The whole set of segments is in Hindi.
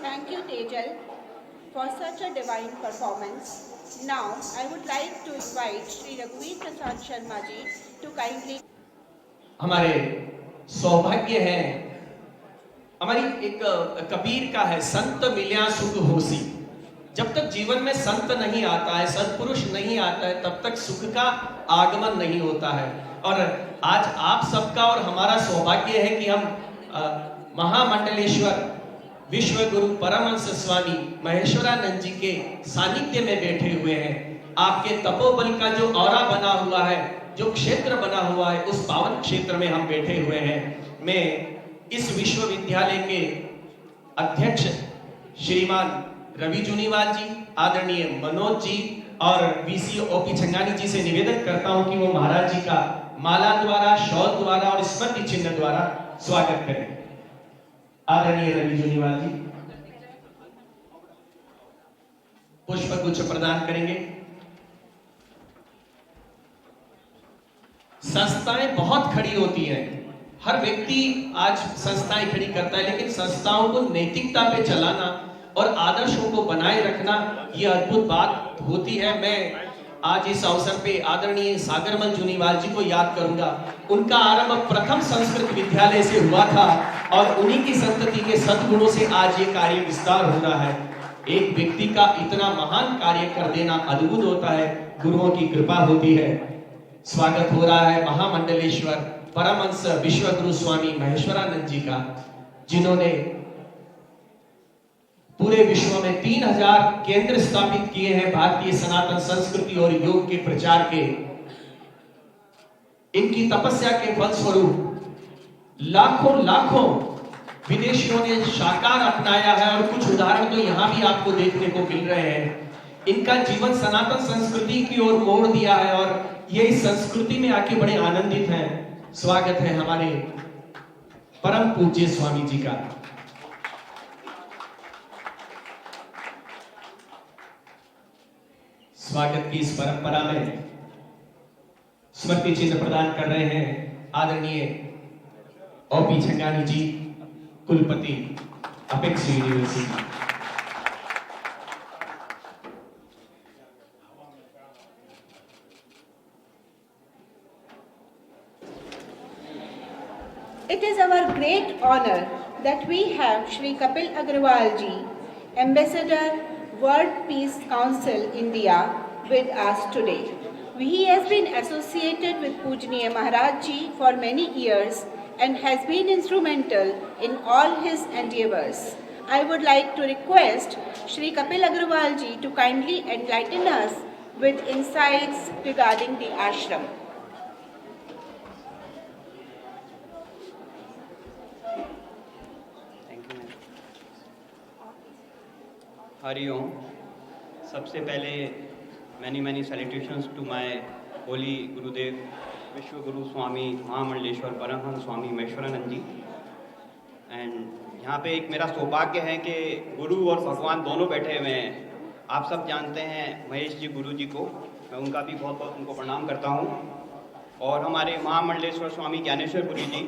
Thank you, Tejal, for such a divine performance. Now, I would like to invite Shri Raghuveer Prasad Sharma ji to kindly. हमारे सौभाग्य है, हमारी एक कबीर का है, संत मिल्या सुख होसी। जब तक जीवन में संत नहीं आता है, सत्पुरुष नहीं आता है, तब तक सुख का आगमन नहीं होता है। और आज आप सबका और हमारा सौभाग्य है कि हम महामंडलेश्वर विश्व गुरु परमहंस स्वामी महेश्वरानंद जी के सानिध्य में बैठे हुए हैं। आपके तपोबल का जो औरा बना हुआ है, जो क्षेत्र बना हुआ है, उस पावन क्षेत्र में हम बैठे हुए हैं। मैं इस विश्वविद्यालय के अध्यक्ष श्रीमान रवि जूनीवाल जी, आदरणीय मनोज जी और वीसी ओपी छंगानी जी से निवेदन करता हूं कि वो महाराज जी का माला द्वारा, शॉल द्वारा और स्मृति चिन्ह द्वारा स्वागत करें। आदरणीय रवि जूनीवाल जी पुष्प गुच्छ प्रदान करेंगे। संस्थाएं बहुत खड़ी होती हैं, हर व्यक्ति आज संस्थाएं खड़ी करता है, लेकिन संस्थाओं को नैतिकता पे चलाना और आदर्शों को बनाए रखना यह अद्भुत बात होती है। मैं आज इस अवसर पे आदरणीय सागरमल जूनीवाल जी को याद करूंगा। उनका आरंभ प्रथम संस्कृत विद्यालय से हुआ था और उन्हीं की संतति के सद्गुणों से आज ये कार्य विस्तार हो रहा है। एक व्यक्ति का इतना महान कार्य कर देना अद्भुत होता है, गुरुओं की कृपा होती है। स्वागत हो रहा है महामंडलेश्वर परमहंस विश्व गुरु स्वामी महेश्वरानंद जी का, जिन्होंने पूरे विश्व में 3000 केंद्र स्थापित किए हैं भारतीय सनातन संस्कृति और योग के प्रचार के। इनकी तपस्या के फलस्वरूप लाखों विदेशियों ने साकार अपनाया है और कुछ उदाहरण तो यहां भी आपको देखने को मिल रहे हैं। इनका जीवन सनातन संस्कृति की ओर मोड़ दिया है और ये इस संस्कृति में आके बड़े आनंदित हैं। स्वागत है हमारे परम पूज्य स्वामी जी का। स्वागत की इस परंपरा में स्मृति चिन्ह प्रदान कर रहे हैं आदरणीय ओपी छंगानी जी, कुलपति apex university. It is our great honor that we have Shri Kapil Agrawal ji, Ambassador, World Peace Council, India, with us today. He has been associated with Pujniya Maharaj ji for many years and has been instrumental in all his endeavors. I would like to request Shri Kapil Agrawal ji to kindly enlighten us with insights regarding the ashram. Hariom. सबसे पहले many salutations to my holy Gurudev Vishwa Guru Swami Mahamandaleshwar Paramhans Swami Maheshwaranand ji. And यहाँ पे एक मेरा सौभाग्य है कि गुरु और भगवान दोनों बैठे हुए हैं। आप सब जानते हैं महेश जी गुरु जी को, मैं उनका भी बहुत बहुत उनको प्रणाम करता हूँ। और हमारे महामंडलेश्वर स्वामी ज्ञानेश्वर गुरु जी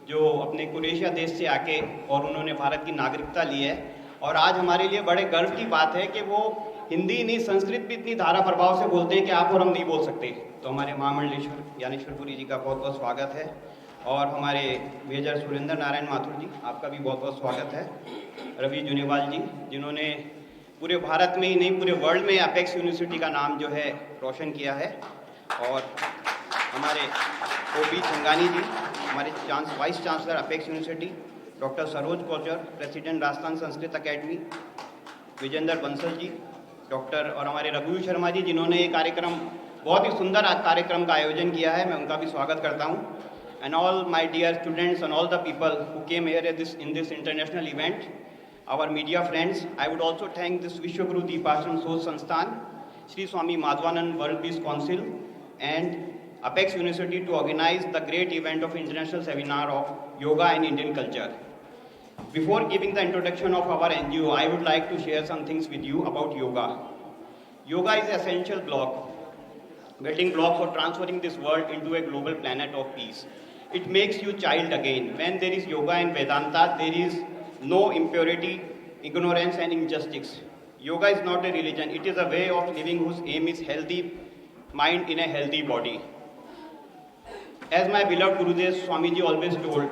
जो अपने क्रोएशिया देश से आके और उन्होंने भारत की नागरिकता ली है, और आज हमारे लिए बड़े गर्व की बात है कि वो हिंदी नहीं संस्कृत भी इतनी धारा प्रभाव से बोलते हैं कि आप और हम नहीं बोल सकते। तो हमारे महामंडलेश्वर ज्ञानेश्वर पुरी जी का बहुत बहुत स्वागत है। और हमारे मेजर सुरेंद्र नारायण माथुर जी, आपका भी बहुत बहुत स्वागत है। रवि जूनीवाल जी, जिन्होंने पूरे भारत में ही नहीं पूरे वर्ल्ड में अपेक्स यूनिवर्सिटी का नाम जो है रोशन किया है। और हमारे ओपी छंगानी जी, हमारे vice chancellor apex university, doctor Saroj Kochar, president Rajasthan Sanskrit academy, Vijendra Bansal ji, doctor और हमारे रघु शर्मा जी, जिन्होंने ये कार्यक्रम, बहुत ही सुंदर कार्यक्रम का आयोजन किया है, मैं उनका भी स्वागत करता हूँ. And all my dear students and all the people who came here in this international event, our media friends, I would also thank this Vishwaguru Deepashram Soch Sansthan, Sri Swami Madhvanand World Peace Council and Apex University to organize the great event of international seminar of yoga and Indian culture. Before giving the introduction of our NGO, I would like to share some things with you about yoga. Yoga is an essential building block for transferring this world into a global planet of peace. It makes you child again. When there is yoga and Vedanta, there is no impurity, ignorance and injustice. Yoga is not a religion, it is a way of living whose aim is healthy mind in a healthy body. As my beloved Gurudev Swamiji always told,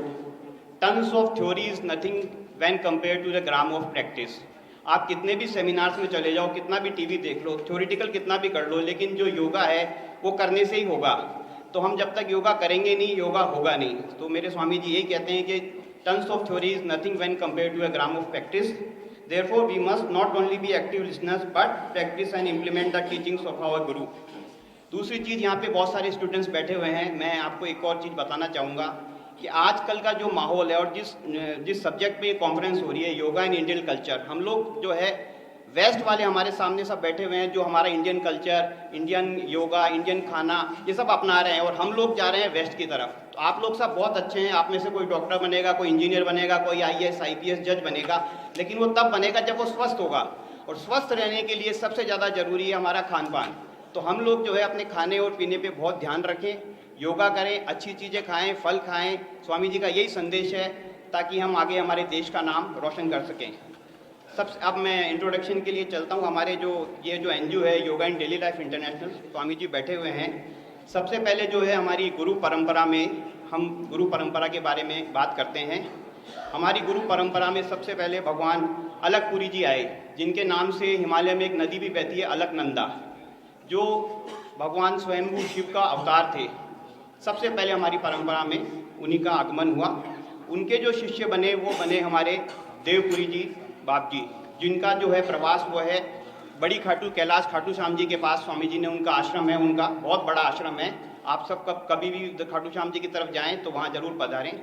tons of theory is nothing when compared to the gram of practice. आप कितने भी सेमिनार्स में चले जाओ, कितना भी टीवी देख लो, थ्योरेटिकल कितना भी कर लो, लेकिन जो योगा है वो करने से ही होगा. तो हम जब तक योगा करेंगे नहीं, योगा होगा नहीं. तो मेरे स्वामी जी यही कहते हैं कि tons of theory is nothing when compared to a gram of practice. Therefore, we must not only be active listeners but practice and implement the teachings of our Guru. दूसरी चीज़, यहाँ पे बहुत सारे स्टूडेंट्स बैठे हुए हैं. मैं आपको एक और चीज़ बताना चाहूँगा कि आजकल का जो माहौल है और जिस सब्जेक्ट पे ये कॉन्फ्रेंस हो रही है, योगा इन इंडियन कल्चर, हम लोग जो है वेस्ट वाले हमारे सामने सब बैठे हुए हैं जो हमारा Indian culture, Indian yoga, Indian खाना ये सब अपना रहे हैं और हम लोग जा रहे हैं वेस्ट की तरफ. तो आप लोग सब बहुत अच्छे हैं, आप में से कोई डॉक्टर बनेगा, कोई इंजीनियर बनेगा, कोई IAS IPS जज बनेगा, लेकिन वो तब बनेगा जब वो स्वस्थ होगा. और स्वस्थ रहने के लिए सबसे ज़्यादा ज़रूरी है हमारा खान पान. तो हम लोग जो है अपने खाने और पीने पे बहुत ध्यान रखें, योगा करें, अच्छी चीज़ें खाएं, फल खाएं. स्वामी जी का यही संदेश है ताकि हम आगे हमारे देश का नाम रोशन कर सकें. अब मैं इंट्रोडक्शन के लिए चलता हूँ. हमारे जो NGO है yoga in daily life international, Swami ji बैठे हुए हैं. सबसे पहले जो है हमारी गुरु परंपरा में, हम गुरु परंपरा के बारे में बात करते हैं. हमारी गुरु परंपरा में सबसे पहले भगवान अलकपुरी जी आए, जिनके नाम से हिमालय में एक नदी भी बहती है, अलकनंदा, जो भगवान स्वयंभू शिव का अवतार थे. सबसे पहले हमारी परंपरा में उन्हीं का आगमन हुआ. उनके जो शिष्य बने वो बने हमारे देवपुरी जी बाप जी, जिनका जो है प्रवास वो है बड़ी खाटू कैलाश खाटू श्याम जी के पास. स्वामी जी ने उनका आश्रम है, उनका बहुत बड़ा आश्रम है. आप सब कभी भी खाटू श्याम जी की तरफ जाएं तो वहाँ जरूर पधारें.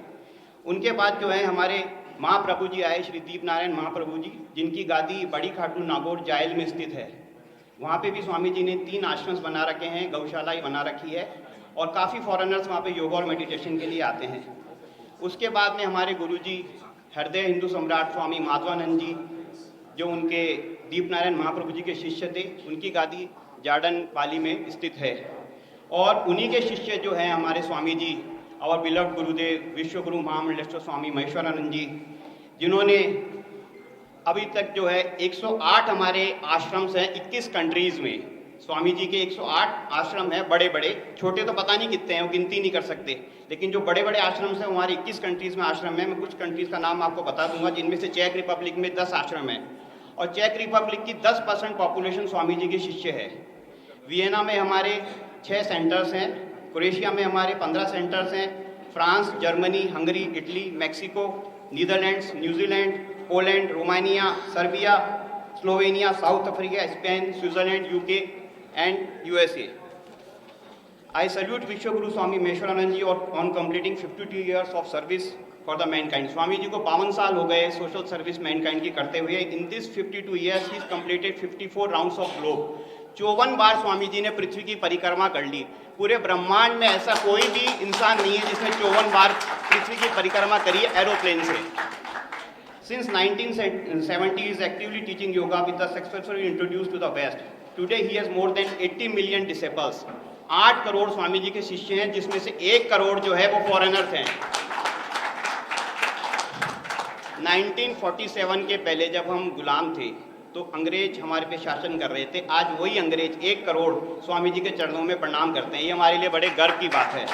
उनके बाद जो है हमारे महाप्रभु जी आए, श्री दीप नारायण महाप्रभु जी, जिनकी गादी बड़ी खाटू नागौर जायल में स्थित है. वहाँ पे भी स्वामी जी ने 3 आश्रम बना रखे हैं, गौशाला ही बना रखी है और काफ़ी फॉरेनर्स वहाँ पे योगा और मेडिटेशन के लिए आते हैं. उसके बाद में हमारे गुरु जी हृदय हिंदू सम्राट स्वामी माधवानंद जी, जो उनके दीप नारायण महाप्रभु जी के शिष्य थे, उनकी गादी जार्डन पाली में स्थित है. और उन्हीं के शिष्य जो हैं हमारे स्वामी जी, और बिलव्ड गुरुदेव विश्वगुरु महामंडलेश्वर स्वामी महेश्वरानंद जी, जिन्होंने अभी तक जो है 108 हमारे आश्रम्स हैं 21 कंट्रीज़ में. स्वामी जी के 108 आश्रम हैं, बड़े बड़े, छोटे तो पता नहीं कितने हैं, वो गिनती नहीं कर सकते, लेकिन जो बड़े बड़े आश्रम हैं हमारे 21 कंट्रीज़ में आश्रम है. मैं कुछ कंट्रीज़ का नाम आपको बता दूंगा, जिनमें से चेक रिपब्लिक में 10 आश्रम हैं और चेक रिपब्लिक की 10% पॉपुलेशन स्वामी जी के शिष्य है. वियना में हमारे 6 सेंटर्स हैं, क्रोएशिया में हमारे 15 सेंटर्स हैं, France, Germany, Hungary, Italy, Mexico, Netherlands, New Zealand, Poland, Romania, Serbia, Slovenia, south Africa, Spain, Switzerland, UK and USA. I salute Vishwaguru Swami Meshwaranand ji on completing 52 years of service for the mankind. Swami ji को 52 साल हो गए सोशल सर्विस मैनकाइंड की करते हुए. In this 52 years he has completed 54 rounds of globe. 54 बार स्वामी जी ने पृथ्वी की परिक्रमा कर ली. पूरे ब्रह्मांड में ऐसा कोई भी इंसान नहीं है जिसने 54 बार पृथ्वी की परिक्रमा करी है एरोप्लेन से. Since 1970 he is actively teaching yoga with the successfully introduced to the West. Today he has more than 80 million disciples. 8 crore Swami ji के शिष्य हैं, जिसमें से 1 करोड़ जो है वो फॉरेनर्स हैं. 1947 के पहले जब हम गुलाम थे तो अंग्रेज हमारे पे शासन कर रहे थे. आज वही अंग्रेज 1 करोड़ स्वामी जी के चरणों में प्रणाम करते हैं. ये हमारे लिए बड़े गर्व की बात है.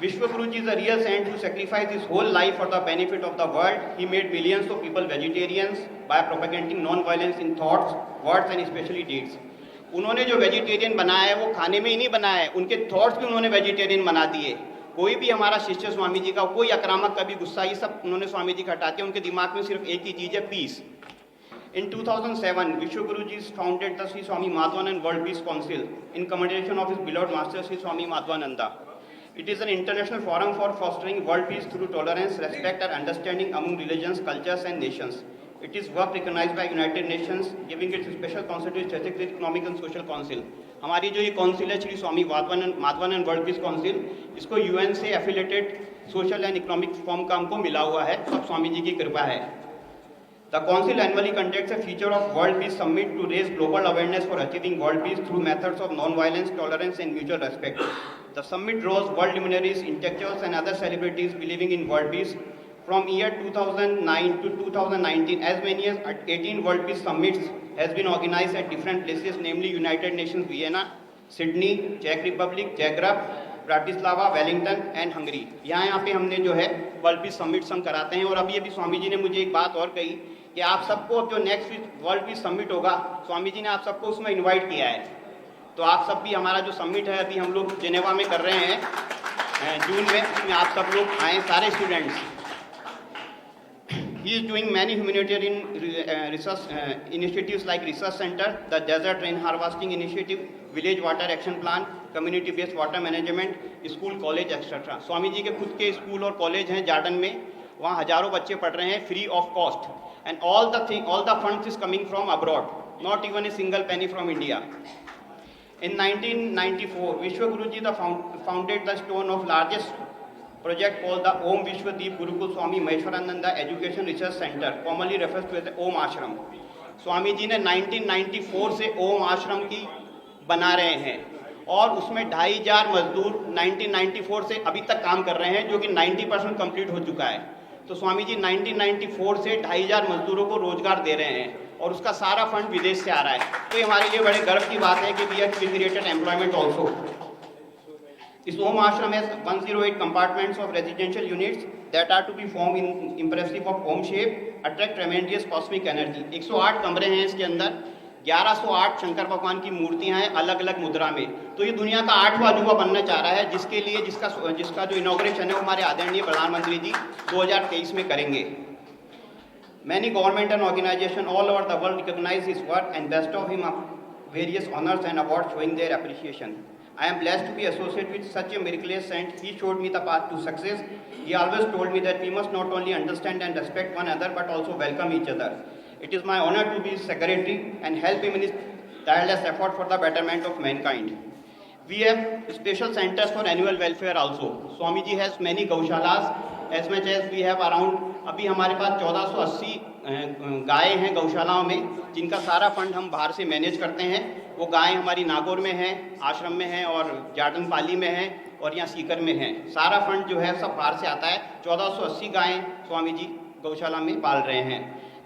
Vishwaguru ji is a real saint who sacrificed his whole life for the benefit of the world. He made millions of people vegetarians by propagating non-violence in thoughts, words and especially deeds. उन्होंने जो वेजिटेरियन बनाया है वो खाने में ही नहीं बनाया है, उनके थॉट्स भी उन्होंने वेजिटेरियन बना दिए. कोई भी हमारा शिष्य स्वामी जी का, कोई आक्रामक, कभी गुस्सा, ये सब उन्होंने स्वामी जी का हटा दिया. उनके दिमाग में सिर्फ एक ही चीज़ है, piece. In 2007, Vishwa Guruji founded the Sri Swami Madhvanand World Peace Council in commendation of his beloved master Sri Swami Madhvananda. It is an international forum for fostering world peace through tolerance, respect and understanding among religions, cultures and nations. It is work recognized by United Nations, giving its special council to Strategic Economic and Social Council. हमारी जो ये काउंसिल है Shri Swami Madhavanand world peace council, इसको यूएन से affiliated social and economic form का हमको मिला हुआ है, सब स्वामी जी की कृपा है. The council annually conducts a feature of World Peace Summit to raise global awareness for achieving world peace through methods of non-violence, tolerance and mutual respect. The summit draws world luminaries, intellectuals and other celebrities believing in world peace. From year 2009 to 2019, as many as 18 World Peace Summits has been organized at different places, namely United Nations Vienna, Sydney, Czech Republic, Zagreb, Bratislava, Wellington and Hungary. यहाँ पे हमने जो है वर्ल्ड पीस समिट्स हम कराते हैं. और अभी स्वामी जी ने मुझे एक बात और कही कि आप सबको अब जो नेक्स्ट वर्ल्ड पीस समिट होगा, स्वामी जी ने आप सबको उसमें इनवाइट किया है. तो आप सब भी, हमारा जो समिट है अभी हम लोग जेनेवा में कर रहे हैं जून में, उसमें आप सब लोग आए, सारे students. He is doing many humanitarian research initiatives like Research Center, the Desert Rain Harvesting Initiative, Village Water Action Plan, Community Based Water Management, School, College, etc. Swami ji के खुद के स्कूल और कॉलेज हैं जार्डन में, वहाँ हजारों बच्चे पढ़ रहे हैं free of cost. And all the funds is coming from abroad, not even a single penny from India. In 1994, Vishwa Guruji founded the stone of largest project called the Om Vishwadeep Gurukul Swami Maheshwarananda Education Research Center, commonly referred to as the Om Ashram. Swami ji ने 1994 से ओम आश्रम की बना रहे हैं और उसमें 2500 मजदूर 1994 से अभी तक काम कर रहे हैं, जो कि 90% कंप्लीट हो चुका है. तो स्वामी जी 1994 से 2500 मजदूरों को रोजगार दे रहे हैं और उसका सारा फंड विदेश से आ रहा है. तो ये हमारे लिए बड़े गर्व की बात है कि we have created employment also. This home ashram has 108 compartments of residential units that are to be formed in impressive of home shape, attract tremendous cosmic energy. 108 कमरे हैं इसके अंदर, 1108 शंकर भगवान की मूर्तियां हैं अलग अलग मुद्रा में. तो ये दुनिया का 8वां अजूबा बनना चाह रहा है, जिसके लिए जिसका जो इनॉग्रेशन है वो हमारे आदरणीय प्रधानमंत्री जी 2023 में करेंगे. Many government and organization all over the world recognize his work and best of him various honors and awards showing their appreciation. I am blessed to be associated with such a miraculous saint. He showed me the path to success. He always told me that we must not only understand and respect one another but also welcome each other. It is my honor to be his secretary and help him in his tireless effort for the betterment of mankind. We have special centers for animal welfare also. Swami ji has many gaushalas, as much as we have around, अभी हमारे पास 1480 गायें हैं गौशालाओं में, जिनका सारा फंड हम बाहर से मैनेज करते हैं. वो गायें हमारी नागौर में हैं, आश्रम में हैं और जाटन पाली में हैं और यहाँ सीकर में हैं. सारा फंड जो है सब बाहर से आता है. 1480 गायें स्वामी जी गौशाला में पाल रहे हैं.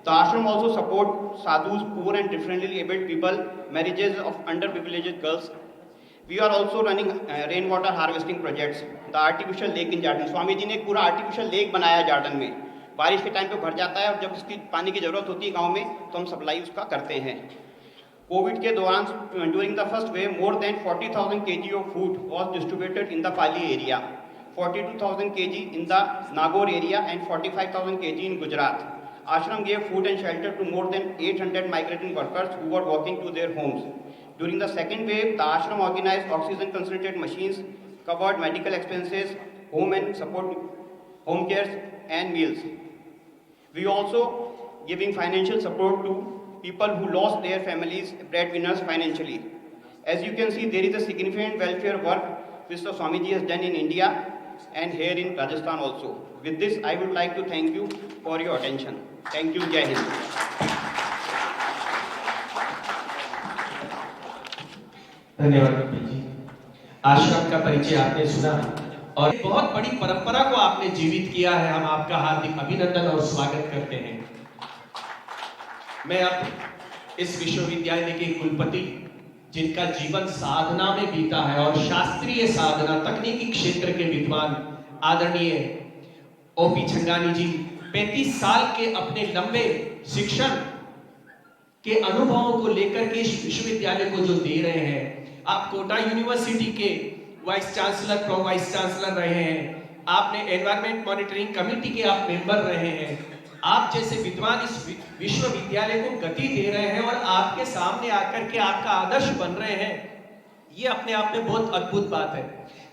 The ashram also support sadhus, poor and differently abled people, marriages of underprivileged girls. We are also running rainwater harvesting projects. The artificial lake in Jharkhand. Swami ji ने एक पूरा आर्टिफिशियल लेक बनाया जार्डन में. बारिश के टाइम पे भर जाता है और जब उसकी पानी की जरूरत होती है गांव में तो हम सप्लाई उसका करते हैं. कोविड के दौरान during the first wave more than 40,000 kg of food was distributed in the Pali area, 42,000 kg in the Nagaur area and 45,000 kg in Gujarat. Ashram gave food and shelter to more than 800 migrant workers who were walking to their homes. During the second wave, the ashram organized oxygen concentrated machines, covered medical expenses, home and support, home cares and meals. We also giving financial support to people who lost their families, breadwinners financially. As you can see, there is a significant welfare work which the Swamiji has done in India and here in Rajasthan also. With this, I would like to thank you for your attention. Thank you. Jai Hind. धन्यवाद कपिल जी. आश्रम का परिचय आपने सुना और एक बहुत बड़ी परंपरा को आपने जीवित किया है. हम आपका हार्दिक अभिनंदन और स्वागत करते हैं. मैं अब इस विश्वविद्यालय के कुलपति, जिनका जीवन साधना में बीता है और शास्त्रीय साधना तकनीकी क्षेत्र के विद्वान आदरणीय ओपी छंगानी जी 35 साल के अपने लंबे शिक्षण के अनुभवों को लेकर के इस विश्वविद्यालय को जो दे रहे हैं. आप कोटा यूनिवर्सिटी के vice chancellor, pro vice chancellor रहे हैं. आपने एनवायरमेंट मॉनिटरिंग कमेटी के आप मेंबर रहे हैं. आप जैसे विद्वान इस विश्वविद्यालय को गति दे रहे हैं और आपके सामने आकर के आपका आदर्श बन रहे हैं, ये अपने आप में बहुत अद्भुत बात है।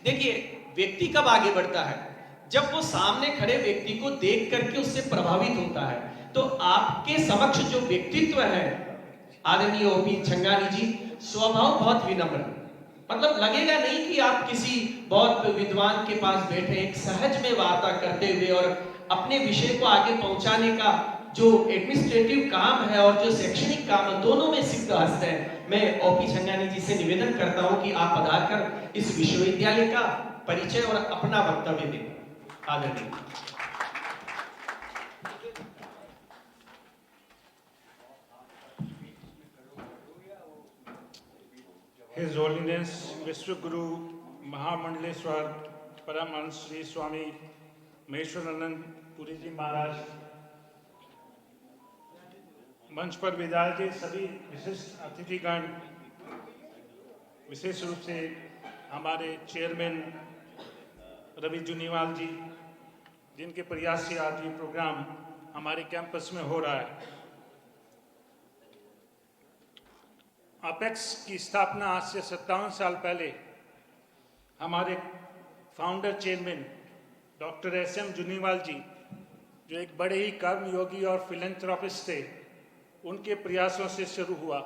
देखिए, व्यक्ति कब आगे बढ़ता है? जब वो सामने खड़े व्यक्ति को देख करके उससे प्रभावित होता है। तो आपके समक्ष जो व्यक्तित्व है आदरणीय ओपी छंगानी जी, स्वभाव बहुत विनम्र, मतलब लगेगा नहीं कि आप किसी बहुत विद्वान के पास बैठे, एक सहज में वार्ता करते हुए और अपने विषय को आगे पहुंचाने का जो एडमिनिस्ट्रेटिव काम है और जो शैक्षणिक काम है, दोनों में सिद्ध हस्त है। मैं ओपी छंगानी जी से निवेदन करता हूं कि आप पधार कर इस विश्वविद्यालय का परिचय और अपना वक्तव्य दें। आदरणीय। His Holiness विश्व गुरु महामंडलेश्वर परमहंस श्री स्वामी महेश्वरानंद पुरी जी महाराज, मंच पर विराजे सभी विशिष्ट अतिथिगण, विशेष रूप से हमारे चेयरमैन रवि जुनीवाल जी, जिनके प्रयास से आज ये प्रोग्राम हमारे कैंपस में हो रहा है। अपेक्स की स्थापना आज से 57 साल पहले हमारे फाउंडर चेयरमैन डॉक्टर एस.एम. जुनीवाल जी, जो एक बड़े ही कर्मयोगी और फिलेंथ्रोपिस्ट थे, उनके प्रयासों से शुरू हुआ।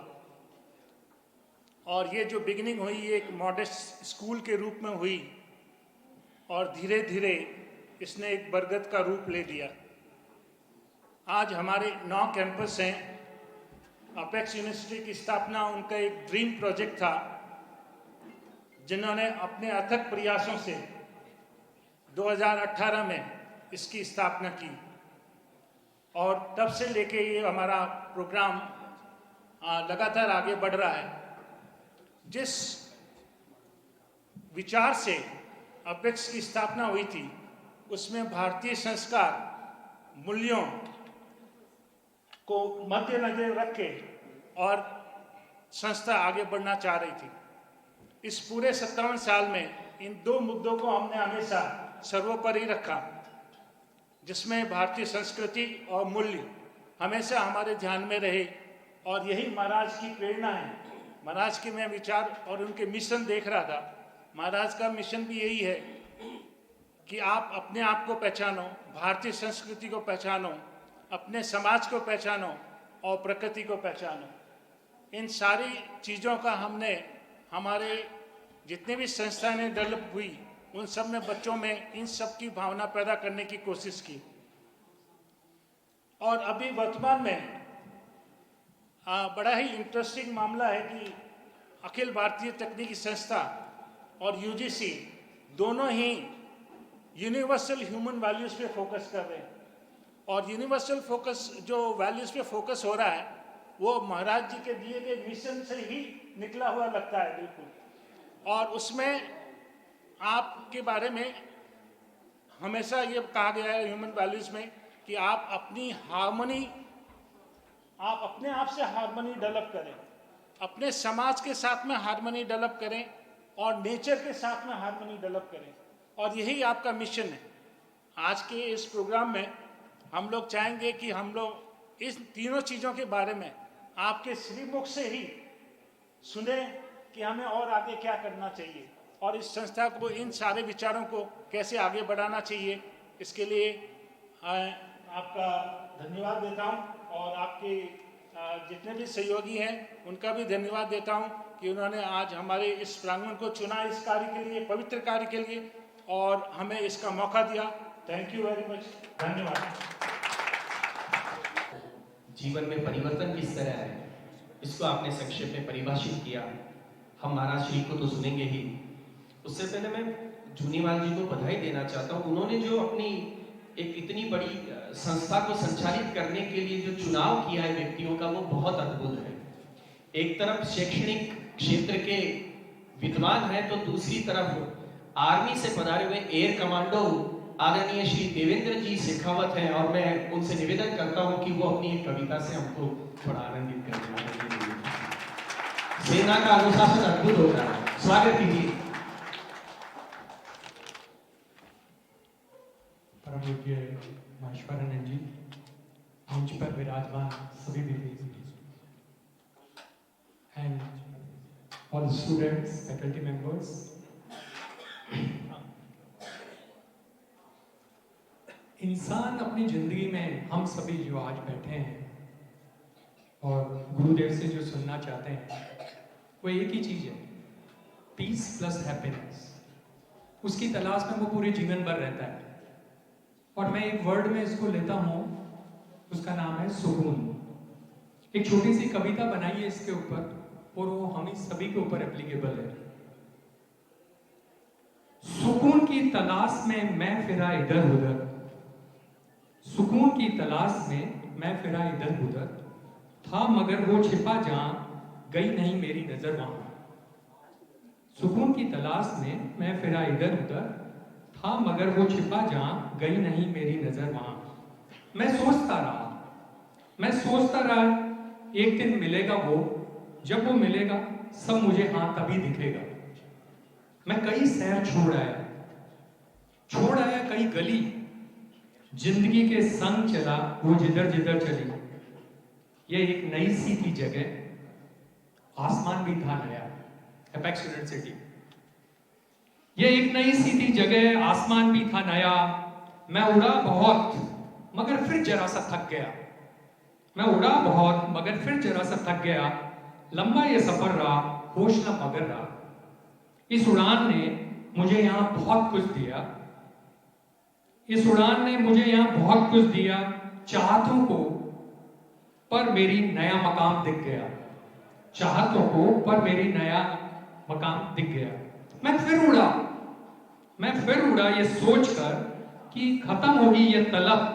और ये जो बिगिनिंग हुई, ये एक मॉडेस्ट स्कूल के रूप में हुई और धीरे धीरे इसने एक बरगद का रूप ले लिया। आज हमारे 9 कैंपस हैं। अपेक्स यूनिवर्सिटी की स्थापना उनका एक ड्रीम प्रोजेक्ट था, जिन्होंने अपने अथक प्रयासों से 2018 में इसकी स्थापना की और तब से लेके ये हमारा प्रोग्राम लगातार आगे बढ़ रहा है। जिस विचार से अपेक्स की स्थापना हुई थी, उसमें भारतीय संस्कार मूल्यों को मद्देनजर रख के और संस्था आगे बढ़ना चाह रही थी। इस पूरे 57 साल में इन 2 मुद्दों को हमने हमेशा सर्वोपरि रखा, जिसमें भारतीय संस्कृति और मूल्य हमेशा हमारे ध्यान में रहे। और यही महाराज की प्रेरणा है। महाराज के मैं विचार और उनके मिशन देख रहा था। महाराज का मिशन भी यही है कि आप अपने आप को पहचानो, भारतीय संस्कृति को पहचानो, अपने समाज को पहचानो और प्रकृति को पहचानो। इन सारी चीज़ों का हमने हमारे जितने भी संस्थाएं डेवलप हुई, उन सब में बच्चों में इन सब की भावना पैदा करने की कोशिश की। और अभी वर्तमान में बड़ा ही इंटरेस्टिंग मामला है कि अखिल भारतीय तकनीकी संस्था और यूजीसी दोनों ही यूनिवर्सल ह्यूमन वैल्यूज पे फोकस कर रहे हैं। और यूनिवर्सल फोकस जो वैल्यूज पे फोकस हो रहा है, वो महाराज जी के दिए गए मिशन से ही निकला हुआ लगता है बिल्कुल। और उसमें आपके बारे में हमेशा ये कहा गया है ह्यूमन वैल्यूज में कि आप अपनी हार्मनी, आप अपने आप से हार्मनी डेवलप करें, अपने समाज के साथ में हार्मनी डेवलप करें और नेचर के साथ में हार्मनी डेवलप करें। और यही आपका मिशन है। आज के इस प्रोग्राम में हम लोग चाहेंगे कि हम लोग इस तीनों चीज़ों के बारे में आपके श्रीमुख से ही सुने कि हमें और आगे क्या करना चाहिए और इस संस्था को इन सारे विचारों को कैसे आगे बढ़ाना चाहिए। इसके लिए आपका धन्यवाद देता हूं और आपके जितने भी सहयोगी हैं उनका भी धन्यवाद देता हूं कि उन्होंने आज हमारे इस प्रांगण को चुना इस कार्य के लिए, पवित्र कार्य के लिए, और हमें इसका मौका दिया। Thank you very much. धन्यवाद। जीवन में परिवर्तन किस तरह है, इसको आपने संक्षेप में परिभाषित किया। हम महाराज श्री को तो सुनेंगे ही, उससे पहले मैं जूनीवाल जी को बधाई देना चाहता हूँ। उन्होंने जो अपनी एक इतनी बड़ी संस्था को संचालित करने के लिए जो चुनाव किया है व्यक्तियों का, वो बहुत अद्भुत है। एक तरफ शैक्षणिक क्षेत्र के विद्वान हैं, तो दूसरी तरफ आर्मी से पधारे हुए एयर कमांडो आदरणीय श्री देवेंद्र जी शेखावत हैं। और मैं उनसे निवेदन करता हूं कि वो अपनी एक कविता से हमको थोड़ा आनंदित करें। सेना का अनुशासन अद्भुत होता है। स्वागत कीजिए। परम पूज्य महेश्वरानंद जी, मेहमान सभी दीदी and all students, faculty members, इंसान अपनी जिंदगी में हम सभी जो आज बैठे हैं और गुरुदेव से जो सुनना चाहते हैं वो एक ही चीज है, पीस प्लस हैप्पीनेस। उसकी तलाश में वो पूरे जीवन भर रहता है और मैं एक वर्ड में इसको लेता हूं, उसका नाम है सुकून। एक छोटी सी कविता बनाई है इसके ऊपर और वो हम ही सभी के ऊपर एप्लीकेबल है। सुकून की तलाश में मैं फिरा इधर उधर, सुकून की तलाश में मैं फिरा इधर उधर, था मगर वो छिपा जहां गई नहीं मेरी नजर वहां। सुकून की तलाश में मैं फिरा इधर उधर, था मगर वो छिपा जहां गई नहीं मेरी नजर वहां। मैं सोचता रहा एक दिन मिलेगा वो, जब वो मिलेगा सब मुझे हाँ तभी दिखेगा। मैं कई शहर छोड़ आया कई गली, जिंदगी के संग चला वो जिधर जिधर चली। ये एक नई सी थी जगह, आसमान भी था नया, एपेक्स यूनिवर्सिटी। ये एक नई सी थी जगह, आसमान भी था नया। मैं उड़ा बहुत मगर फिर जरा सा थक गया, मैं उड़ा बहुत मगर फिर जरा सा थक गया। लंबा ये सफर रहा, होश न मगर रहा। इस उड़ान ने मुझे यहां बहुत कुछ दिया, इस उड़ान ने मुझे यहां बहुत कुछ दिया। चाहतों को पर मेरी नया मकाम दिख गया, चाहतों को पर मेरी नया मकाम दिख गया। मैं फिर उड़ा ये सोचकर कि खत्म होगी ये तलब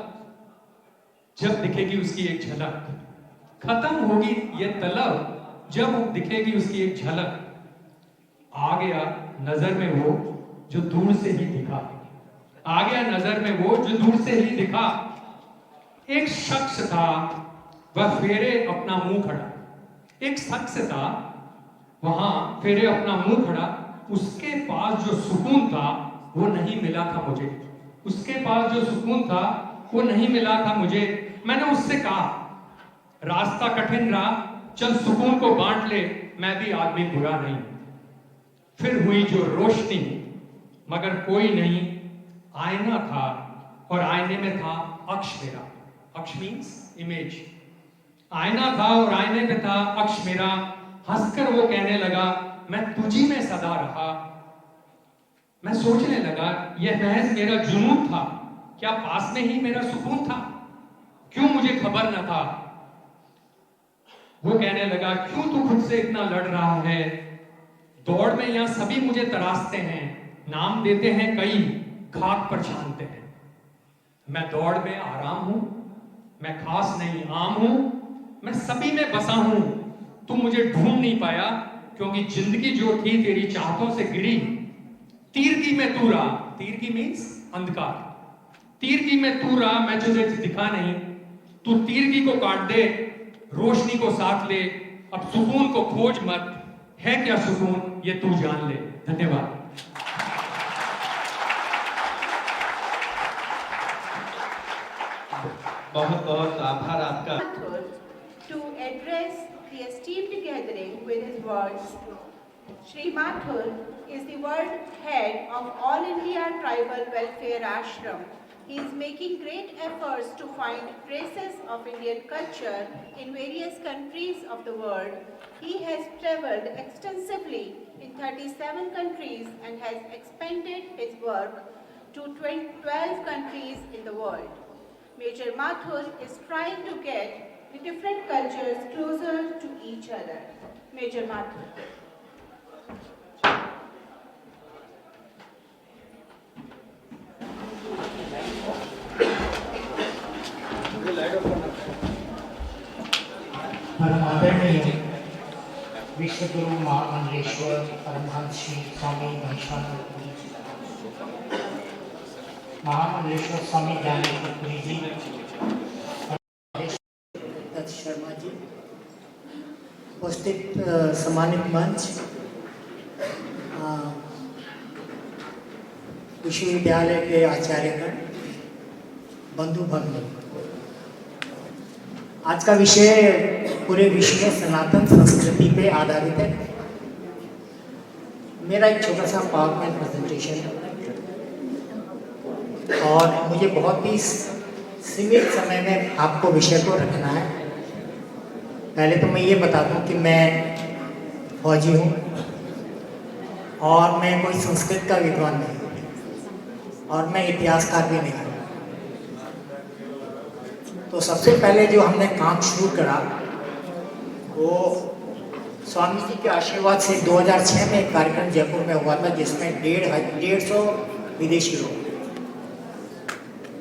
जब दिखेगी उसकी एक झलक। खत्म होगी ये तलब जब दिखेगी उसकी एक झलक। आ गया नजर में वो जो दूर से ही दिखा, आ गया नजर में वो जो दूर से ही दिखा। एक शख्स था वह फेरे अपना मुंह खड़ा, एक शख्स था वहां फेरे अपना मुंह खड़ा। उसके पास जो सुकून था वो नहीं मिला था मुझे, उसके पास जो सुकून था वो नहीं मिला था मुझे। मैंने उससे कहा रास्ता कठिन रहा, चल सुकून को बांट ले, मैं भी आदमी बुरा नहीं। फिर हुई जो रोशनी मगर कोई नहीं, आईना था और आईने में था अक्ष मेरा। अक्ष मीन्स इमेज। आईना था और आईने में था अक्ष मेरा। हंसकर वो कहने लगा मैं तुझी में सदा रहा। मैं सोचने लगा यह महज मेरा जुनून था, क्या पास में ही मेरा सुकून था, क्यों मुझे खबर न था। वो कहने लगा क्यों तू खुद से इतना लड़ रहा है, दौड़ में यहां सभी मुझे तराशते हैं, नाम देते हैं कई, खाक पर छानते हैं। मैं दौड़ में आराम हूं, मैं खास नहीं आम हूं, मैं सभी में बसा हूं। तू मुझे ढूंढ नहीं पाया क्योंकि जिंदगी जो थी तेरी चाहतों से गिरी। तीरगी में तू रहा, तीरगी मीन्स अंधकार, तीरगी में तू रहा, मैं तुझे दिखा नहीं। तू तीरगी को काट दे, रोशनी को साथ ले, अब सुकून को खोज मत, है क्या सुकून ये तू जान ले। धन्यवाद। बहुत बहुत आभार आपका। To address the esteemed gathering with his words, Sri Mathur is the world head of All India Tribal Welfare Ashram. He is making great efforts to find traces of Indian culture in various countries of the world. He has travelled extensively in 37 countries and has expanded his work to 12 countries in the world. Major Mathur is trying to get the different cultures closer to each other. Major Mathur. परम आदरणीय विश्व गुरु महामंडलेश्वर परमहंस श्री स्वामी महेश्वरानंद पुरी जी, महामंडलेश्वर स्वामी ज्ञानेश्वर पुरी जी, दत्त शर्मा जी, उपस्थित सम्मानित मंच, विश्वविद्यालय के आचार्यगण, बंधु भगिनी, आज का विषय पूरे विश्व में सनातन संस्कृति पे आधारित है। मेरा एक छोटा सा पावरपॉइंट प्रेजेंटेशन है और मुझे बहुत ही सीमित समय में आपको विषय को रखना है। पहले तो मैं ये बता दूं कि मैं फौजी हूँ और मैं कोई संस्कृत का विद्वान नहीं और मैं इतिहासकार भी नहीं हूँ। तो सबसे पहले जो हमने काम शुरू करा वो स्वामी जी के आशीर्वाद से 2006 में एक कार्यक्रम जयपुर में हुआ था जिसमें 150 विदेशी लोग।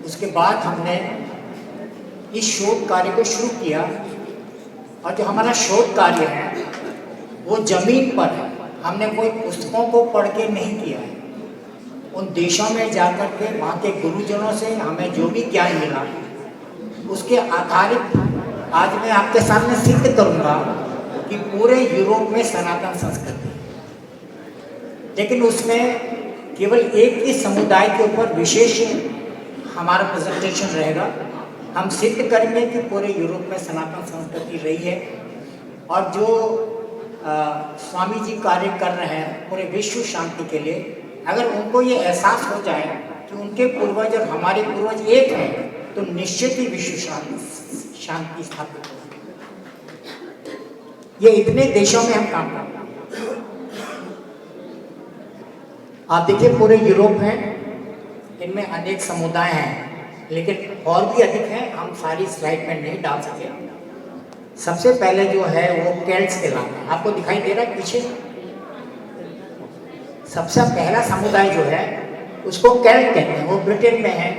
उसके बाद हमने इस शोध कार्य को शुरू किया और जो हमारा शोध कार्य है वो जमीन पर है। हमने कोई पुस्तकों को पढ़ के नहीं किया है। उन देशों में जाकर के वहाँ के गुरुजनों से हमें जो भी ज्ञान मिला उसके आधारित आज मैं आपके सामने सिद्ध करूँगा कि पूरे यूरोप में सनातन संस्कृति, लेकिन उसमें केवल एक ही समुदाय के ऊपर विशेष हमारा प्रेजेंटेशन रहेगा। हम सिद्ध करेंगे कि पूरे यूरोप में सनातन संस्कृति रही है और जो स्वामी जी कार्य कर रहे हैं पूरे विश्व शांति के लिए, अगर उनको ये एहसास हो जाए कि उनके पूर्वज और हमारे पूर्वज एक हैं तो निश्चित ही विश्व शांति स्थापित होगी। ये इतने देशों में हम काम करते हैं। आप देखिए पूरे यूरोप है, इनमें अनेक समुदाय हैं, लेकिन और भी अधिक हैं। हम सारी स्लाइड में नहीं डाल सके। सबसे पहले जो है वो केल्ट्स कहलाते हैं। आपको दिखाई दे रहा है पीछे सबसे पहला समुदाय जो है उसको केल्ट कहते हैं। वो ब्रिटेन में है।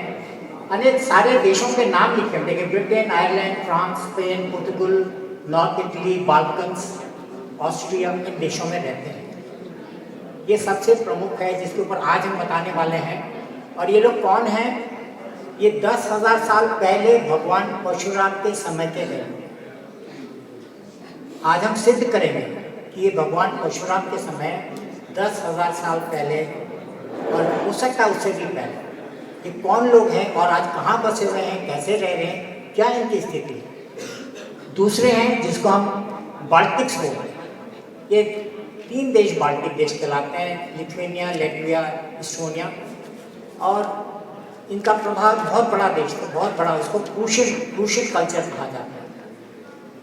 अनेक सारे देशों के नाम लिखे हैं, देखिए ब्रिटेन, आयरलैंड, फ्रांस, स्पेन, पुर्तगाल, नॉर्थ इटली, बाल्कन्स, ऑस्ट्रिया, इन देशों में रहते हैं। ये सबसे प्रमुख है जिसके ऊपर आज हम बताने वाले हैं। और ये लोग कौन हैं? ये 10,000 साल पहले भगवान परशुराम के समय के हैं। आज हम सिद्ध करेंगे कि ये भगवान परशुराम के समय 10,000 साल पहले और हो सकता है उससे भी पहले ये कौन लोग हैं और आज कहाँ बसे हुए हैं, कैसे रह रहे हैं, क्या इनकी स्थिति है। दूसरे हैं जिसको हम बाल्टिक्स बोलते हैं। ये 3 देश बाल्टिक देश कहलाते हैं, लिथुआनिया, लैटविया, इस्टोनिया। और इनका प्रभाव बहुत बड़ा देश था, बहुत बड़ा। उसको प्रूशियन कल्चर कहा जाता है।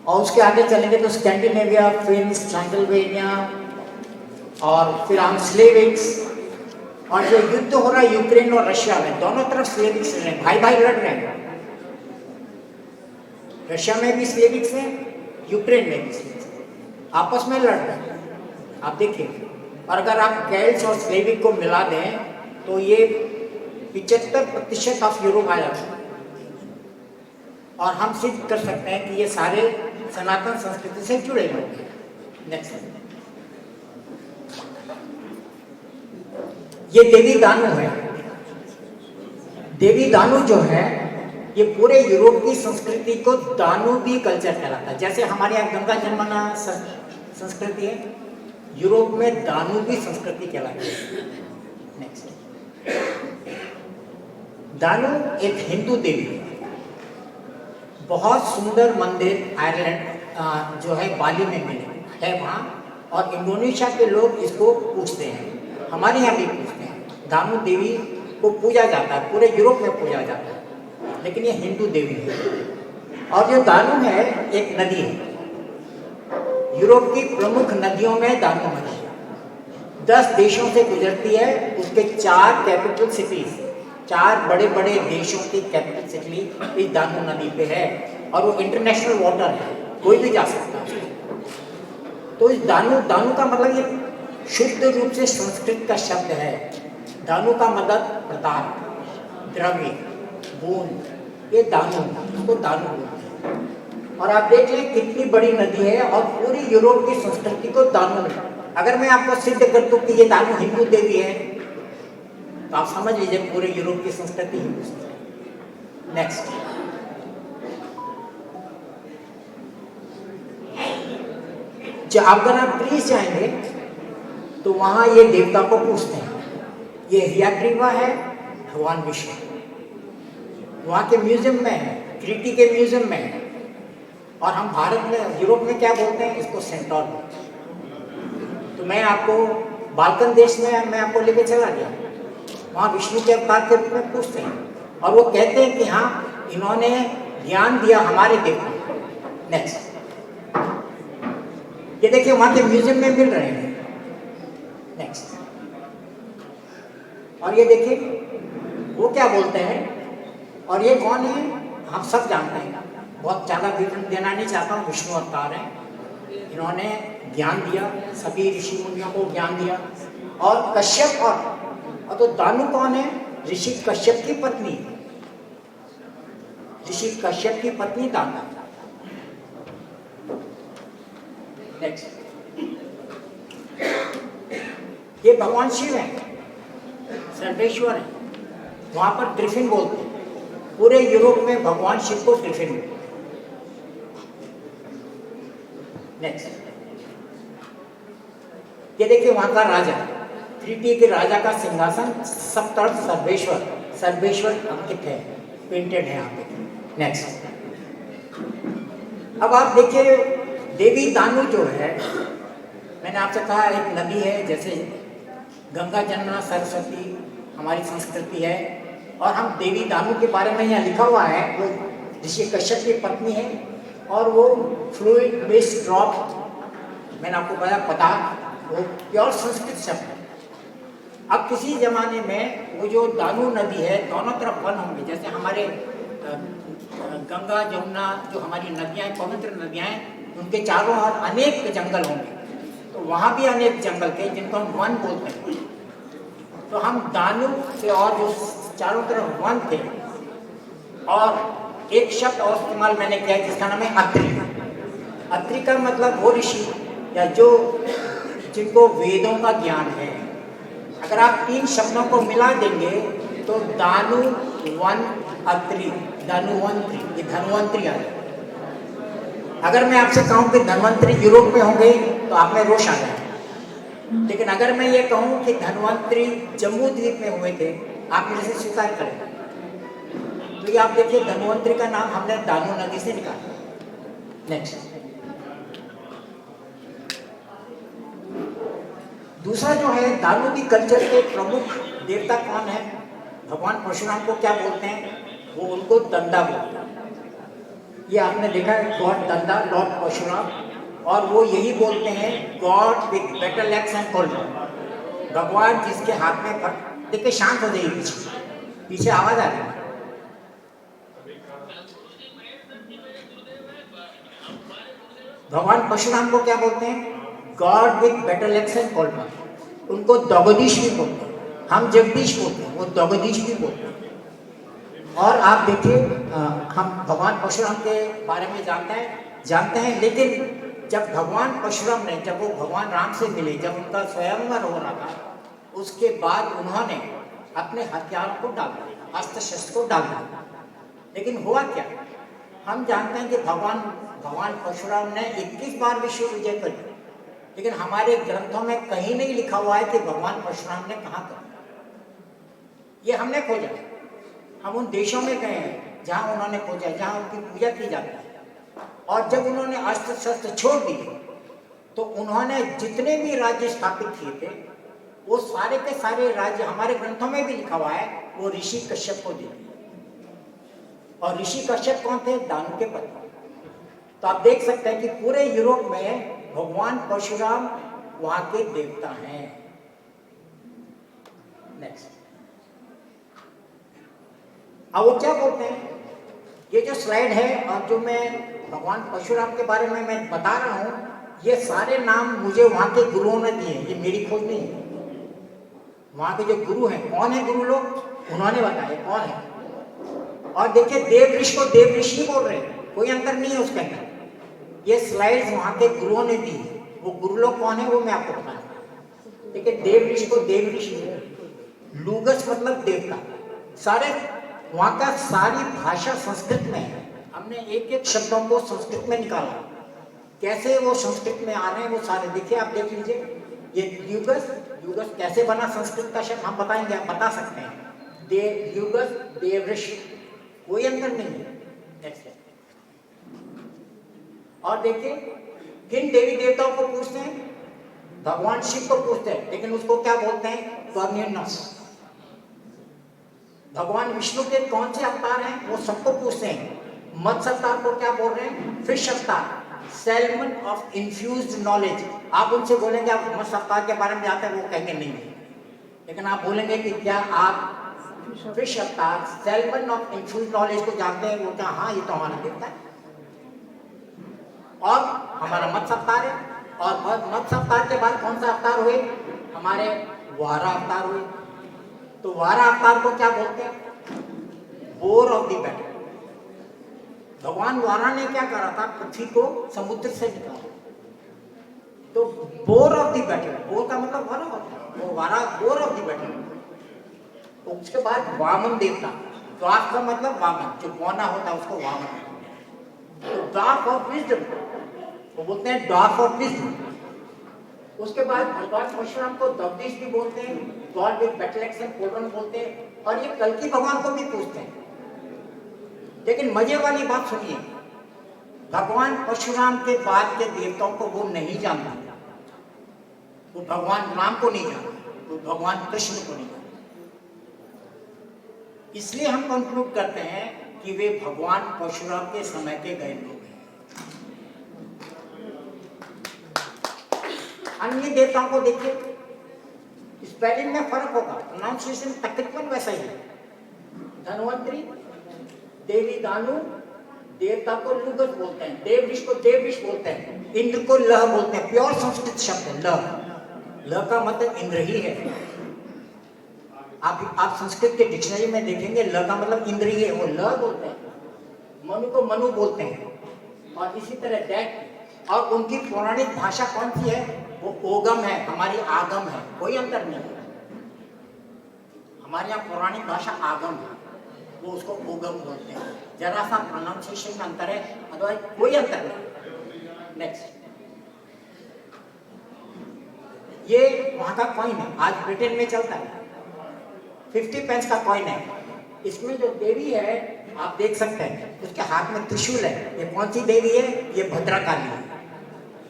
और उसके आगे चलेंगे तो स्कैंडिनेविया, फिन्स, ट्रांसिल्वेनिया और फिर हम स्लेविक्स। और जो युद्ध हो रहा है यूक्रेन और रशिया में, दोनों तरफ स्लेविक्स रहे हैं, भाई भाई लड़ रहे हैं। रशिया में भी स्लेविक्स हैं, यूक्रेन में भी स्लेविक्स हैं, आपस में लड़ रहे हैं। आप देखिए, और अगर आप केल्ट्स और स्लेविक को मिला दें तो ये 75% ऑफ यूरोप आ जाता है। और हम सिद्ध कर सकते हैं कि ये सारे सनातन संस्कृति से जुड़े हुए हैं। नेक्स्ट, ये देवी दानू है। देवी दानू जो है ये पूरे यूरोप की संस्कृति को दानूबी कल्चर कहलाता है। जैसे हमारे यहाँ गंगा जमुना संस्कृति है, यूरोप में दानूबी संस्कृति कहलाती है। नेक्स्ट, दानू एक हिंदू देवी है। बहुत सुंदर मंदिर आयरलैंड जो है बाली में मिले है वहाँ, और इंडोनेशिया के लोग इसको पूजते हैं, हमारे यहाँ भी पूजते हैं। दानू देवी को पूजा जाता है, पूरे यूरोप में पूजा जाता है, लेकिन ये हिंदू देवी है। और जो दानू है एक नदी है, यूरोप की प्रमुख नदियों में दानू नदी है। 10 देशों से गुजरती है। उसके 4 कैपिटल सिटीज, 4 बड़े बड़े देशों की कैपिटल सिटी इस दानू नदी पे है। और वो इंटरनेशनल वाटर है, कोई भी जा सकता है। तो इस दानू का मतलब ये शुद्ध रूप से संस्कृत का शब्द है। दानू का मतलब पदार्थ, द्रव्य, बूंद, ये दानू, इसको दानू बोलते हैं। और आप देख लें कितनी बड़ी नदी है और पूरी यूरोप की संस्कृति को दानू है। अगर मैं आपको सिद्ध कर दूं कि ये दानू हिंदू देवी है तो आप समझ लीजिए पूरे यूरोप की संस्कृति हिंदू संस्कृति। नेक्स्ट, जब अगर आप ग्रीस जाएंगे तो वहाँ ये देवता को पूछते हैं। ये हियाग्रीवा है, भगवान विष्णु, वहाँ के म्यूजियम में है, क्रीटी के म्यूजियम में है। और हम भारत में, यूरोप में क्या बोलते हैं इसको? सेंटोर। तो मैं आपको बाल्कन देश में मैं आपको लेके चला गया, वहाँ विष्णु के अवतार के रूप में पूछते हैं और वो कहते हैं कि हाँ इन्होंने ज्ञान दिया हमारे देवता। नेक्स्ट, ये देखिए वहाँ के म्यूजियम में मिल रहे हैं। नेक्स्ट, और ये देखिए वो क्या बोलते हैं, और ये कौन है हम सब जानते हैं, बहुत ज़्यादा विवरण देना नहीं चाहता हूँ। विष्णु अवतार हैं, इन्होंने ज्ञान दिया, सभी ऋषि मुनियों को ज्ञान दिया। और कश्यप और तो दानु कौन है? ऋषि कश्यप की पत्नी, ऋषि कश्यप की पत्नी दानु। नेक्स्ट, ये भगवान शिव हैं, सर्वेश्वर हैं, वहां पर ग्रिफिन बोलते हैं। पूरे यूरोप में भगवान शिव को ग्रिफिन बोलते हैं। नेक्स्ट, ये देखिए वहां का राजा, त्रिटी के राजा का सिंहासन सब तरफ सर्वेश्वर, सर्वेश्वर अंकित है, पेंटेड है यहाँ पे। नेक्स्ट, अब आप देखिए देवी दानु जो है, मैंने आपसे कहा एक नदी है, जैसे गंगा जमुना सरस्वती हमारी संस्कृति है, और हम देवी दानु के बारे में यहाँ लिखा हुआ है, वो ऋषि कश्यप की पत्नी है, और वो फ्लूइड बेस्ड ड्रॉप, मैंने आपको पता वो प्योर संस्कृत शब्द है। अब किसी जमाने में वो जो दानु नदी है, दोनों तरफ वन होंगे, जैसे हमारे गंगा जमुना जो हमारी नदियाँ, पवित्र नदियाँ हैं, उनके चारों ओर अनेक जंगल होंगे, तो वहाँ भी अनेक जंगल थे जिनको हम वन बोलते हैं। तो हम दानु से और जो चारों तरफ वन थे, और एक शब्द और इस्तेमाल मैंने किया जिसका नाम है अत्रि। अत्रि का मतलब वो ऋषि या जो जिनको वेदों का ज्ञान है। अगर आप तीन शब्दों को मिला देंगे तो दानु वन अत्रि, धनुवंतरी, ये धन्वंतरी आ जाए। अगर मैं आपसे कहूँ कि धन्वंतरी यूरोप में होंगे तो आप में रोष आ जाए, लेकिन अगर मैं ये कहूँ कि धन्वंतरी जम्मू द्वीप में हुए थे, आप मेरे से स्वीकार करें। तो ये आप देखिए धन्वंतरी का नाम हमने दानु नदी से निकाला। नेक्स्ट, दूसरा जो है दानुदी कल्चर के प्रमुख देवता कौन है? भगवान परशुराम को क्या बोलते हैं? वो उनको दंदा बोलते हैं। ये आपने देखा है, गॉड दंदा, लॉर्ड परशुराम, और वो यही बोलते हैं God with battle axe and cold, भगवान जिसके हाथ में देखिए शांत हो जाइए, पीछे आवाज आ रही है। भगवान परशुराम को क्या बोलते हैं? God with battle axe and cold, उनको दगदीश भी बोलते हैं, हम जगदीश बोलते हैं, वो दगदीश भी बोलते हैं। और आप देखिए हम भगवान परशुराम के बारे में जानते हैं, लेकिन जब भगवान परशुराम ने, जब वो भगवान राम से मिले, जब उनका स्वयंवर हो रहा था, उसके बाद उन्होंने अपने हथियार को डाल दिया, अस्त्र शस्त्र को डाल दिया। लेकिन हुआ क्या? हम जानते हैं कि भगवान परशुराम ने 21 बार विश्व विजय करी, लेकिन हमारे ग्रंथों में कहीं नहीं लिखा हुआ है कि भगवान परशुराम ने कहाँ करा। ये हमने खोजा, हम उन देशों में गए हैं जहाँ उन्होंने खोजा, जहाँ उनकी पूजा की जाती है। और जब उन्होंने अस्त्र शस्त्र छोड़ दिए तो उन्होंने जितने भी राज्य स्थापित किए थे, वो सारे के सारे राज्य हमारे ग्रंथों में भी लिखा हुआ है, वो ऋषि कश्यप को दिए। और ऋषि कश्यप कौन थे? दानु के पति। तो आप देख सकते हैं कि पूरे यूरोप में भगवान परशुराम वहां के देवता हैं। नेक्स्ट, अब वो क्या बोलते हैं? ये जो स्लाइड है और जो मैं भगवान परशुराम के बारे में मैं बता रहा हूं, ये सारे नाम मुझे वहां के गुरुओं ने दिए, ये मेरी खोज नहीं है। वहां के जो गुरु हैं, कौन है गुरु लोग? उन्होंने बताया कौन है। और देखिए देव ऋषि को देव ऋषि बोल रहे हैं, कोई अंतर नहीं है उसके अंदर। ये स्लाइड्स वहां के गुरुओं ने दी, वो गुरु लोग कौन है वो मैं आपको बताऊंगा। देखिए देव ऋषि को देव ऋषि, लूगस मतलब देवता। सारे वहां का सारी भाषा संस्कृत में है। हमने एक एक शब्दों को संस्कृत में निकाला, कैसे वो संस्कृत में आ रहे हैं वो सारे देखिए, आप देख लीजिए। ये ल्यूगस कैसे बना संस्कृत का शब्द हम बताएंगे, आप बता सकते हैं। ल्यूगस देव ऋषि, कोई अंतर नहीं है। और देखिए किन देवी देवताओं को पूछते हैं? भगवान शिव को पूछते हैं, लेकिन उसको क्या बोलते हैं? कॉर्नियनस। भगवान विष्णु के कौन से अवतार हैं वो सबको पूछते हैं। मत्स्य अवतार को क्या बोल रहे हैं? फिश अवतार, सैल्मन ऑफ इन्फ्यूज्ड नॉलेज। आप उनसे बोलेंगे आप मत्स्य अवतार के बारे में जानते हैं, वो कहेंगे नहीं। लेकिन आप बोलेंगे कि क्या आप फिश अवतार, सैल्मन ऑफ इन्फ्यूज्ड नॉलेज को जानते हैं? वो क्या? हाँ, ये तो हमारा देवता है और हमारा मत्स्य अवतार है। और मत्स्य अवतार के बाद कौन सा अवतार हुए? हमारे वारा अवतार हुए। तो वारा अवतार को क्या बोलते हैं? Bore of the battle. भगवान वारा ने क्या करा था? पृथ्वी को समुद्र से निकाला। तो bore of the battle, bore का मतलब वारा होता है, वो वारा बोर ऑफ द बैटल। उसके बाद वामन देवता, द्वार का मतलब वामन, जो बौना होता है उसको वामन। तो डार्क ऑफ विजडम, वो बोलते हैं डार्क ऑफ विजडम। उसके बाद भगवान परशुराम को दगदीश भी बोलते हैं, God with battle x and pollen बोलते हैं, और ये कल्कि भगवान को भी पूछते हैं। लेकिन मजे वाली बात सुनिए, भगवान परशुराम के बाद के देवताओं को वो नहीं जानता। वो भगवान राम को नहीं जानता, वो भगवान कृष्ण को नहीं जानता। इसलिए हम कंक्लूड करते हैं कि वे भगवान परशुराम के समय के गए लोग हैं। अन्य देवताओं को देखिए, स्पेलिंग में फर्क होगा, प्रोनाउंसिएशन तकरीबन वैसा ही है। धन्वंतरी, देवी दानु, देवता को लुगत बोलते हैं, देवऋषि को देवऋषि बोलते हैं, इंद्र को लह बोलते हैं। प्योर संस्कृत शब्द है लह। लह का मतलब इंद्र ही है। आप संस्कृत के डिक्शनरी में देखेंगे ल का मतलब इंद्र ही है, वो ल बोलते हैं। मनु को मनु बोलते हैं, और इसी तरह दैट। और उनकी पौराणिक भाषा कौन सी है? वो ओगम है, हमारी आगम है, कोई अंतर नहीं है। हमारे यहाँ पौराणिक भाषा आगम है, वो उसको ओगम बोलते हैं। जरा सा प्रोनाउंसिएशन में अंतर है, अदरवाइज कोई अंतर नहीं। नेक्स्ट, ये वहां का कॉइन है, आज ब्रिटेन में चलता है, 50 पेंस का कॉइन है। इसमें जो देवी है आप देख सकते हैं, उसके हाथ में त्रिशूल है। ये कौन सी देवी है? ये भद्रकाली है।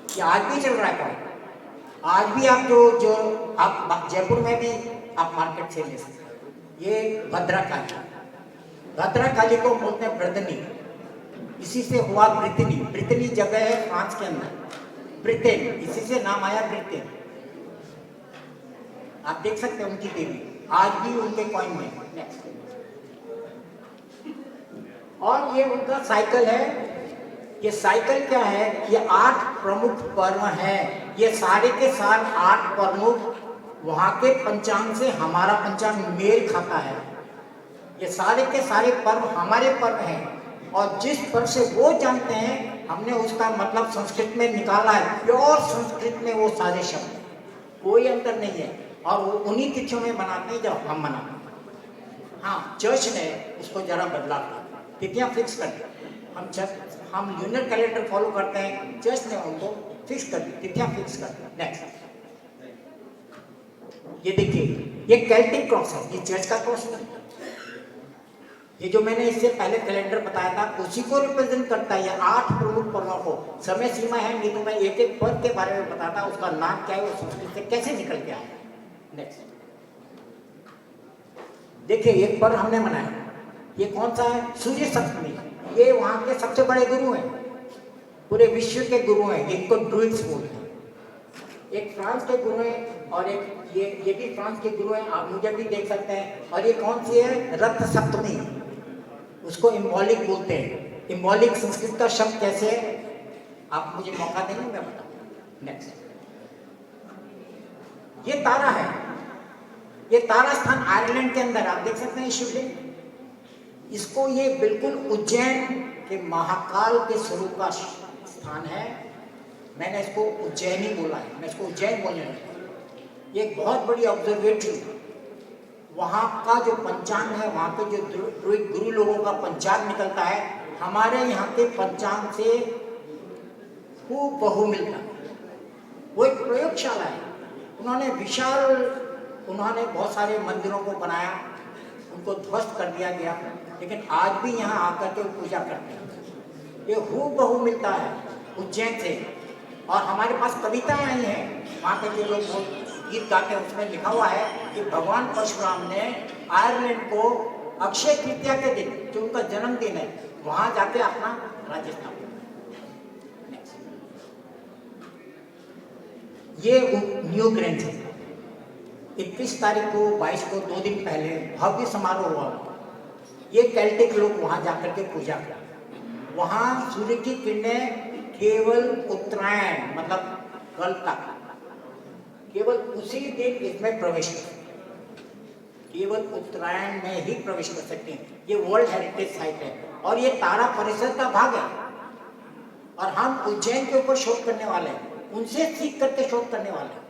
ये आज भी चल रहा है कॉइन। आज भी आप जो आप जयपुर में भी आप मार्केट से ले सकते हैं। ये भद्रकाली, भद्रकाली को बोलते हैं ब्रदनी। इसी से हुआ ब्रितनी। ब्रितनी जगह है फ्रांस के अंदर, ब्रिटेन, इसी से नाम आया ब्रिटेन। आप देख सकते हैं उनकी देवी आज भी उनके कॉइन में। नेक्स्ट, और ये उनका साइकिल है। ये साइकिल क्या है? ये 8 प्रमुख पर्व हैं। ये सारे के सारे 8 प्रमुख वहां के पंचांग से हमारा पंचांग मेल खाता है। ये सारे के सारे पर्व हमारे पर्व हैं, और जिस पर्व से वो जानते हैं हमने उसका मतलब संस्कृत में निकाला है। प्योर संस्कृत में वो सारे शब्द, कोई अंतर नहीं है। और वो उन्हीं तिथियों में मनाते हैं जब हम मनाते हैं। हाँ, चर्च ने उसको जरा बदला था, तिथियाँ फिक्स कर दी। हम ल्यूनर कैलेंडर फॉलो करते हैं, चर्च ने उनको फिक्स कर दी, तिथियाँ फिक्स कर दी। नेक्स्ट, ये देखिए, ये कैल्टिक क्रॉस है, ये चर्च का क्रॉस है। ये जो मैंने इससे पहले कैलेंडर बताया था उसी को रिप्रेजेंट करता है। ये 8 प्रमुख पर्वों को, समय सीमा है नहीं तो मैं एक एक पर्व के बारे में बताता, उसका नाम क्या है, वो संस्कृत से कैसे निकल के आया। नेक्स्ट, देखिए एक पर्व हमने मनाया, ये कौन सा है? सूर्य सप्तमी। ये वहाँ के सबसे बड़े गुरु हैं, पूरे विश्व के गुरु हैं, इनको ड्रूइड्स बोलते हैं। एक फ्रांस के गुरु हैं और एक ये भी फ्रांस के गुरु हैं, आप मुझे भी देख सकते हैं। और ये कौन सी है? रथ सप्तमी, उसको इम्बॉलिक बोलते हैं। इम्बॉलिक संस्कृत का शब्द कैसे है? आप मुझे मौका देंगे, मैं बताऊँ। नेक्स्ट, ये तारा है, ये तारा स्थान आयरलैंड के अंदर आप देख सकते हैं शिवलिंग। इसको ये बिल्कुल उज्जैन के महाकाल के स्वरूप का स्थान है। मैंने इसको उज्जैनी बोला है, मैं इसको उज्जैन बोलने लगा। ये बहुत बड़ी ऑब्जर्वेटरी, वहाँ का जो पंचांग है, वहाँ के जो गुरु लोगों का पंचांग निकलता है, हमारे यहाँ के पंचांग से हूबहू मिलता है। वो एक प्रयोगशाला है। उन्होंने बहुत सारे मंदिरों को बनाया, उनको ध्वस्त कर दिया गया, लेकिन आज भी यहाँ आकर के पूजा करते हैं। ये हूबहू मिलता है। उज्जैन से, और हमारे पास कविताएं आई हैं वहाँ के जो लोग गीत गाते हैं, उसमें लिखा हुआ है कि भगवान परशुराम ने आयरलैंड को अक्षय तृतीया के दिन, जो उनका जन्मदिन है, वहाँ जाके अपना राज्य स्थापित। ये न्यू ग्रैंड है। 21 तारीख को 22 को 2 दिन पहले भव्य समारोह हुआ। ये केल्टिक लोग वहाँ जाकर के पूजा किया। वहाँ सूर्य की किरणें केवल उत्तरायण मतलब कल तक, केवल उसी दिन इसमें प्रवेश कर, केवल उत्तरायण में ही प्रवेश कर सकते हैं। ये वर्ल्ड हेरिटेज साइट है और ये तारा परिसर का भाग है। और हम उज्जैन के ऊपर शोध करने वाले हैं, उनसे सीख करके शोध करने वाले हैं।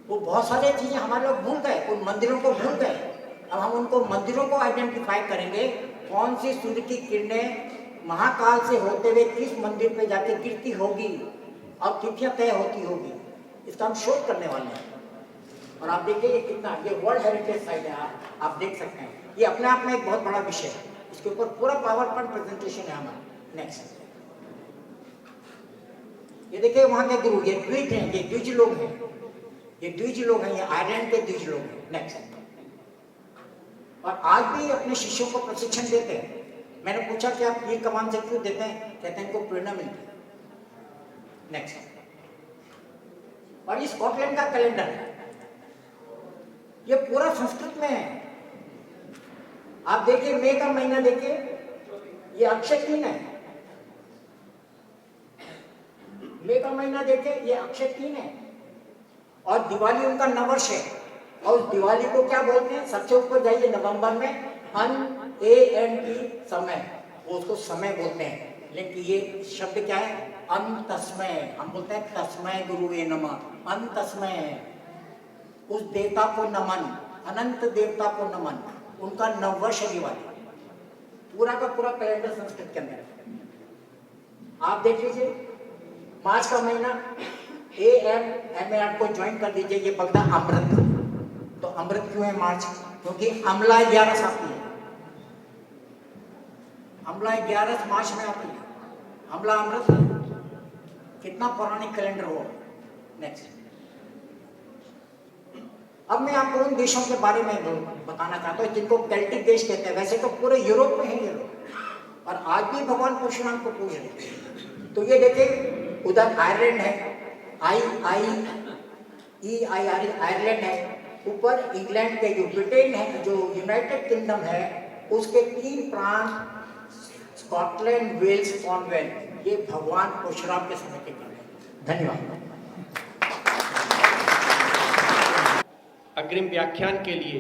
वो बहुत सारी चीजें हमारे लोग भूल गए, उन मंदिरों को भूल गए। अब हम उनको मंदिरों को आइडेंटिफाई करेंगे, कौन सी सूर्य की किरणें महाकाल से होते हुए किस मंदिर पे जाके गिरती होगी और तिथियां तय होती होगी, इसका हम शोध करने वाले हैं। और आप देखिए ये कितना, ये वर्ल्ड हेरिटेज साइट है, आप देख सकते हैं। ये अपने आप में एक बहुत बड़ा विषय है, इसके ऊपर पूरा पावर पॉइंट प्रेजेंटेशन है हमारा। नेक्स्ट, ये देखिए वहां के गुरु, ये द्विज हैं, ये द्विज लोग हैं, ये द्विज लोग हैं, ये आयरलैंड के द्विज लोग हैं। नेक्स्ट, और आज भी अपने शिष्यों को प्रशिक्षण देते हैं। मैंने पूछा कि आप तीर कमान से क्यों देते हैं, कहते हैं इनको प्रेरणा मिलती है। नेक्स्ट, और ये स्कॉटलैंड का कैलेंडर है, ये पूरा संस्कृत में है। आप देखिए मई का महीना देखिए, ये अक्षय तीन है। मई का महीना देखिए, ये अक्षय तीन है। और दिवाली उनका नववर्ष है। और उस दिवाली को क्या बोलते हैं, सबसे ऊपर जाइए नवंबर में, ANT समय, वो उसको समय बोलते हैं। लेकिन ये शब्द क्या है, अंतस्मय, हम बोलते हैं तस्मय गुरुवे नमः, अंतस्मय, उस देवता को नमन, अनंत देवता को नमन, उनका नववर्ष दिवाली। पूरा का पूरा कैलेंडर संस्कृत के अंदर है। आप देख लीजिए मार्च का महीना, AM को ज्वाइन कर दीजिए, ये बोलता है अमृत। तो अमृत क्यों है मार्च, क्योंकि अमला 11 आती है, अमला 11 मार्च में आती है, अमला अमृत। कितना पौराणिक कैलेंडर हो। नेक्स्ट, अब मैं आपको उन देशों के बारे में बताना चाहता हूँ जिनको केल्टिक देश कहते हैं। वैसे तो पूरे यूरोप में है ये लोग, और आज भी भगवान परशुराम को पूज रहे हैं। तो ये देखिए उधर आयरलैंड है, आयरलैंड है। ऊपर इंग्लैंड के जो ब्रिटेन है, जो यूनाइटेड किंगडम है, उसके 3 प्रांत स्कॉटलैंड, वेल्स, कॉर्नवेल, ये भगवान परशुराम के समय के हैं। धन्यवाद। अग्रिम व्याख्यान के लिए,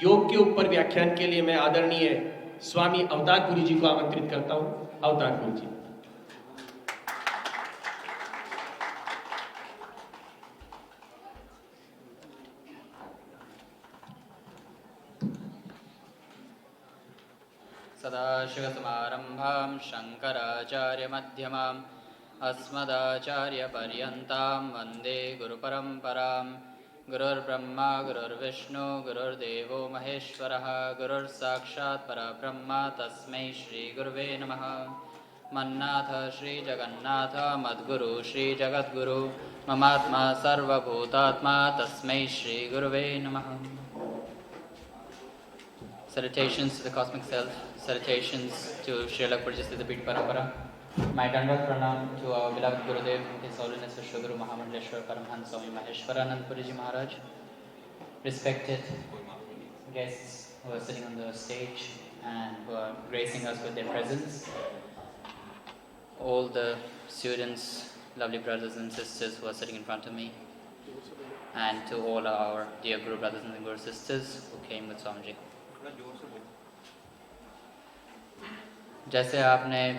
योग के ऊपर व्याख्यान के लिए मैं आदरणीय स्वामी अवतार गुरु जी को आमंत्रित करता हूं। अवतार गुरु जी। सदाशिवसमारम्भां शङ्कराचार्यमध्यमाम् अस्मदाचार्यपर्यन्तां वन्दे गुरुपरम्परां। गुरुर्ब्रह्मा गुरुर्विष्णु गुरुर्देवो महेश्वरः, गुरुर्साक्षात् परब्रह्म तस्मै श्रीगुरुवे नमः। मन्नाथ श्रीजगन्नाथ मद्गुरु श्रीजगद्गुरु, ममात्मा सर्वभूतात्मा तस्मै श्रीगुरुवे नमः। Salutations to the cosmic self, salutations to Srila Purjasthita Pith Parampara. My Dandavat Pranam to our beloved Gurudev, His Holiness Vishwaguru Mahamandleshwar Paramhans Swami Maheshwaranand Puriji Maharaj, respected guests who are sitting on the stage and who are gracing us with their presence, all the students, lovely brothers and sisters who are sitting in front of me, and to all our dear Guru brothers and Guru sisters who came with Swamiji. जैसे आपने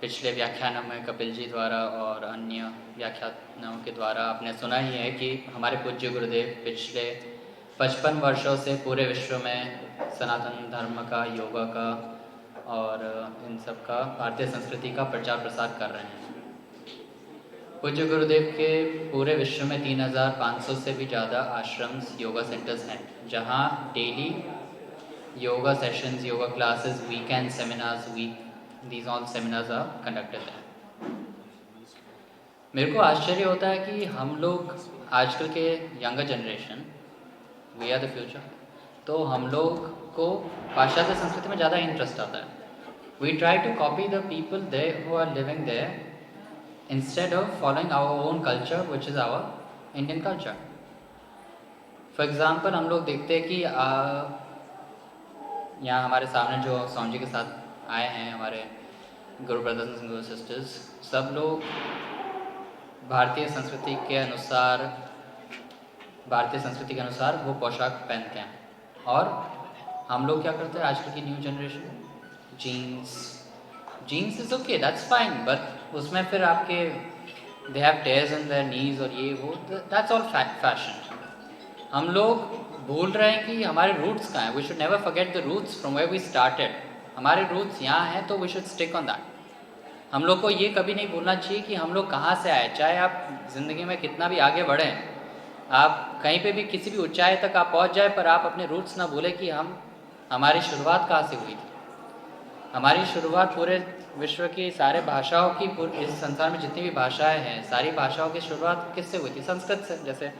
पिछले व्याख्यानों में कपिल जी द्वारा और अन्य व्याख्यानों के द्वारा आपने सुना ही है कि हमारे पूज्य गुरुदेव पिछले 55 वर्षों से पूरे विश्व में सनातन धर्म का, योगा का और इन सब का, भारतीय संस्कृति का प्रचार प्रसार कर रहे हैं। पूज्य गुरुदेव के पूरे विश्व में 3500 से भी ज़्यादा आश्रम्स, योगा सेंटर्स हैं, जहाँ daily yoga sessions, yoga classes, weekend seminars, these all seminars are conducted there. मेरे को आश्चर्य होता है कि हम लोग आजकल के younger generation, we are the future, तो हम लोग को पाश्चात्य संस्कृति में ज़्यादा इंटरेस्ट आता है. We try to copy the people they who are living there instead of following our own culture which is our Indian culture. For example हम लोग देखते हैं कि यहाँ हमारे सामने जो स्वामी जी के साथ आए हैं, हमारे गुरु ब्रदर्स एंड गुरु सिस्टर्स, सब लोग भारतीय संस्कृति के अनुसार वो पोशाक पहनते हैं. और हम लोग क्या करते हैं आजकल की new generation, jeans is okay, that's fine, but उसमें फिर आपके they have tears in their knees और ये वो, दैट्स ऑल फैशन. हम लोग भूल रहे हैं कि हमारे रूट्स कहाँ हैं. We should never forget the roots from where we started. हमारे रूट्स यहाँ हैं तो we should stick on that. हम लोग को ये कभी नहीं भूलना चाहिए कि हम लोग कहाँ से आए. चाहे आप ज़िंदगी में कितना भी आगे बढ़ें, आप कहीं पे भी किसी भी ऊंचाई तक आप पहुँच जाए, पर आप अपने रूट्स ना भूलें कि हमारी शुरुआत कहाँ से हुई थी. हमारी शुरुआत पूरे विश्व की सारे भाषाओं की, इस संसार में जितनी भी भाषाएं हैं, सारी भाषाओं की शुरुआत किससे हुई थी? संस्कृत से. जैसे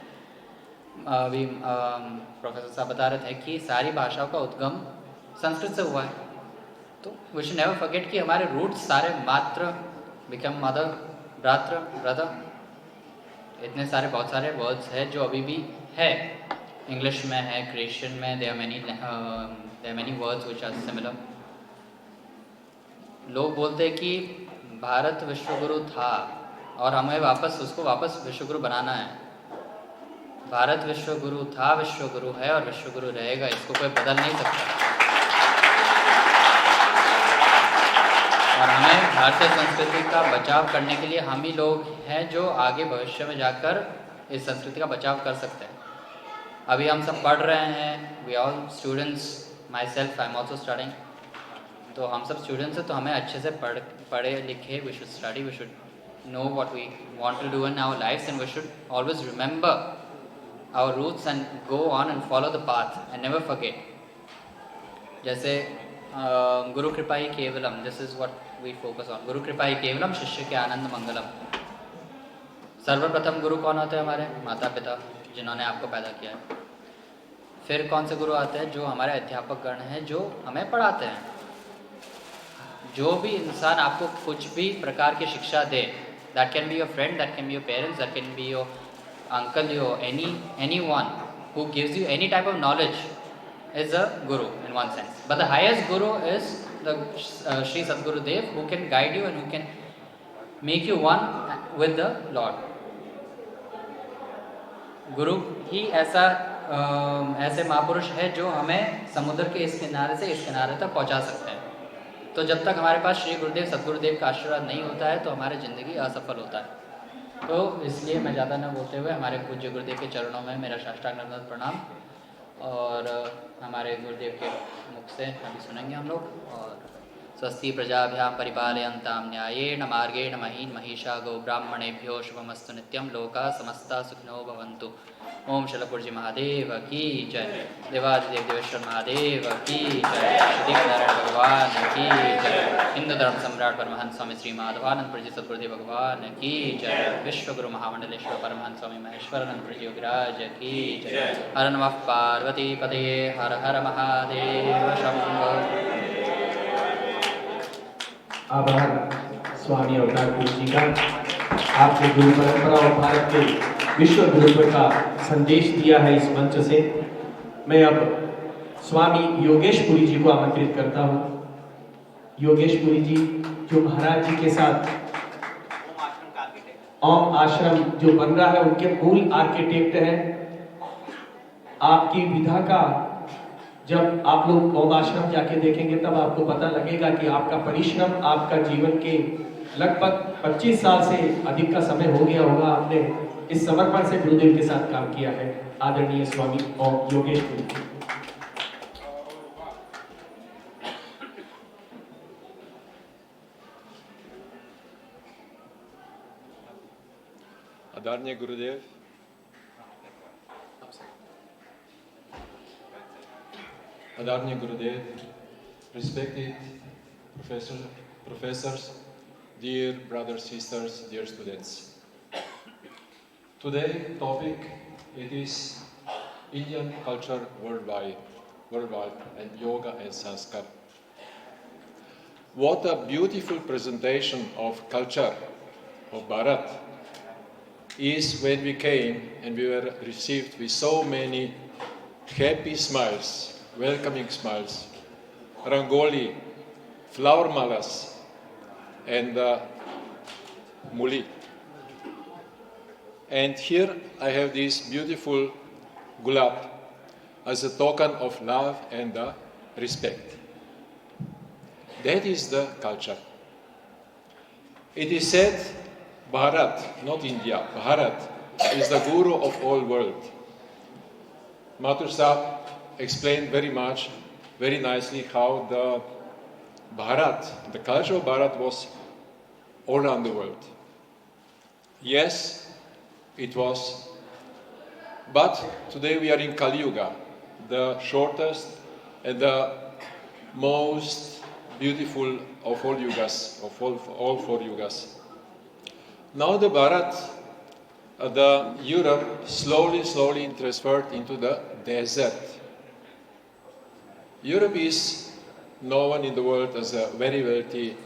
अभी प्रोफेसर साहब बता रहे थे कि सारी भाषाओं का उद्गम संस्कृत से हुआ है. तो वी शुड नेवर फॉरगेट कि हमारे रूट्स सारे मात्र, बिकम मदर, भ्रातृ, ब्रदर, इतने सारे बहुत सारे वर्ड्स हैं जो अभी भी है. इंग्लिश में है, क्रिश्चियन में, there many words which are similar. लोग बोलते हैं कि भारत विश्वगुरु था और हमें उसको वापस विश्वगुरु बनाना है. भारत विश्वगुरु था, विश्वगुरु है और विश्वगुरु रहेगा. इसको कोई बदल नहीं सकता. और हमें भारतीय संस्कृति का बचाव करने के लिए हम ही लोग हैं जो आगे भविष्य में जाकर इस संस्कृति का बचाव कर सकते हैं. अभी हम सब पढ़ रहे हैं, we all students, myself I am also studying. तो हम सब स्टूडेंट्स हैं, तो हमें अच्छे से पढ़े लिखे, we should study, we should know what we want to do in our lives, and we should always remember our roots and go on and follow the path and never forget. जैसे गुरु कृपा ही केवलम, this is what we focus on. गुरु कृपा ही केवलम, शिष्य के आनंद मंगलम. सर्वप्रथम गुरु कौन होते हैं? हमारे माता पिता, जिन्होंने आपको पैदा किया है. फिर कौन से गुरु आते हैं? जो हमारे अध्यापक गण हैं, जो हमें पढ़ाते हैं. जो भी इंसान आपको कुछ भी प्रकार की शिक्षा दे, that can be your friend, that can be your parents, that can be your uncle, your anyone who gives you any type of knowledge is a guru in one sense. But the highest guru is the Sri Sadguru Dev, who can guide you and who can make you one with the Lord. गुरु ही ऐसे महापुरुष है जो हमें समुद्र के इस किनारे से इस किनारे तक पहुंचा सकते हैं. तो जब तक हमारे पास श्री गुरुदेव सदगुरुदेव का आशीर्वाद नहीं होता है, तो हमारी ज़िंदगी असफल होता है. तो इसलिए मैं ज़्यादा न बोलते हुए हमारे पूज्य गुरुदेव के चरणों में मेरा साष्टांग नमन प्रणाम. और हमारे गुरुदेव के मुख से अभी सुनेंगे हम लोग. और स्वस्ति प्रजाभ्यां परिपालयन्तां न्यायेन मार्गेण महीन् महिषा गो ब्राह्मणेभ्यो शुभमस्तु नित्यं. लोका समस्ता सुखिनो भवन्तु. ओम शलपुरजी महादेव की जय. देवादिदेव देवेश्वर महादेव की जय. श्री नारायण भगवान की जय. हिंदू धर्म सम्राट परमहंस स्वामी श्री माधवानंदपुरजी सदगुरुदेव भगवान की जय. विश्वगुरु महामंडलेश्वर परमहंस स्वामी महेश्वरानंदपुरजी योगराज की जय. हर नमः पार्वती पतये, हर हर महादेव शंभो. आभार स्वामी अवतारपुर जी का. आपने गुरु परंपरा और भारत के विश्व गुरुत्व का संदेश दिया है इस मंच से. मैं अब स्वामी योगेशपुरी जी को आमंत्रित करता हूँ. योगेशपुरी जी जो महाराज जी के साथ ओम आश्रम जो बन रहा है, उनके मूल आर्किटेक्ट हैं. आपकी विधा का जब आप लोग ओम आश्रम जाके देखेंगे तब आपको पता लगेगा कि आपका परिश्रम, आपका जीवन के लगभग 25 साल से अधिक का समय हो गया होगा, आपने इस समर्पण से गुरुदेव के साथ काम किया है. आदरणीय स्वामी ओम योगेशपुरी जी. आदरणीय गुरुदेव, आदरणीय गुरुदेव, respected professors, dear brothers, sisters, dear students. Today topic it is Indian culture worldwide, and yoga and sanskar. What a beautiful presentation of culture of Bharat is when we came and we were received with so many happy smiles, welcoming smiles, rangoli, flower malas, and muli. And here I have this beautiful gulab as a token of love and respect. That is the culture. It is said Bharat, not India, Bharat is the guru of all world. Mathur Sahib explained very nicely how the Bharat, the culture of Bharat was all around the world. Yes, it was. But today we are in Kali Yuga, the shortest and the most beautiful of all yugas, of all four yugas. Now the Bharat, the Europe, slowly transferred into the desert. Europe is known in the world as a very wealthy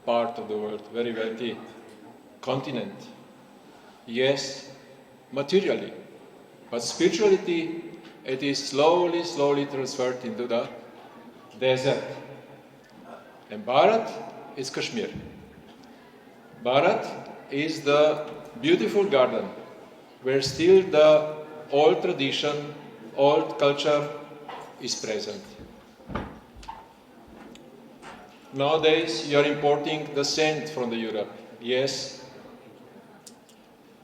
part of the world, very wealthy continent. Yes, materially, but spirituality, it is slowly transferred into the desert. And Bharat is Kashmir. Bharat is the beautiful garden where still the old tradition, old culture is present. Nowadays, you are importing the sand from the Europe. Yes,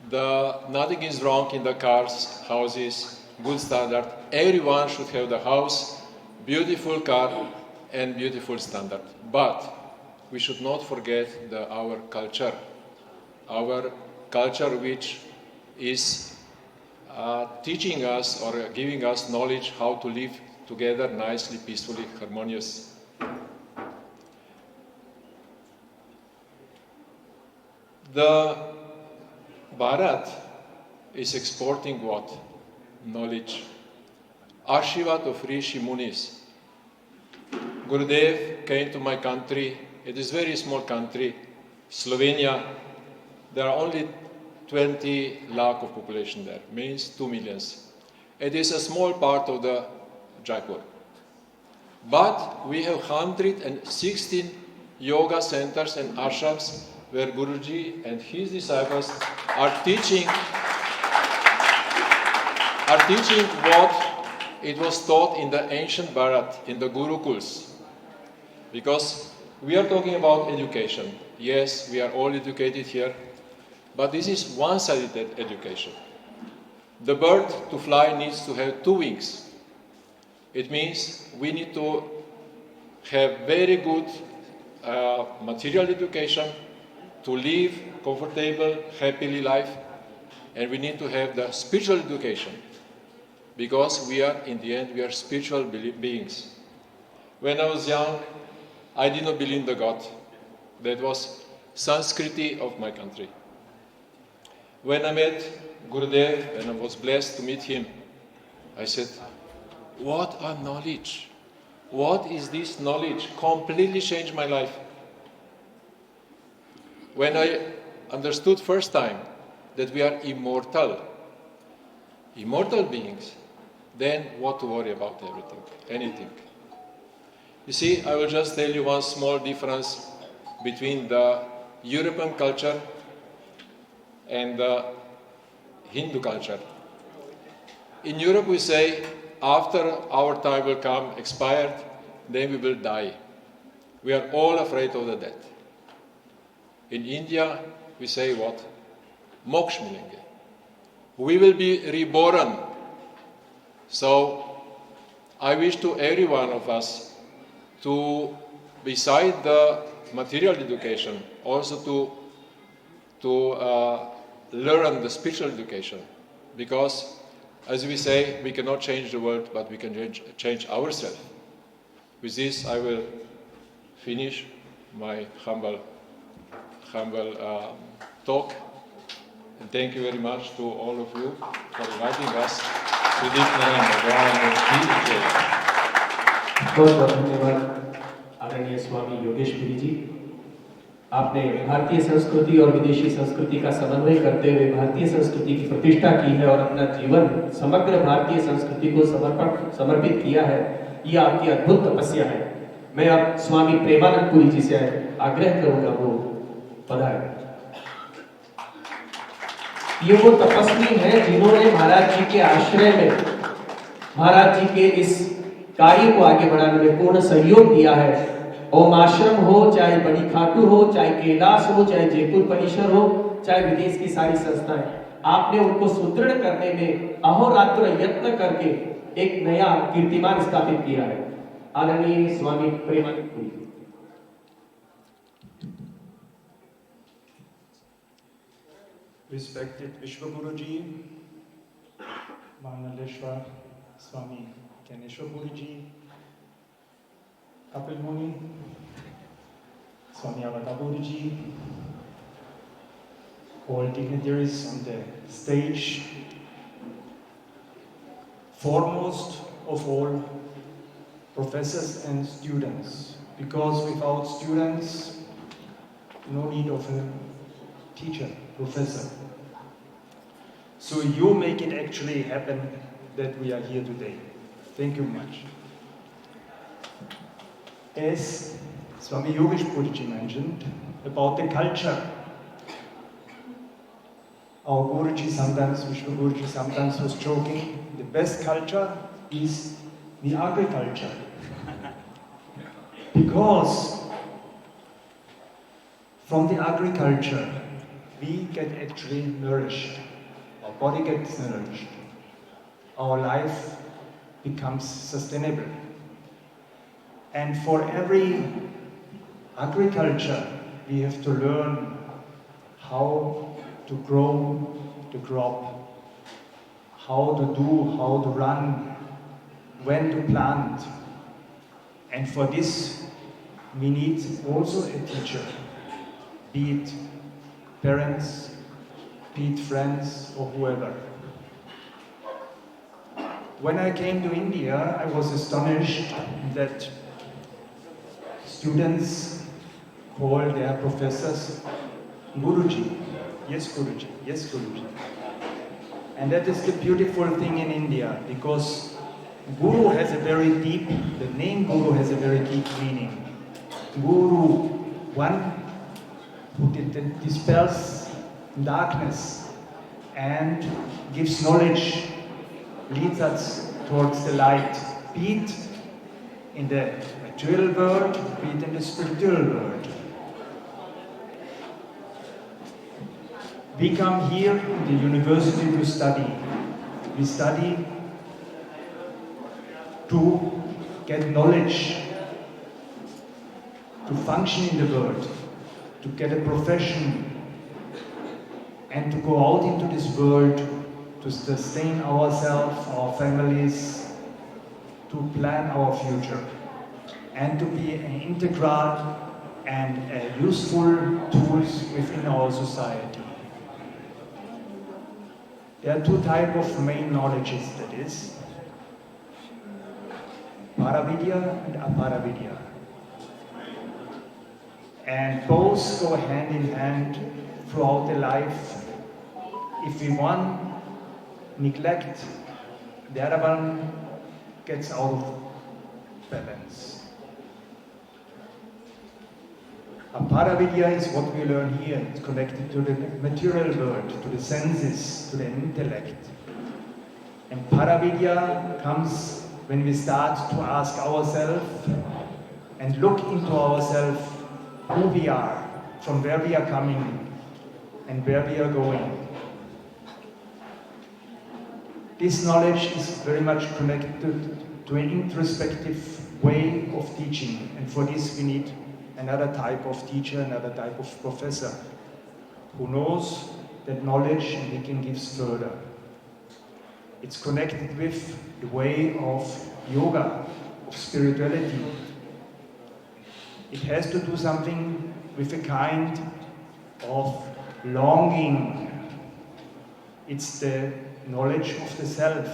nothing is wrong in the cars, houses, good standard. Everyone should have the house, beautiful car, and beautiful standard. But we should not forget our culture which is teaching us or giving us knowledge how to live together nicely, peacefully, harmonious. The Bharat is exporting what? Knowledge. Ashirvad of Rishi Munis. Gurudev came to my country. It is a very small country, Slovenia. There are only 20 lakh of population there, means 2 millions. It is a small part of the Jaipur. But we have 116 yoga centers and ashrams where Guruji and his disciples are teaching what it was taught in the ancient Bharat, in the Gurukuls. Because we are talking about education. Yes, we are all educated here, but this is one-sided education. The bird to fly needs to have 2 wings. It means we need to have very good material education to live comfortable, happily life, and we need to have the spiritual education because we are, in the end, we are spiritual beings. When I was young, I did not believe in the God. That was Sanskriti of my country. When I met Gurudev and I was blessed to meet him, I said, what a knowledge! What is this knowledge? Completely changed my life. When I understood first time that we are immortal beings, then what to worry about anything. You see, I will just tell you one small difference between the European culture and the Hindu culture. In Europe we say, after our time will come, expired, then we will die. We are all afraid of the death. In India, we say what? Moksha milenge. We will be reborn. So, I wish to every one of us to, beside the material education, also to learn the spiritual education. Because, as we say, we cannot change the world, but we can change ourselves. With this, I will finish my humble talk. And thank you very much to all of you for inviting us to this Narayana. बहुत बहुत धन्यवाद आदरणीय स्वामी योगेश पुरी जी। आपने भारतीय संस्कृति और विदेशी संस्कृति का समन्वय करते हुए भारतीय संस्कृति की प्रतिष्ठा की है और अपना जीवन समग्र भारतीय संस्कृति को समर्पित किया है। यह आपकी अद्भुत तपस्या है। मैं अब स्वामी प्रेमानंद पुरी जी से आग्रह करूंगा वो पधारें। ये वो तपस्वी हैं जिन्होंने महाराज जी के आश्रय में महाराज जी के इस कार्य को आगे बढ़ाने में पूर्ण सहयोग दिया है। ओम आश्रम हो, चाहे बड़ी खाटू हो, चाहे कैलाश हो, चाहे जयपुर परिसर हो, चाहे विदेश की सारी संस्थाएं, आपने उनको सुदृढ़ करने में अहोरात्र यत्न करके एक नया कीर्तिमान स्थापित किया है। आदरणीय स्वामी Premanand Puri. Respected Vishwa Guruji, Mahamandeleshwar Swami Gyaneshwar Guruji, Kapil Muni, Swami Avada Guruji, all dignitaries on the stage, foremost of all, professors and students, because without students, no need of a teacher, professor. So you make it actually happen that we are here today. Thank you much. As Swami Yogesh Puriji mentioned about the culture, our Guruji sometimes, Vishwa Guruji sometimes was joking, the best culture is the agriculture. Because from the agriculture, we get actually nourished. Our body gets nourished. Our life becomes sustainable. And for every agriculture, we have to learn how to grow the crop, how to do, how to run, when to plant. And for this, we need also a teacher, be it parents, be it friends, or whoever. When I came to India, I was astonished that students call their professors Guruji. Yes, Guruji. Yes, Guruji. And that is the beautiful thing in India, because Guru has a very deep, the name Guru has a very deep meaning. Guru, one who dispels darkness and gives knowledge, leads us towards the light, be it in the material world, be it in the spiritual world. We come here in the university to study. We study to get knowledge, to function in the world, to get a profession, and to go out into this world to sustain ourselves, our families, to plan our future, and to be an integral and useful tools within our society. There are two types of main knowledges, that is, Paravidya and Aparavidya. And both go hand in hand throughout the life. If we one neglect, the other one gets out of balance. Aparavidya is what we learn here. It's connected to the material world, to the senses, to the intellect. And Paravidya comes when we start to ask ourselves and look into ourselves who we are, from where we are coming, and where we are going. This knowledge is very much connected to an introspective way of teaching, and for this we need another type of teacher, another type of professor, who knows that knowledge and he can give further. It's connected with the way of yoga, of spirituality. It has to do something with a kind of longing It's the knowledge of the self.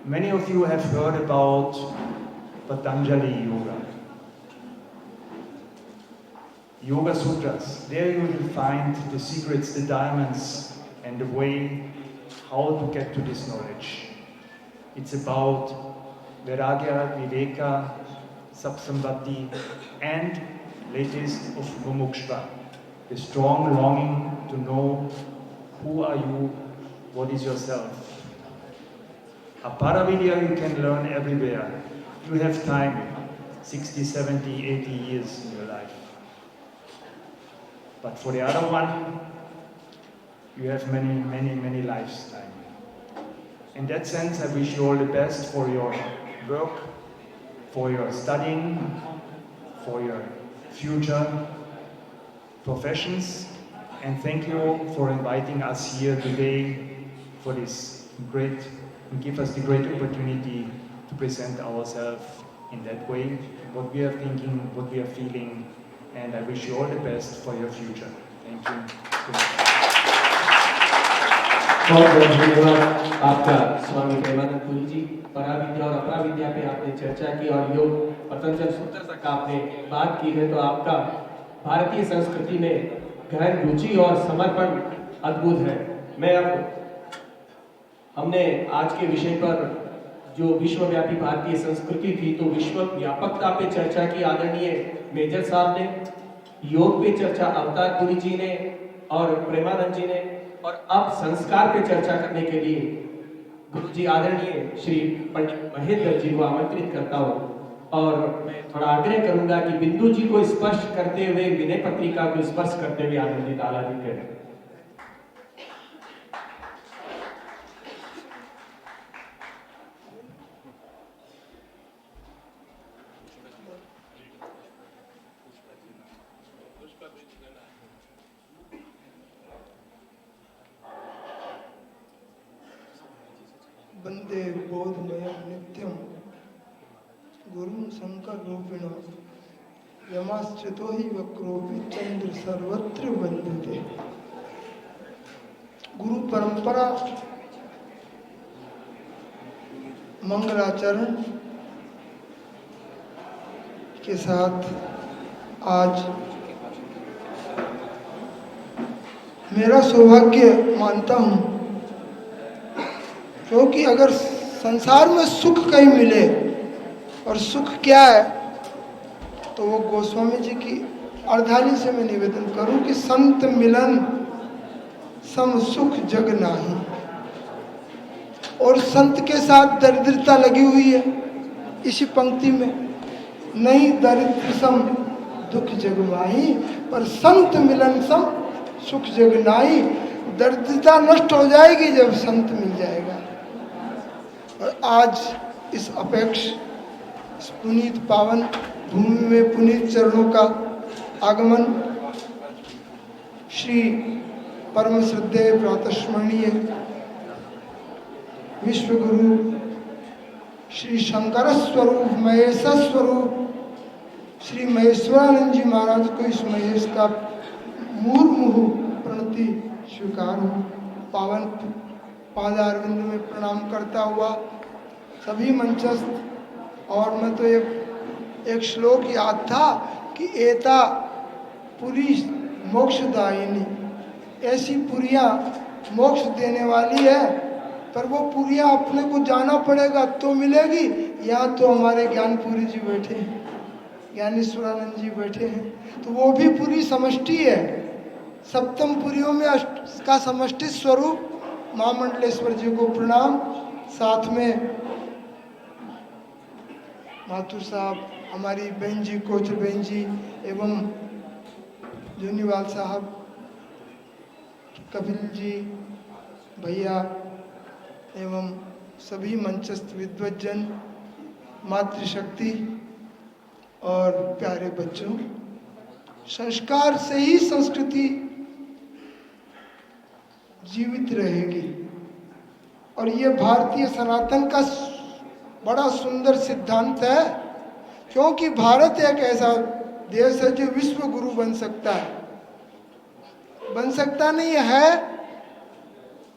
Many of you have heard about Patanjali Yoga. Yoga Sutras. There you will find the secrets, the diamonds, and the way how to get to this knowledge. It's about Vairagya, Viveka, Sapsambhati, and latest of Mumukshva, the strong longing to know who are you, what is yourself. Aparavidya you can learn everywhere. You have time, 60, 70, 80 years in your life. But for the other one, you have many, many, many lifetimes. In that sense, I wish you all the best for your work, for your studying, for your future professions, and thank you for inviting us here today for this great, and give us the great opportunity to present ourselves in that way, what we are thinking, what we are feeling, and I wish you all the best for your future. Thank you. बहुत बहुत धन्यवाद आपका स्वामी प्रेमानंद पुरी जी। पराविद्या और अपराविद्या पे आपने चर्चा की और योग पतंजलि सूत्र तक आपने बात की है, तो आपका भारतीय संस्कृति में गहन रुचि और समर्पण अद्भुत है। मैं अब हमने आज के विषय पर जो विश्वव्यापी भारतीय संस्कृति थी, तो विश्व व्यापकता पे चर्चा की आदरणीय मेजर साहब ने, योग पे चर्चा अवतार पुरी जी ने और प्रेमानंद जी ने, और अब संस्कार पे चर्चा करने के लिए गुरु जी आदरणीय श्री पंडित महेंद्र जी को आमंत्रित करता हूँ। और मैं थोड़ा आग्रह करूंगा कि बिंदु जी को स्पर्श करते हुए, विनय पत्रिका को स्पर्श करते हुए आनंदित आलादित करें। वंदे बोधमयं नित्यं गुरुं शंकर रूपिण यमाश्रितो हि वक्रोऽपि चंद्र सर्वत्र वंदते। गुरु परंपरा मंगलाचरण के साथ आज मेरा सौभाग्य मानता हूँ, क्योंकि अगर संसार में सुख कहीं मिले, और सुख क्या है, तो वो गोस्वामी जी की अर्धाली से मैं निवेदन करूं कि संत मिलन सम सुख जग नाही। और संत के साथ दरिद्रता लगी हुई है इसी पंक्ति में, नहीं दरिद्र सम दुख जग माही, पर संत मिलन सम सुख जग नाही। दरिद्रता नष्ट हो जाएगी जब संत मिल जाएगा। और आज इस अपेक्ष इस पुनीत पावन भूमि में पुनीत चरणों का आगमन श्री परम श्रद्धेय प्रातस्मरणीय विश्व गुरु श्री शंकर स्वरूप महेश स्वरूप श्री महेश्वरानंद जी महाराज को इस महेश का मुहुर्मुहु प्रणति स्वीकार हो। पावन पादारविंद में प्रणाम करता हुआ सभी मंचस्थ, और मैं तो एक श्लोक याद था कि एता पुरी मोक्षदायिनी, ऐसी पुरियाँ मोक्ष देने वाली है, पर वो पुरियाँ अपने को जाना पड़ेगा तो मिलेगी। यहाँ तो हमारे ज्ञानपुरी जी बैठे हैं, ज्ञानेश्वरानंद जी बैठे हैं, तो वो भी पूरी समष्टि है। सप्तम पुरियों में का समष्टि स्वरूप महामंडलेश्वर जी को प्रणाम। साथ में माथुर साहब, हमारी बहन जी कोचर बहन जी एवं जूनीवाल साहब, कपिल जी भैया एवं सभी मंचस्थ विद्वज्जन, मातृशक्ति और प्यारे बच्चों, संस्कार से ही संस्कृति जीवित रहेगी। और ये भारतीय सनातन का बड़ा सुंदर सिद्धांत है, क्योंकि भारत एक ऐसा देश है जो विश्व गुरु बन सकता है। बन सकता नहीं है,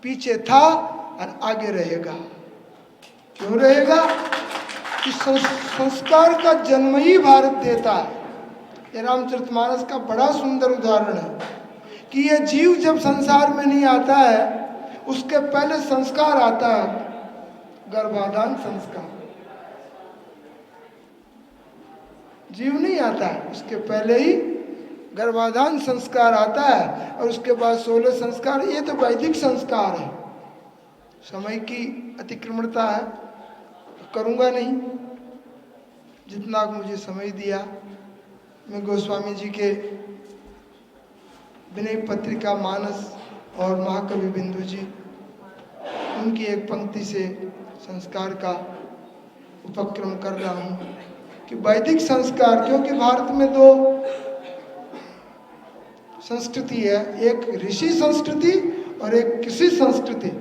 पीछे था और आगे रहेगा। क्यों रहेगा? कि संस्कार का जन्म ही भारत देता है। ये रामचरितमानस का बड़ा सुंदर उदाहरण है कि ये जीव जब संसार में नहीं आता है, उसके पहले संस्कार आता है, गर्भाधान संस्कार। जीव नहीं आता है, उसके पहले ही गर्भाधान संस्कार आता है और उसके बाद 16 संस्कार। ये तो वैदिक संस्कार है। समय की अतिक्रमणता है, करूँगा नहीं। जितना मुझे समय दिया, मैं गोस्वामी जी के विनय पत्रिका मानस और महाकवि बिंदु जी, उनकी एक पंक्ति से संस्कार का उपक्रम कर रहा हूँ कि वैदिक संस्कार, क्योंकि भारत में 2 संस्कृति है, एक ऋषि संस्कृति और एक कृषि संस्कृति।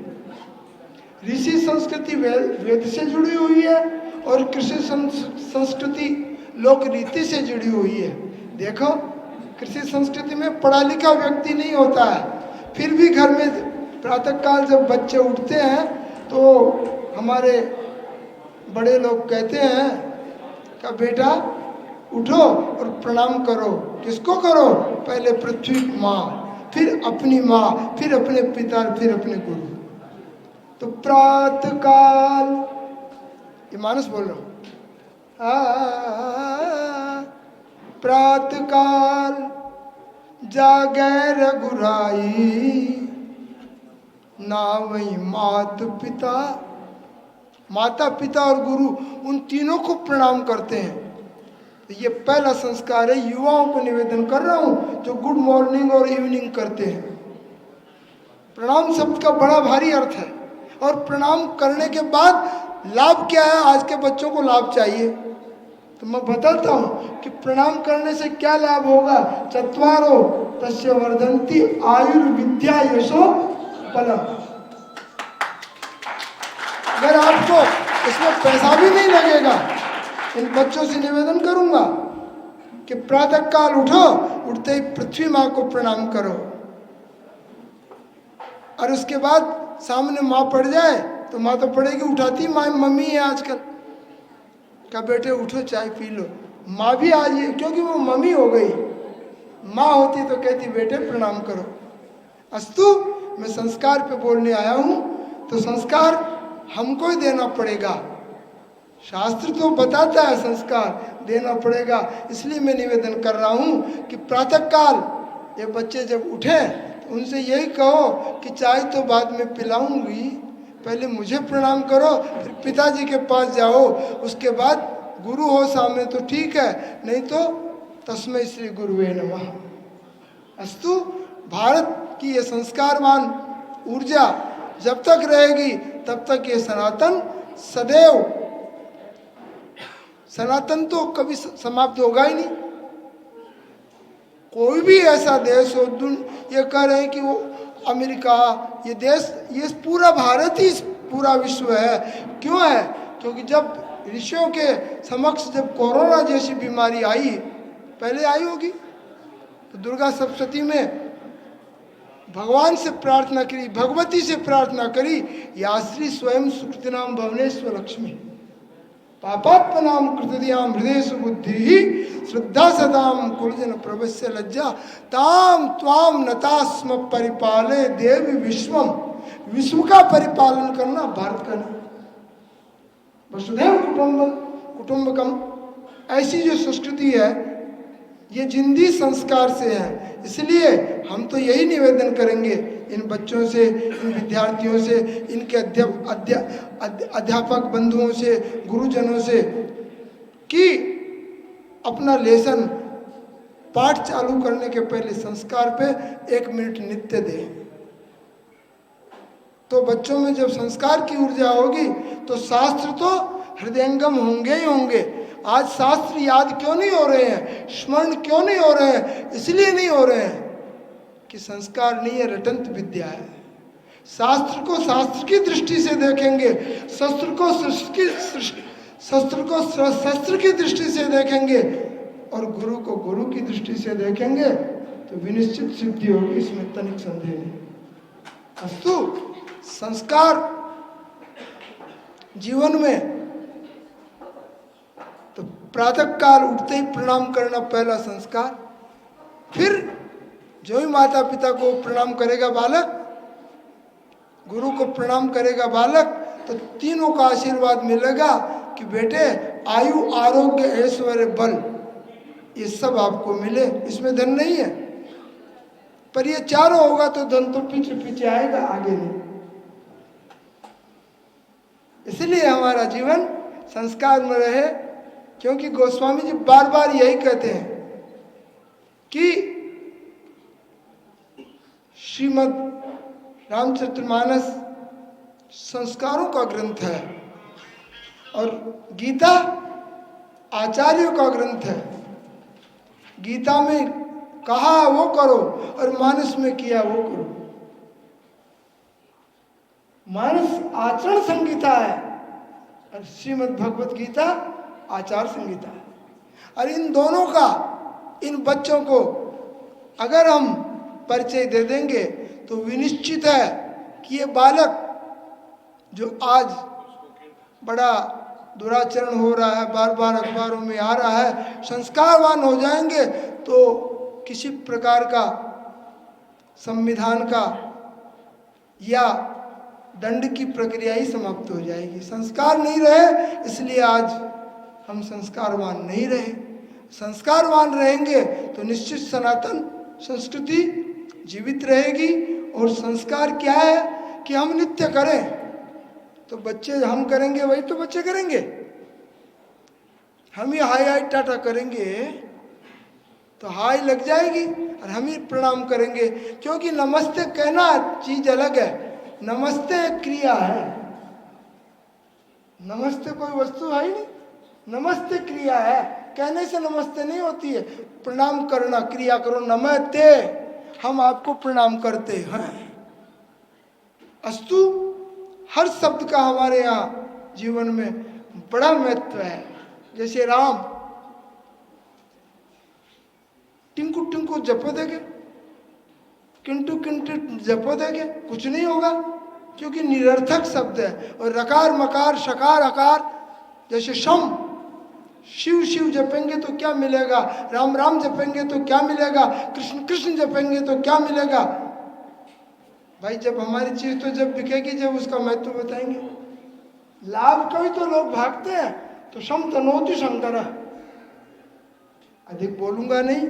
ऋषि संस्कृति वेद से जुड़ी हुई है और कृषि संस्कृति लोक रीति से जुड़ी हुई है। देखो, कृषि संस्कृति में पढ़ा लिखा व्यक्ति नहीं होता है, फिर भी घर में प्रातःकाल जब बच्चे उठते हैं तो हमारे बड़े लोग कहते हैं कि बेटा उठो और प्रणाम करो। किसको करो? पहले पृथ्वी माँ, फिर अपनी माँ, फिर अपने पिता, फिर अपने गुरु। तो प्रातःकाल, ये मानस बोल रहा हूँ, प्रातःकाल जागे रघुराई, ना वही मात पिता, माता पिता और गुरु, उन तीनों को प्रणाम करते हैं। तो ये पहला संस्कार है। युवाओं को निवेदन कर रहा हूँ जो गुड मॉर्निंग और इवनिंग करते हैं। प्रणाम शब्द का बड़ा भारी अर्थ है, और प्रणाम करने के बाद लाभ क्या है? आज के बच्चों को लाभ चाहिए, तो मैं बताता हूँ कि प्रणाम करने से क्या लाभ होगा। चत्वारो तस्य वर्धन्ति आयुर्विद्या यशो बलम। अगर आपको इसमें पैसा भी नहीं लगेगा, इन बच्चों से निवेदन करूंगा कि प्रातःकाल उठो, उठते ही पृथ्वी माँ को प्रणाम करो, और उसके बाद सामने माँ पड़ जाए तो माँ तो पड़ेगी, उठाती माँ मम्मी है आजकल, का बेटे उठो चाय पी लो। माँ भी आज, क्योंकि वो मम्मी हो गई, माँ होती तो कहती बेटे प्रणाम करो। अस्तु, मैं संस्कार पे बोलने आया हूँ, तो संस्कार हमको ही देना पड़ेगा। शास्त्र तो बताता है संस्कार देना पड़ेगा, इसलिए मैं निवेदन कर रहा हूँ कि प्रातःकाल ये बच्चे जब उठे तो उनसे यही कहो कि चाय तो बाद में पिलाऊंगी, पहले मुझे प्रणाम करो, फिर पिताजी के पास जाओ, उसके बाद गुरु हो सामने तो ठीक है, नहीं तो तस्मै श्री गुरुवे नमः। अस्तु, भारत की ये संस्कारवान ऊर्जा जब तक रहेगी तब तक ये सनातन सदैव, सनातन तो कभी समाप्त होगा ही नहीं। कोई भी ऐसा देश हो, ये कह रहे हैं कि वो अमेरिका, ये देश, ये पूरा भारत ही पूरा विश्व है। क्यों है? क्योंकि जब ऋषियों के समक्ष जब कोरोना जैसी बीमारी आई, पहले आई होगी, तो दुर्गा सप्तशती में भगवान से प्रार्थना करी, भगवती से प्रार्थना करी, या श्री स्वयं सुकृतिनाम भवनेश्वर लक्ष्मी पापात्मनाम कृतदियाम हृदय सुबुद्धि ही श्रद्धा सदाम कुलजन प्रवश्य लज्जा ताम त्वाम नतास्म परिपाले देवी विश्वम। विश्व का परिपालन करना भारत का नहीं। वसुधैव कुटुंबकम, ऐसी जो संस्कृति है ये जिंदी संस्कार से है। इसलिए हम तो यही निवेदन करेंगे इन बच्चों से, इन विद्यार्थियों से, इनके अध्यापक बंधुओं से, गुरुजनों से, कि अपना लेसन पाठ चालू करने के पहले संस्कार पे 1 मिनट नित्य दें। तो बच्चों में जब संस्कार की ऊर्जा होगी तो शास्त्र तो हृदयंगम होंगे ही होंगे। आज शास्त्र याद क्यों नहीं हो रहे हैं, स्मरण क्यों नहीं हो रहे हैं? इसलिए नहीं हो रहे हैं कि संस्कार नहीं है, रटंत विद्या है। शास्त्र को शास्त्र की दृष्टि से देखेंगे, शस्त्र को शस्त्र की दृष्टि से देखेंगे, और गुरु को गुरु की दृष्टि से देखेंगे तो विनिश्चित सिद्धि होगी, इसमें तनिक संदेह नहीं। अस्तु, संस्कार जीवन में तो प्रातः काल उठते ही प्रणाम करना पहला संस्कार, फिर जो ही माता पिता को प्रणाम करेगा बालक, गुरु को प्रणाम करेगा बालक, तो तीनों का आशीर्वाद मिलेगा कि बेटे आयु आरोग्य ऐश्वर्य बल ये सब आपको मिले। इसमें धन नहीं है, पर ये चारों होगा तो धन तो पीछे पीछे आएगा, आगे नहीं। इसलिए हमारा जीवन संस्कार में रहे, क्योंकि गोस्वामी जी बार बार यही कहते हैं कि श्रीमद् रामचरितमानस संस्कारों का ग्रंथ है और गीता आचार्यों का ग्रंथ है। गीता में कहा वो करो और मानस में किया वो करो। मानस आचरण संहिता है और श्रीमद् भगवत गीता आचार संहिता है। और इन दोनों का इन बच्चों को अगर हम परिचय दे देंगे तो विनिश्चित है कि ये बालक जो आज बड़ा दुराचरण हो रहा है, बार बार अखबारों में आ रहा है, संस्कारवान हो जाएंगे तो किसी प्रकार का संविधान का या दंड की प्रक्रिया ही समाप्त हो जाएगी। संस्कार नहीं रहे, इसलिए आज हम संस्कारवान नहीं रहे। संस्कारवान रहेंगे तो निश्चित सनातन संस्कृति जीवित रहेगी। और संस्कार क्या है कि हम नित्य करें, तो बच्चे हम करेंगे वही तो बच्चे करेंगे। हम ही हाय हाय टाटा करेंगे तो हाय लग जाएगी, और हम ही प्रणाम करेंगे, क्योंकि नमस्ते कहना चीज अलग है, नमस्ते एक क्रिया है। नमस्ते कोई वस्तु है ही नहीं, नमस्ते क्रिया है। कहने से नमस्ते नहीं होती है, प्रणाम करना क्रिया करो। नमस्ते, हम आपको प्रणाम करते हैं। अस्तु, हर शब्द का हमारे यहाँ जीवन में बड़ा महत्व है। जैसे राम, टिंकू टिंकू जपो देगे, किंटू किंटू जपो देगे, कुछ नहीं होगा, क्योंकि निरर्थक शब्द है। और रकार मकार शकार अकार, जैसे शम, शिव शिव जपेंगे तो क्या मिलेगा, राम राम जपेंगे तो क्या मिलेगा, कृष्ण कृष्ण जपेंगे तो क्या मिलेगा। भाई जब हमारी चीज तो जब बिकेगी जब उसका महत्व बताएंगे। लाभ का ही तो लोग भागते हैं। तो शम तनोति शंकर, अधिक बोलूंगा नहीं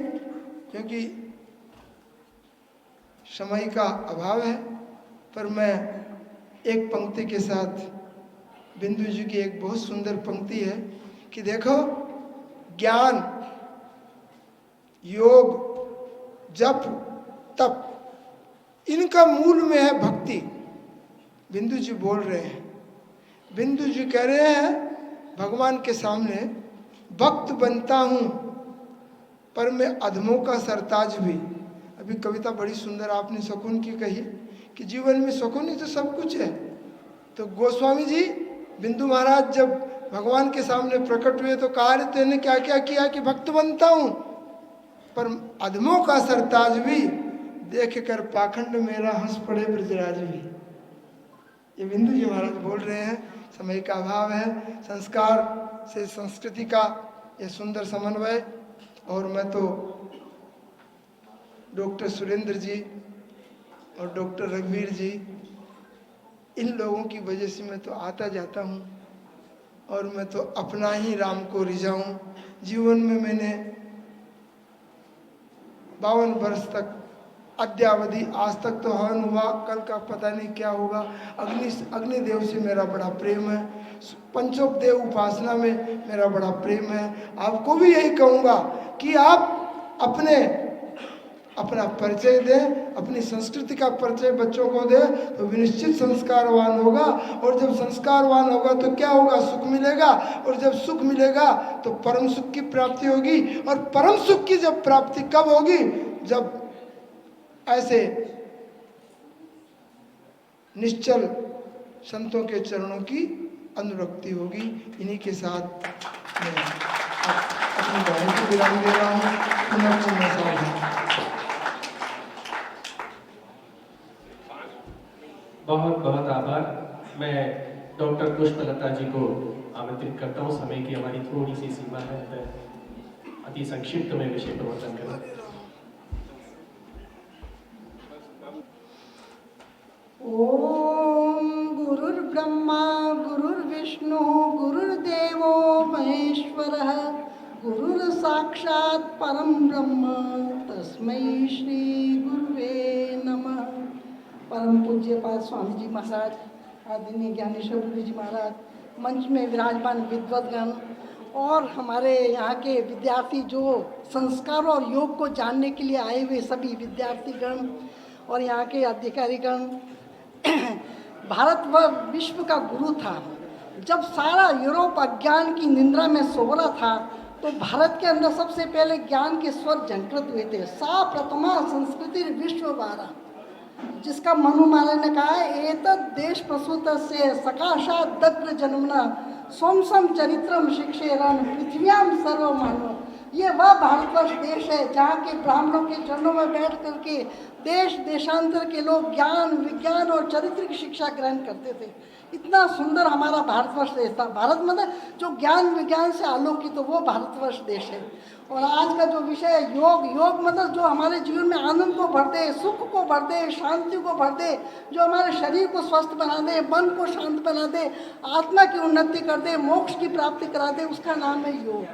क्योंकि समय का अभाव है, पर मैं एक पंक्ति के साथ, बिंदु जी की एक बहुत सुंदर पंक्ति है कि देखो, ज्ञान, योग, जप, तप, इनका मूल में है भक्ति। बिंदु जी बोल रहे हैं, बिंदु जी कह रहे हैं भगवान के सामने भक्त बनता हूं पर मैं अधमों का सरताज भी। अभी कविता बड़ी सुंदर आपने शकुन की कही कि जीवन में शकुन ही तो सब कुछ है। तो गोस्वामी जी, बिंदु महाराज जब भगवान के सामने प्रकट हुए तो कहा, तेने क्या क्या किया कि भक्त बनता हूं पर अधमों का सरताज भी, देख कर पाखंड मेरा हंस पड़े ब्रजराज भी। ये बिंदु जी महाराज बोल रहे हैं। समय का अभाव है, संस्कार से संस्कृति का ये सुंदर समन्वय। और मैं तो डॉक्टर सुरेंद्र जी और डॉक्टर रघुवीर जी, इन लोगों की वजह से मैं तो आता जाता हूँ, और मैं तो अपना ही राम को रिझाऊं। जीवन में मैंने 52 वर्ष तक अद्यावधि, आज तक तो हवन हुआ, कल का पता नहीं क्या होगा। अग्निदेव से मेरा बड़ा प्रेम है, पंचोपदेव उपासना में मेरा बड़ा प्रेम है। आपको भी यही कहूँगा कि आप अपना परिचय दें, अपनी संस्कृति का परिचय बच्चों को दें, तो विनिश्चित संस्कारवान होगा। और जब संस्कारवान होगा तो क्या होगा, सुख मिलेगा। और जब सुख मिलेगा तो परम सुख की प्राप्ति होगी। और परम सुख की जब प्राप्ति कब होगी, जब ऐसे निश्चल संतों के चरणों की अनुरक्ति होगी। इन्हीं के साथ मैं अपनी वाणी को विराम दे रहा हूँ। पुनः बहुत बहुत आभार। मैं डॉक्टर पुष्पलता जी को आमंत्रित करता हूँ। समय की हमारी थोड़ी सी सीमा है, तो अति संक्षिप्त में विषय प्रवचन करें। ओम गुरुर्ब्रह्मा गुरुर्विष्णु गुरुर्देवो महेश्वरः गुरुर्साक्षात् परम ब्रह्म तस्मै श्री गुरुवे नमः। परम पूज्यपाद स्वामी जी महाराज, आदरणीय ज्ञानेश्वर गुरु जी महाराज, मंच में विराजमान विद्वद्गण और हमारे यहाँ के विद्यार्थी जो संस्कारों और योग को जानने के लिए आए हुए सभी विद्यार्थीगण और यहाँ के अधिकारीगण। भारत व विश्व का गुरु था। जब सारा यूरोप अज्ञान की निंद्रा में सो रहा था तो भारत के अंदर सबसे पहले ज्ञान के स्वर झंकृत हुए थे। सा प्रथमा संस्कृति विश्व वारा, जिसका मनु महाराज ने कहा है, एतद देश प्रसूत से सकाशात दग्र जन्मना सोमसम चरित्रम शिक्षेरन पृथ्व्याम सर्व मानव। ये वह भारतवर्ष देश है जहाँ के ब्राह्मणों के चरणों में बैठ करके देश देशांतर के लोग ज्ञान विज्ञान और चरित्र की शिक्षा ग्रहण करते थे। इतना सुंदर हमारा भारतवर्ष देश था। भारत मतलब जो ज्ञान विज्ञान से आलोकित तो वो भारतवर्ष देश है। और आज का जो विषय है योग, योग मतलब जो हमारे जीवन में आनंद को भर दे, सुख को भर दे, शांति को भर दे, जो हमारे शरीर को स्वस्थ बना दे, मन को शांत बना दे, आत्मा की उन्नति कर दे, मोक्ष की प्राप्ति करा दे, उसका नाम है योग।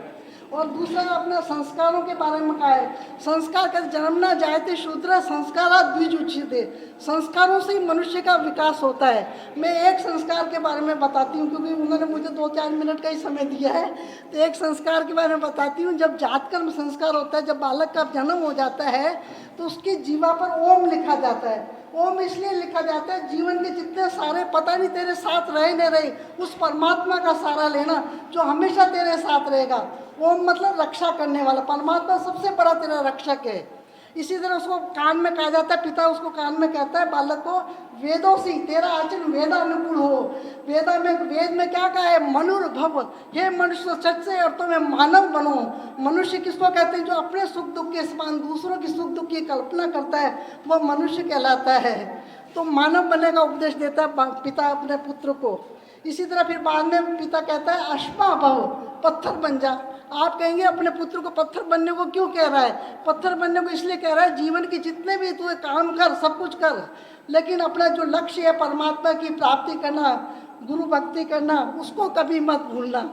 और दूसरा अपने संस्कारों के बारे में कहा है, संस्कार कर जन्मना जायते शूद्र संस्कारात द्विज उच्यते। संस्कारों से ही मनुष्य का विकास होता है। मैं एक संस्कार के बारे में बताती हूँ क्योंकि उन्होंने मुझे 2-4 मिनट का ही समय दिया है, तो एक संस्कार के बारे में बताती हूँ। जब जातकर्म संस्कार होता है, जब बालक का जन्म हो जाता है तो उसकी जीवा पर ओम लिखा जाता है। ओम इसलिए लिखा जाता है, जीवन के जितने सारे पता नहीं तेरे साथ रहे न रहे, उस परमात्मा का सहारा लेना जो हमेशा तेरे साथ रहेगा। ओम मतलब रक्षा करने वाला, परमात्मा सबसे बड़ा तेरा रक्षक है। इसी तरह उसको कान में कहा जाता है, पिता उसको कान में कहता है बालक को, वेदों से तेरा आचरण वेदानुकूल हो। वेद में क्या कहा है, मनुर्भव, हे मनुष्य सच से और तुम्हें मानव बनो। मनुष्य किसको कहते हैं, जो अपने सुख दुख के समान दूसरों की सुख दुख की कल्पना करता है, वह मनुष्य कहलाता है। तो मानव बनने का उपदेश देता है पिता अपने पुत्र को। इसी तरह फिर बाद में पिता कहता है अश्मा भव, पत्थर बन जा। आप कहेंगे अपने पुत्र को पत्थर बनने को क्यों कह रहा है? पत्थर बनने को इसलिए कह रहा है, जीवन के जितने भी तू काम कर, सब कुछ कर, लेकिन अपना जो लक्ष्य है परमात्मा की प्राप्ति करना, गुरु भक्ति करना, उसको कभी मत भूलना।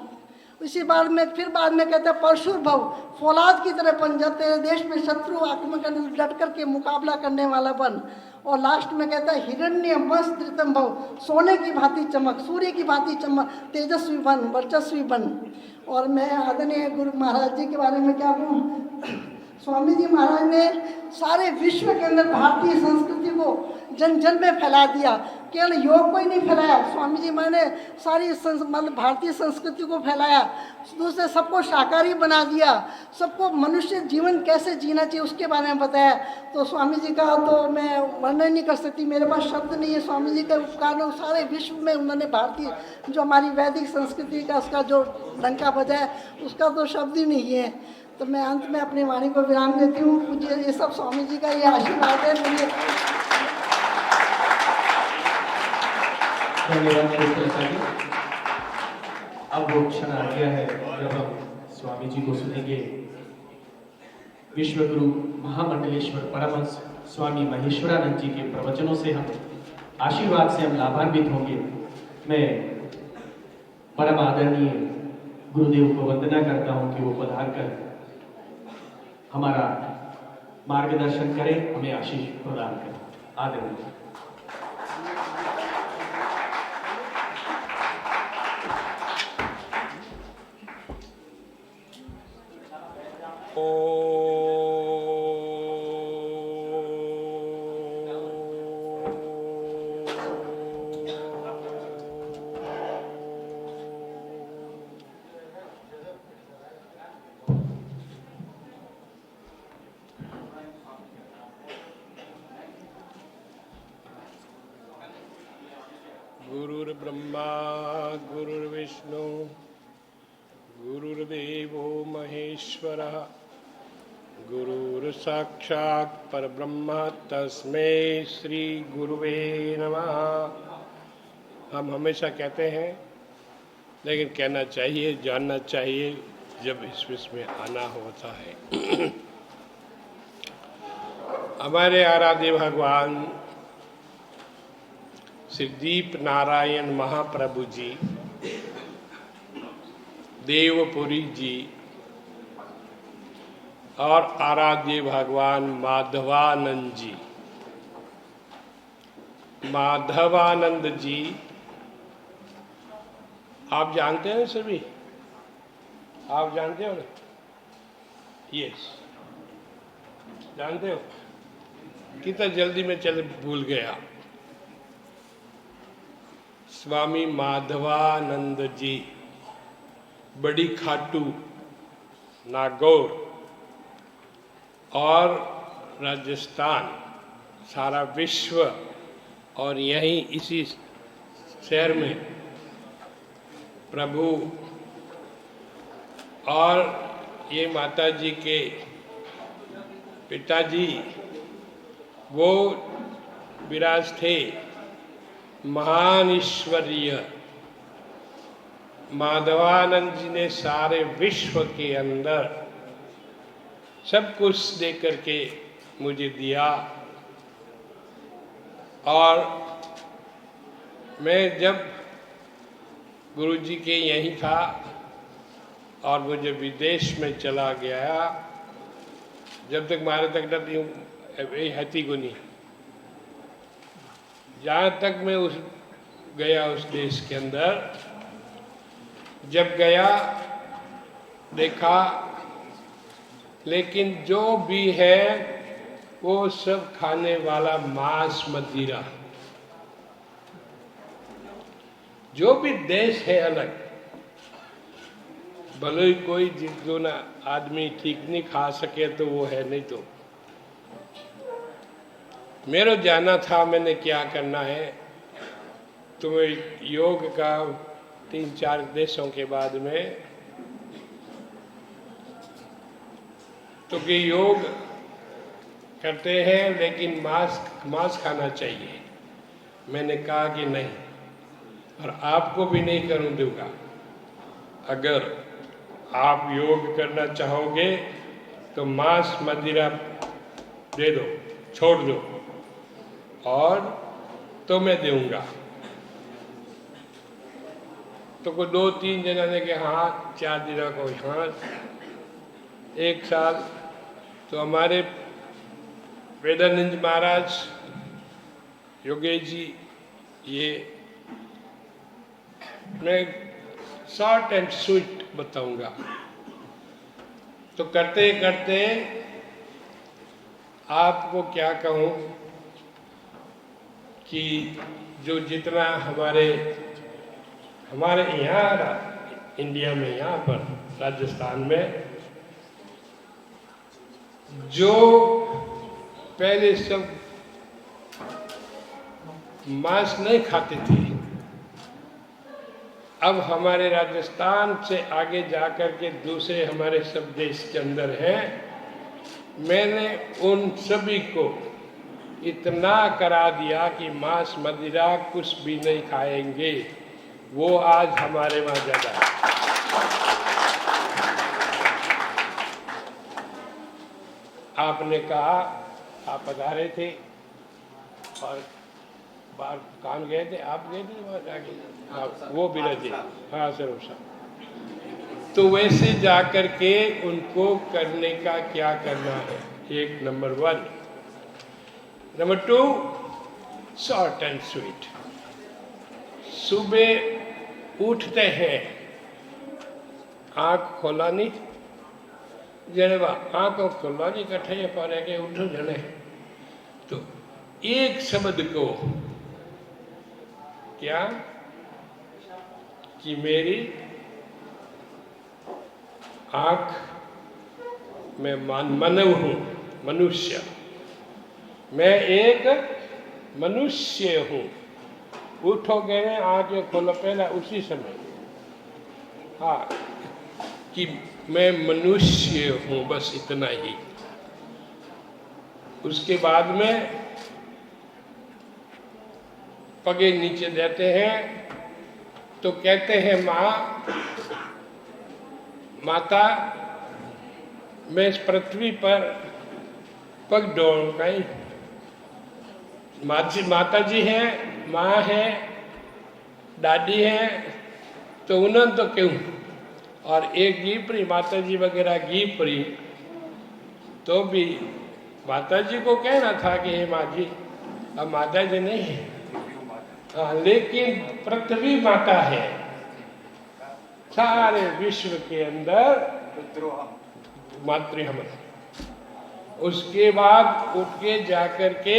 इसी बाद में कहता है परशुर भव, फौलाद की तरह बन जा, तेरे देश में शत्रु आक्रमण डट करके मुकाबला करने वाला बन। और लास्ट में कहता है हिरण्य मस्त्रितम भव, सोने की भांति चमक, सूर्य की भांति चमक, तेजस्वी बन, वर्चस्वी बन। और मैं आदरणीय गुरु महाराज जी के बारे में क्या कहूँ, स्वामी जी महाराज ने सारे विश्व के अंदर भारतीय संस्कृति को जन जन में फैला दिया। केवल योग को ही नहीं फैलाया, स्वामी जी महाराज ने सारी मतलब भारतीय संस्कृति को फैलाया। दूसरे सबको शाकाहारी बना दिया, सबको मनुष्य जीवन कैसे जीना चाहिए उसके बारे में बताया। तो स्वामी जी का तो मैं वर्णन नहीं कर सकती, मेरे पास शब्द नहीं है। स्वामी जी के उपकार सारे विश्व में उन्होंने भारतीय जो हमारी वैदिक संस्कृति का उसका जो डंका बजाया, उसका तो शब्द ही नहीं है। तो मैं अंत में अपनी वाणी को विराम देती हूँ। मुझे ये सब स्वामी जी का ये आशीर्वाद है। मुझे धन्यवाद। अब वो क्षण आ गया है जब हम स्वामी जी को सुनेंगे। विश्व गुरु महामंडलेश्वर परमहंस स्वामी महेश्वरानंद जी के प्रवचनों से हम आशीर्वाद से हम लाभान्वित होंगे। मैं परम आदरणीय गुरुदेव को वंदना करता हूं कि वो पधार कर हमारा मार्गदर्शन करें, हमें आशीष प्रदान करें। आदरणीय गुरुर्ब्रह्मा गुरुर्विष्णु गुरुर्देवो महेश्वरः गुरुर् साक्षात् परब्रह्म तस्मै श्री गुरुवे नमः। हम हमेशा कहते हैं, लेकिन कहना चाहिए, जानना चाहिए जब इस विश्व में आना होता है। हमारे आराध्य भगवान श्री दीप नारायण महाप्रभु जी, देवपुरी जी और आराध्य भगवान माधवानंद जी, माधवानंद जी आप जानते हैं सभी? आप जानते हो ना? यस, जानते हो? कितना जल्दी में चल भूल गया। स्वामी माधवानंद जी, बड़ी खाटू, नागौर और राजस्थान, सारा विश्व और यहीं इसी शहर में प्रभु और ये माता जी के पिताजी वो विराज थे महान ईश्वरीय। माधवानंद जी ने सारे विश्व के अंदर सब कुछ दे करके मुझे दिया, और मैं जब गुरु जी के यहीं था और मुझे विदेश में चला गया, जब तक मारे तक हती को नहीं, जहाँ तक मैं गया उस देश के अंदर, जब गया देखा, लेकिन जो भी है वो सब खाने वाला मांस मदिरा। जो भी देश है अलग, भले ही कोई जो ना आदमी ठीक नहीं खा सके तो वो है, नहीं तो मेरा जाना था मैंने क्या करना है। तो मैं योग का 3-4 देशों के बाद में, तो कि योग करते हैं लेकिन मांस खाना चाहिए। मैंने कहा कि नहीं, और आपको भी नहीं करूं दूंगा। अगर आप योग करना चाहोगे तो मांस मदिरा दे दो, छोड़ दो, और तो मैं दूंगा। तो कोई 2-3 जना ने कहा हाँ, 4 जना को हाँ। 1 साल तो हमारे वेदानंद महाराज, योगेश जी, ये मैं शॉर्ट एंड स्वीट बताऊंगा। तो करते करते आपको क्या कहूँ कि जो जितना हमारे यहाँ इंडिया में, यहाँ पर राजस्थान में, जो पहले सब मांस नहीं खाते थे, अब हमारे राजस्थान से आगे जाकर के दूसरे हमारे सब देश के अंदर हैं। मैंने उन सभी को इतना करा दिया कि मांस मदिरा कुछ भी नहीं खाएंगे। वो आज हमारे वहाँ ज़्यादा है। आपने कहा, आप पधारे थे और बाहर काम गए थे, आप गए थे वहाँ जाके? हाँ, वो भी रहे। हाँ सर, तो वैसे जाकर के उनको करने का क्या करना है, एक number 1। Number 2, short and sweet. सुबह उठते हैं, आँख खोला नहीं, जने आँख खोला नहीं, कट्ठे पर के उठो जने, तो एक शब्द को क्या कि मेरी आँख में मानव हूँ, मनुष्य, मैं एक मनुष्य हूँ। उठोगे ना, आँखें खोलो पहला उसी समय, हाँ, कि मैं मनुष्य हूँ, बस इतना ही। उसके बाद में पगे नीचे देते हैं तो कहते हैं माता मैं इस पृथ्वी पर पग डोल गई। माता जी हैं, माँ है, दादी है, तो उन्होंने तो क्यों, और एक गीपरी माता जी वगैरह गीपरी तो भी माता जी को कहना था कि हे माँ जी, अब माता जी नहीं है, लेकिन पृथ्वी माता है। सारे विश्व के अंदर मातृहम। उसके बाद उठ के जाकर के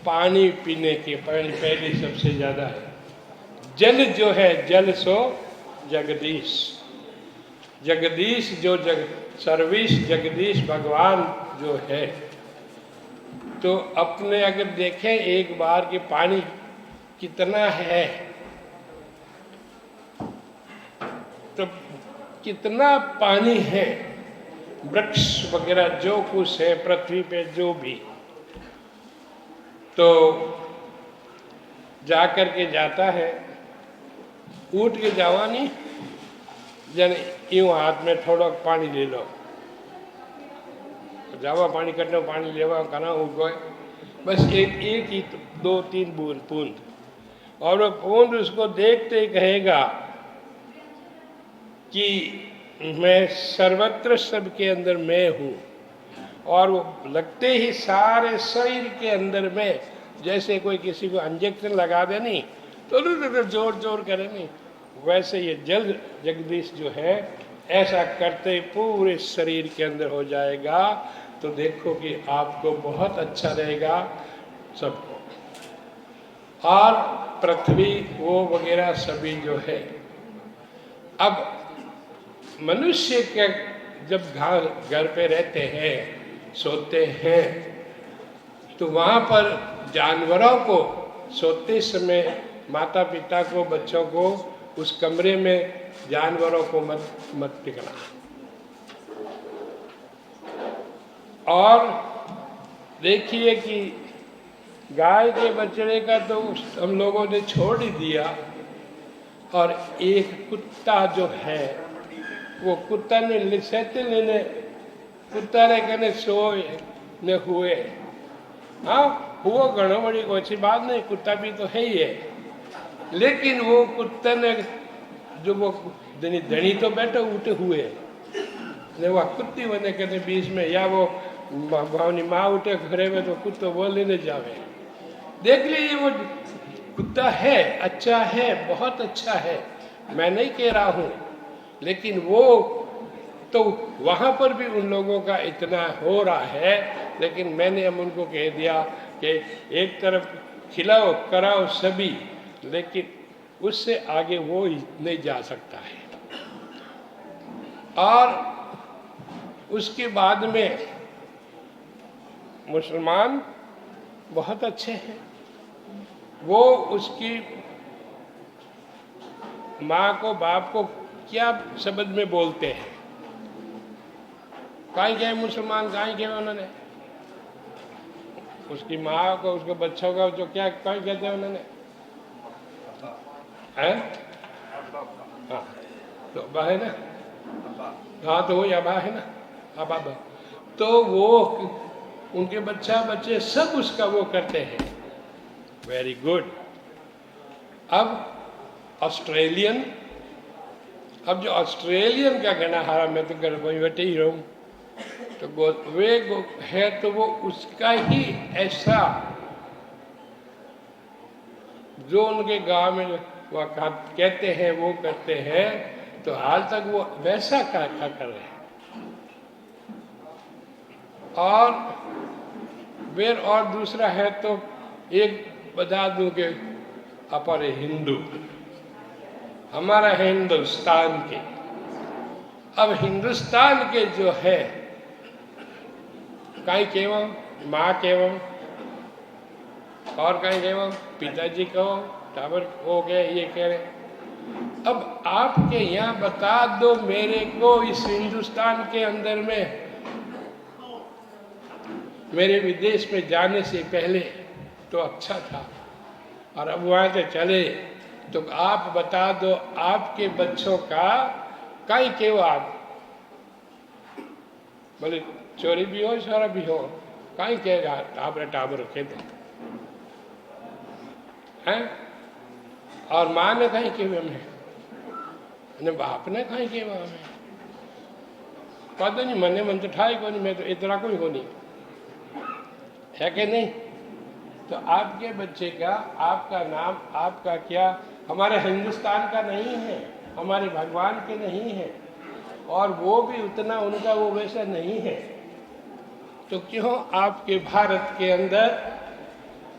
पानी पीने के पहले सबसे ज्यादा है जल, जो है जल सो जगदीश। जगदीश जो सर्विस जगदीश भगवान जो है, तो अपने अगर देखें एक बार कि पानी कितना है, तो कितना पानी है, वृक्ष वगैरह जो कुछ है पृथ्वी पे जो भी, तो जाकर के जाता है, उठ के जावा नहीं जन यूं हाथ में थोड़ा पानी ले लो, जावा पानी कटने पानी लेवा कना उठ गए, बस एक ही 2-3 बूंद, और वो बूंद उसको देखते ही कहेगा कि मैं सर्वत्र सबके अंदर मैं हूँ, और वो लगते ही सारे शरीर के अंदर में जैसे कोई किसी को इंजेक्शन लगा दे नहीं तो जोर जोर करे नहीं, वैसे ये जल जगदीश जो है ऐसा करते ही पूरे शरीर के अंदर हो जाएगा। तो देखो कि आपको बहुत अच्छा रहेगा सबको, और पृथ्वी वो वगैरह सभी जो है। अब मनुष्य के जब घर पे रहते हैं, सोते हैं, तो वहाँ पर जानवरों को सोते समय माता पिता को, बच्चों को उस कमरे में जानवरों को मत टिकना। और देखिए कि गाय के बछड़े का तो हम लोगों ने छोड़ ही दिया, और एक कुत्ता जो है वो कुत्ता ने सहते लेने कुत्ता ने कहने सोए ने हुए, हाँ हुआ घणो बड़ी अच्छी बात नहीं, कुत्ता भी तो है ही है, लेकिन वो कुत्ता ने जो वो धनी तो बैठे उठे हुए ने वह कुत्ती बने कहते बीच में, या वो भावनी माँ उठे घरे में तो कुत्तो वो लेने जावे। देख लीजिए वो कुत्ता है, अच्छा है, बहुत अच्छा है, मैं नहीं कह रहा हूँ, लेकिन वो तो वहाँ पर भी उन लोगों का इतना हो रहा है, लेकिन मैंने हम उनको कह दिया कि एक तरफ खिलाओ कराओ सभी, लेकिन उससे आगे वो ही नहीं जा सकता है। और उसके बाद में मुसलमान बहुत अच्छे हैं, वो उसकी माँ को बाप को क्या शब्द में बोलते हैं, कहीं गए मुसलमान, कहीं गए उन्होंने उसकी माँ को, उसके बच्चों का जो क्या कहीं कहते हैं उन्होंने, हैं? हाँ तो अब्बा है ना, हाँ तो वही अब्बा है ना, अब्बा। तो वो उनके बच्चे सब उसका वो करते हैं, वेरी गुड। अब ऑस्ट्रेलियन, अब जो ऑस्ट्रेलियन का कहना हारा, मैं तो घर वहीं बैठे ही रहूं, तो वे है तो वो उसका ही ऐसा जो उनके गांव में वो कहते हैं वो करते हैं, तो हाल तक वो वैसा क्या कर रहे हैं। और फिर और दूसरा है तो एक बता दूं कि अपर हिंदू, हमारा हिंदुस्तान के, अब हिंदुस्तान के जो है कहीं केवम माँ केवम और कहीं केवम पिताजी कहो टावर हो गए, ये कह रहे। अब आपके यहाँ बता दो मेरे को, इस हिंदुस्तान के अंदर में मेरे विदेश में जाने से पहले तो अच्छा था, और अब वहाँ से चले तो आप बता दो आपके बच्चों का कहीं क्यों आप बोले चोरी भी हो शराब भी हो कहीं कहेगा टाबर टाबर रखे तो हैं, और माँ ने कहीं के हमें बाप ने कहीं के हमें पता नहीं मने मन तो ठाई को नहीं, मैं तो इतना कोई हो नहीं है कि नहीं। तो आपके बच्चे का आपका नाम आपका क्या हमारे हिंदुस्तान का नहीं है, हमारे भगवान के नहीं है, और वो भी उतना उनका वो वैसा नहीं है। तो क्यों आपके भारत के अंदर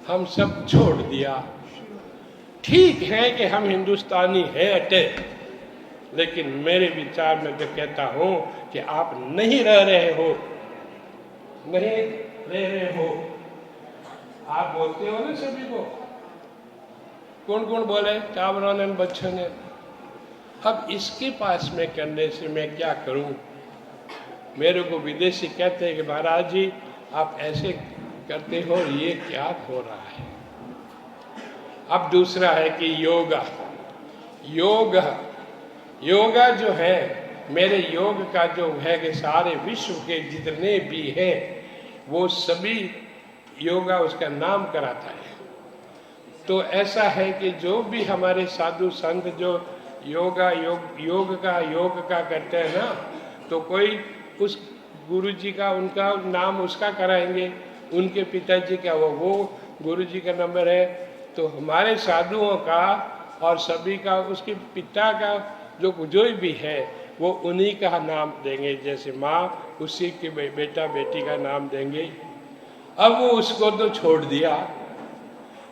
हम सब छोड़ दिया। ठीक है कि हम हिंदुस्तानी है अटे, लेकिन मेरे विचार में तो कहता हूं कि आप नहीं रह रहे हो, नहीं रह रहे हो। आप बोलते हो ना सभी को, कौन कौन बोले टाबरों ने बच्चों ने। अब इसके पास में करने से मैं क्या करूं। मेरे को विदेशी कहते हैं कि महाराज जी आप ऐसे करते हो, ये क्या हो रहा है। अब दूसरा है कि योगा, योगा जो है मेरे योग का जो है कि सारे विश्व के जितने भी हैं वो सभी योगा उसका नाम कराता है। तो ऐसा है कि जो भी हमारे साधु संत जो योग का करते हैं ना, तो कोई उस गुरु जी का उनका नाम उसका कराएंगे, उनके पिताजी का वो गुरु जी का नंबर है। तो हमारे साधुओं का और सभी का उसके पिता का जो भी है वो उन्हीं का नाम देंगे, जैसे माँ उसी के बेटा बेटी का नाम देंगे। अब वो उसको तो छोड़ दिया।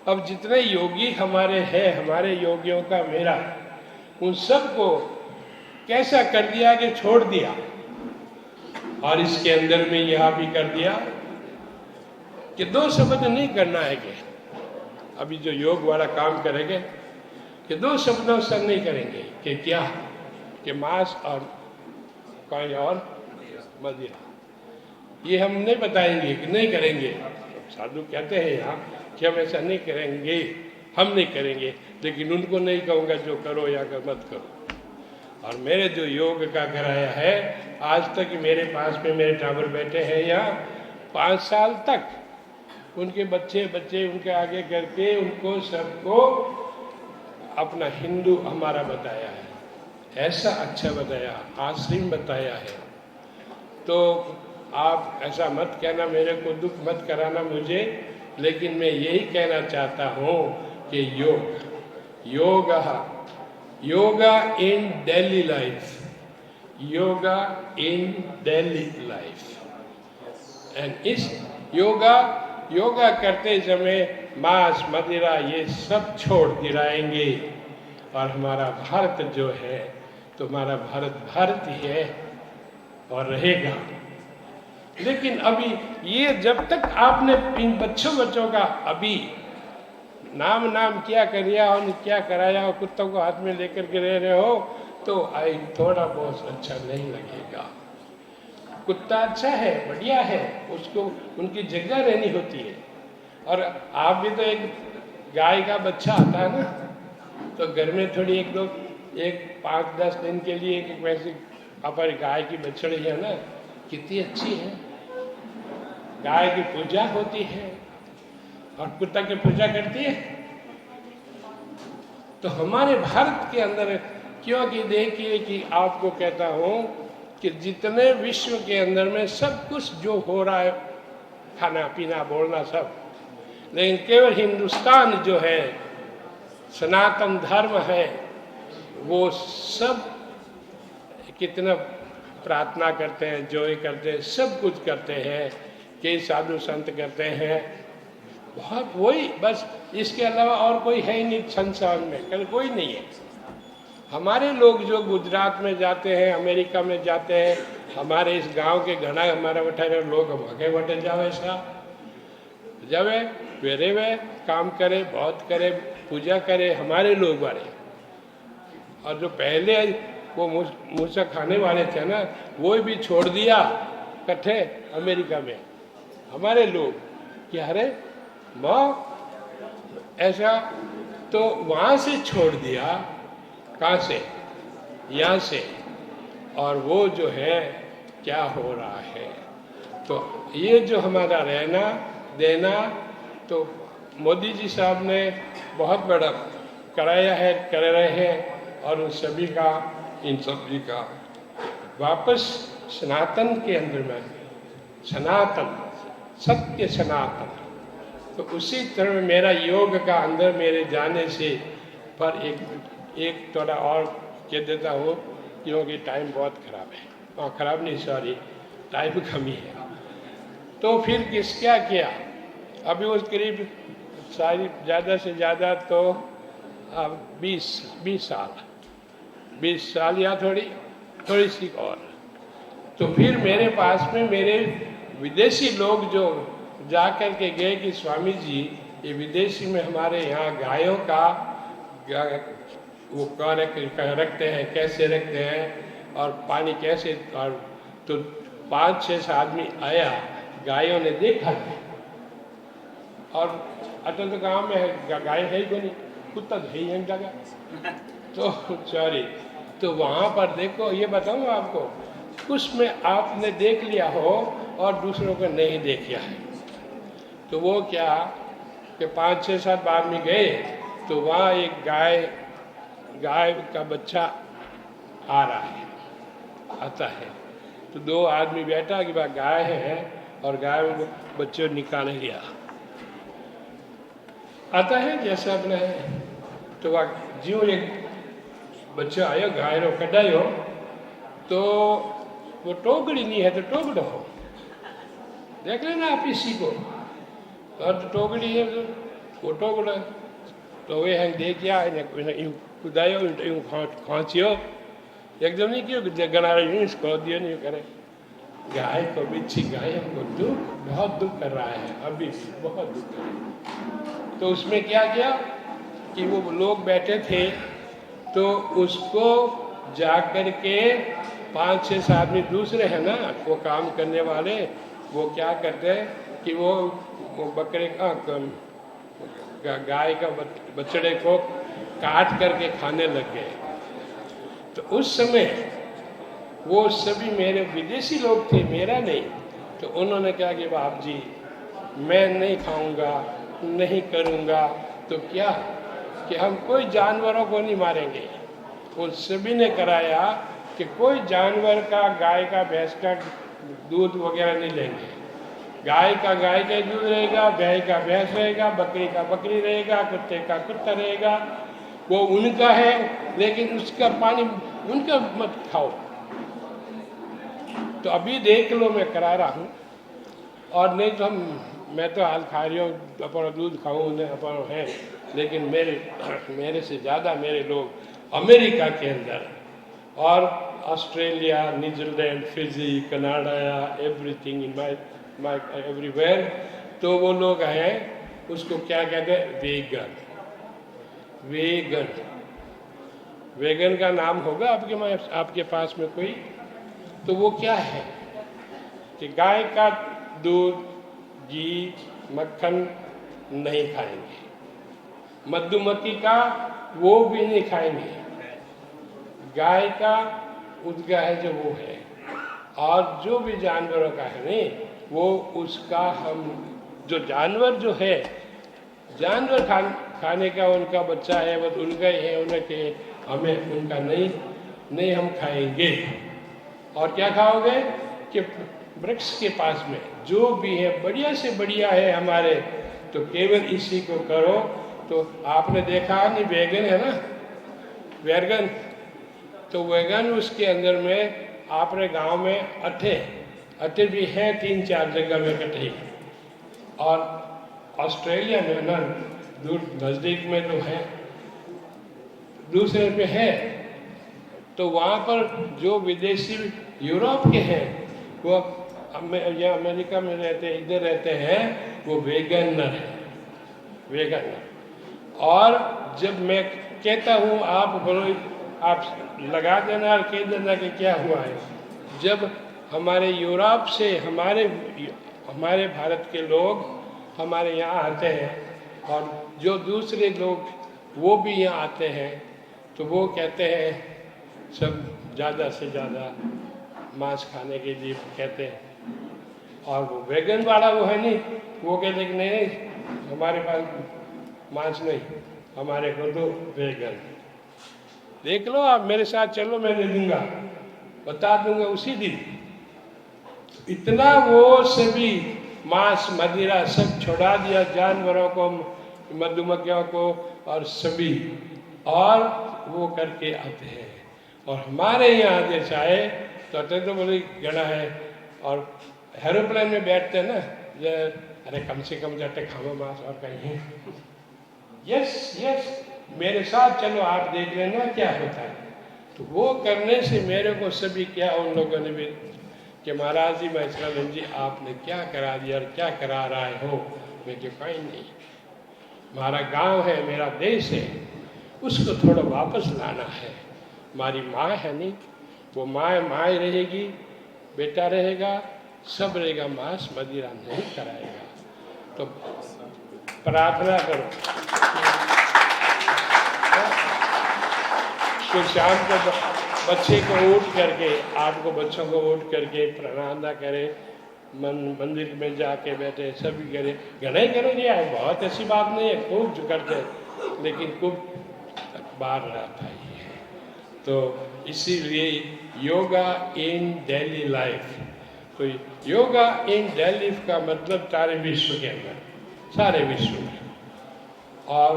अब जितने योगी हमारे हैं, हमारे योगियों का मेरा, उन सबको कैसा कर दिया कि छोड़ दिया। और इसके अंदर में यह भी कर दिया कि 2 शब्द नहीं करना है कि अभी जो योग वाला काम करेंगे कि 2 शब्दों से नहीं करेंगे कि क्या कि मांस और कोई और मदिरा, ये हम नहीं बताएंगे कि नहीं करेंगे। साधु कहते हैं यहाँ कि हम ऐसा नहीं करेंगे, हम नहीं करेंगे, लेकिन उनको नहीं कहूँगा जो करो या मत करो। और मेरे जो योग का कराया है आज तक मेरे पास में मेरे टाबर बैठे हैं यहाँ 5 साल तक, उनके बच्चे उनके आगे करके उनको सबको अपना हिंदू हमारा बताया है, ऐसा अच्छा बताया, आश्रम बताया है। तो आप ऐसा मत कहना, मेरे को दुख मत कराना मुझे, लेकिन मैं यही कहना चाहता हूँ कि yoga in daily life, yoga in daily life. And इस योगा करते समय मांस मदिरा ये सब छोड़ दिलाएंगे, और हमारा भारत जो है तो हमारा भारत ही है और रहेगा। लेकिन अभी ये जब तक आपने इन बच्चों का अभी नाम क्या करिया और क्या कराया और कुत्तों को हाथ में लेकर के रह रहे हो, तो थोड़ा बहुत अच्छा नहीं लगेगा। कुत्ता अच्छा है, बढ़िया है, उसको उनकी जगह रहनी होती है। और आप भी तो एक गाय का बच्चा आता है ना, तो घर में थोड़ी एक 5-10 दिन के लिए एक वैसी हमारी गाय की बछड़ी है ना, कितनी अच्छी है। गाय की पूजा होती है और कुत्ता की पूजा करती है। तो हमारे भारत के अंदर क्योंकि देखिए कि आपको कहता हूं कि जितने विश्व के अंदर में सब कुछ जो हो रहा है, खाना पीना बोलना सब, लेकिन केवल हिंदुस्तान जो है सनातन धर्म है, वो सब कितना प्रार्थना करते हैं, जोई करते हैं, सब कुछ करते हैं, कई साधु संत करते हैं, बहुत वही बस, इसके अलावा और कोई है ही नहीं संसार में, कल कोई नहीं है। हमारे लोग जो गुजरात में जाते हैं, अमेरिका में जाते हैं, हमारे इस गांव के घना हमारा बैठे लोग भागे बटे जावे सा जावे वेरे वे काम करे, बहुत करे, पूजा करे हमारे लोग वाले। और जो पहले वो मूसा खाने वाले थे ना, वो भी छोड़ दिया कट्ठे अमेरिका में, हमारे लोग कि अरे माँ ऐसा, तो वहाँ से छोड़ दिया, कहाँ से, यहाँ से, और वो जो है क्या हो रहा है। तो ये जो हमारा रहना देना, तो मोदी जी साहब ने बहुत बड़ा कराया है, कर रहे हैं, और उन सभी का, इन सभी का वापस सनातन के अंदर में, सनातन सत्य सनातन, तो उसी तरह मेरा योग का अंदर मेरे जाने से, पर एक थोड़ा और कह देता हूँ क्योंकि टाइम बहुत ख़राब है, ख़राब नहीं सॉरी, टाइम कमी है। तो फिर क्या किया, अभी वो करीब सारी ज़्यादा से ज़्यादा तो 20 साल या थोड़ी सी और। तो फिर मेरे पास में मेरे विदेशी लोग जो जा कर के गए कि स्वामी जी ये विदेशी में हमारे यहाँ गायों का वो रखते हैं, कैसे रखते हैं और पानी कैसे, और तो 5-6 आदमी आया, गायों ने देखा, और अटल तो गाँव में है, गाय है ही नहीं, कुत्ता है ही एक जगह, तो सॉरी, तो वहाँ पर देखो, ये बताऊँ आपको, उसमें आपने देख लिया हो और दूसरों को नहीं देखा है, तो वो क्या कि 5-6-7 आदमी गए, तो वहाँ एक गाय का बच्चा आ रहा है, आता है, तो 2 आदमी बैठा कि वह गाय है, और गाय बच्चे निकाल लिया, आता है जैसे अपना है, तो वह ज्यों एक बच्चा आयो, गाय रो कढ़ायो, तो वो टोकड़ी नहीं है तो टोकड़ो हो, देख लेना आप इसी को, और तो टोकड़ी है तो वो टोकड़ा, तो वे हैं देखिया, यूँ कुदायो, यूँ खाँचियो, एकदम नहीं क्यों गनारे यूँ इसको दियो नहीं करे, गाय को बिच्छी गाय हमको बहुत दुख कर रहा है, अभी बहुत दुख कर रहा है। तो उसमें क्या किया कि वो लोग बैठे थे, तो उसको जा कर के 5-6 आदमी दूसरे हैं ना, वो काम करने वाले, वो क्या करते हैं कि वो बकरे का गाय का बछड़े को काट करके खाने लग गए। तो उस समय वो सभी मेरे विदेशी लोग थे, मेरा नहीं, तो उन्होंने कहा कि बाप जी मैं नहीं खाऊंगा, नहीं करूंगा, तो क्या कि हम कोई जानवरों को नहीं मारेंगे। उन सभी ने कराया कि कोई जानवर का, गाय का, भैंस का दूध वगैरह नहीं लेंगे, गाय का दूध रहेगा, भैंस का भैंस रहेगा, बकरी का बकरी रहेगा, कुत्ते का कुत्ता रहेगा, वो उनका है, लेकिन उसका पानी उनका मत खाओ। तो अभी देख लो मैं करा रहा हूँ, और नहीं तो मैं तो हाल खा रही हूँ, अपना दूध खाऊँ अपन है, लेकिन मेरे से ज़्यादा मेरे लोग अमेरिका के अंदर और Australia, New Zealand, Fiji, Canada, everything in my everywhere, तो वो लोग हैं, उसको क्या कहते हैं, वेगन का नाम होगा आपके पास में कोई, तो वो क्या है कि गाय का दूध, घी, मक्खन नहीं खाएंगे, मधुमक्खी का वो भी नहीं खाएंगे, गाय का उद्गा है जो वो है, और जो भी जानवरों का है नहीं, वो उसका हम जो जानवर जो है, जानवर खाने का उनका बच्चा है, वो उनका ही है, उनके हमें उनका नहीं हम खाएंगे। और क्या खाओगे कि वृक्ष के पास में जो भी है बढ़िया से बढ़िया है हमारे, तो केवल इसी को करो। तो आपने देखा नहीं, वैगन है ना, वैगन, तो वैगन उसके अंदर में आपने गांव में अट्ठे भी है 3-4 जगह में इकट्ठे, और ऑस्ट्रेलिया में ना दूर नज़दीक में तो है, दूसरे पे है, तो वहाँ पर जो विदेशी यूरोप के हैं, वो या अमेरिका में रहते, इधर रहते हैं, वो वेगनर है, वेगनर। और जब मैं कहता हूँ, आप बोलो, आप लगा देना और कह देना कि क्या हुआ है। जब हमारे यूरोप से हमारे हमारे भारत के लोग हमारे यहाँ आते हैं और जो दूसरे लोग वो भी यहाँ आते हैं तो वो कहते हैं सब ज़्यादा से ज़्यादा मांस खाने के लिए कहते हैं, और वो वेगन वाला वो है नहीं, वो कहते हैं कि नहीं हमारे पास मांस नहीं, हमारे को तो वेगन। देख लो आप मेरे साथ चलो, मैं दे दूंगा, बता दूंगा उसी दिन। इतना वो सभी मांस मदिरा सब छोड़ा दिया, जानवरों को, मधुमक्खियों को और सभी, और वो करके आते हैं। और हमारे यहाँ जैसा है तो बड़ी गणा है, और एरोप्लेन में बैठते हैं ना, अरे कम से कम जाते खाओ मांस और कहीं। यस यस, मेरे साथ चलो आप देख लेना क्या होता है। तो वो करने से मेरे को सभी क्या उन लोगों ने भी कि महाराज जी महेश्वरानंद जी आपने क्या करा दिया और क्या करा रहे हो। मैं जो कहीं नहीं, हमारा गांव है, मेरा देश है, उसको थोड़ा वापस लाना है। हमारी माँ है नहीं, वो माँ रहेगी, बेटा रहेगा, सब रहेगा, मांस मदिरा नहीं कराएगा। तो प्रार्थना करो तो शाम को बच्चे को उठ करके, आपको बच्चों को उठ करके प्रणाम करे, मंदिर में जाके बैठे, सभी करे, घने करो ये बहुत ऐसी बात नहीं है, खूब जो करते, लेकिन खूब बार रहता है। तो इसीलिए योगा इन डेली लाइफ, तो योगा इन डेली का मतलब सारे विश्व के अंदर, सारे विश्व में। और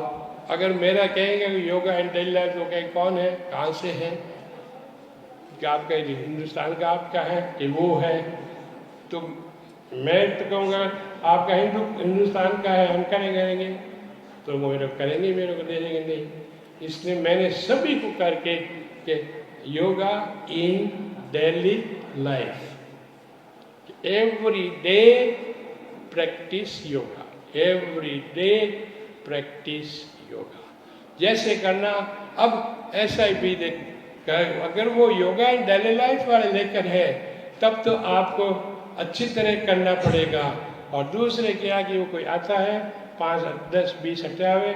अगर मेरा कहेंगे कि योगा इन डेली लाइफ तो कहें कौन है, कहाँ से है, क्या आपका हिंदुस्तान का आपका है कि वो है, तो मैं तो कहूँगा आपका हिंदुस्तान का है, हम करेंगे तो वो मेरे करेंगे, मेरे को दे देंगे नहीं। इसलिए मैंने सभी को करके कि yoga in daily life, every day practice yoga, every day practice yoga, जैसे करना। अब ऐसा ही भी देख, अगर वो योगा इन डेली लाइफ वाले लेकर है तब तो आपको अच्छी तरह करना पड़ेगा। और दूसरे क्या कि वो कोई आता है 5, 10, 20 हटावे,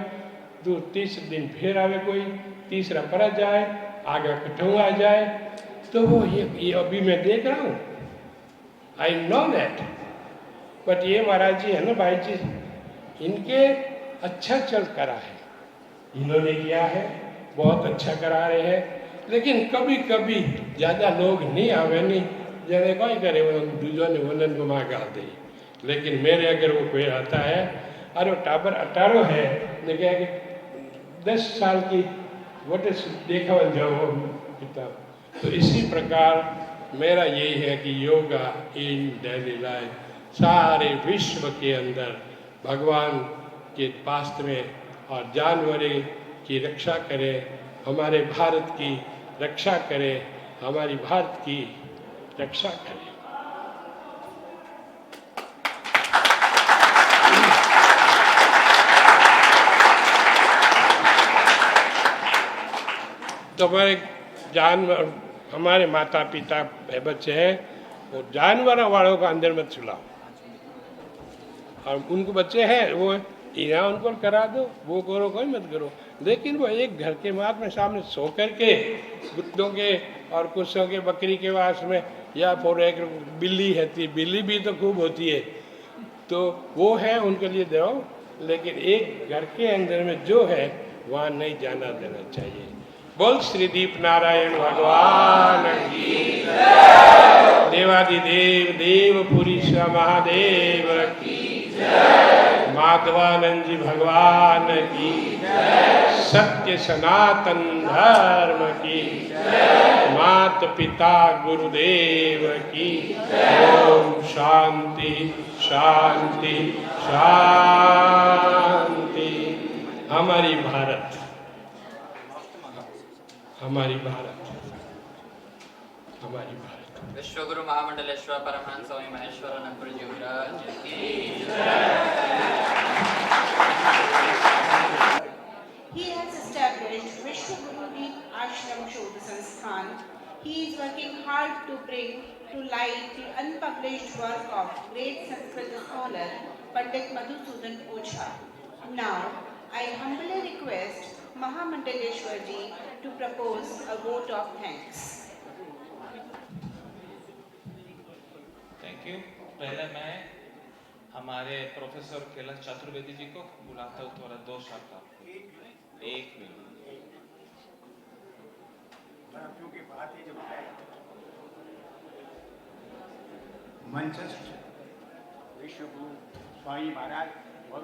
30 दिन फिर आवे कोई, तीसरा पर जाए, आगे कटू आ जाए, तो वो ये अभी मैं देख रहा हूँ, आई नो दैट। बट ये महाराज जी है ना, भाई जी, इनके अच्छा चल करा है, इन्होंने किया है, बहुत अच्छा करा रहे हैं। लेकिन कभी कभी ज़्यादा लोग नहीं आवे नहीं, जैसे कोई करे वो दूजों ने वलन को माँ गाल दे। लेकिन मेरे अगर वो कोई आता है, अरे टाबर 18 है, लेकिन कि 10 साल की वोट देखा बन जाओ किताब। तो इसी प्रकार मेरा यही है कि योगा इन डेली लाइफ, सारे विश्व के अंदर भगवान के पास में, और जानवरों की रक्षा करे, हमारे भारत की रक्षा करे, हमारी भारत की रक्षा करे। तो हमारे जानवर, हमारे माता पिता बच्चे हैं, वो जानवरों वालों को अंदर मत सुलाओ, और उनको बच्चे हैं वो यहाँ उनको करा दो, वो करो, कोई मत करो। लेकिन वो एक घर के मात में सामने सो करके कुत्तों के और कुत्तों के, बकरी के वास में, या फिर एक बिल्ली है, बिल्ली भी तो खूब होती है, तो वो है उनके लिए दो। लेकिन एक घर के अंदर में जो है वहाँ नहीं जाना देना चाहिए। बोल श्री दीप नारायण भगवान की जय। देवादिदेव देवपुरी महादेव की जय। माधवानंद जी भगवान की जय। सत्य सनातन धर्म की जय। मात पिता गुरुदेव की जय। ओम शांति शांति शांति। हमारी भारत, हमारी भारत, हमारी भारत। विश्व गुरु महामंडलेश्वर परमहंस स्वामी महेश्वरानंद जी महाराज की He has established Vishwa Guru Ashram Shodha Sansthan. He is working hard to bring to light the unpublished work of great Sanskrit scholar Pandit Madhusudan Ocha. Now, I humbly request Mahamandaleshwarji to propose a vote of thanks. Thank you. पहले मैं हमारे प्रोफेसर कैलाश चतुर्वेदी जी को बुलाता हूँ, थोड़ा 2 शब्द आपको। 1 मिनट। मंचस्थ विश्व गुरु स्वामी महाराज और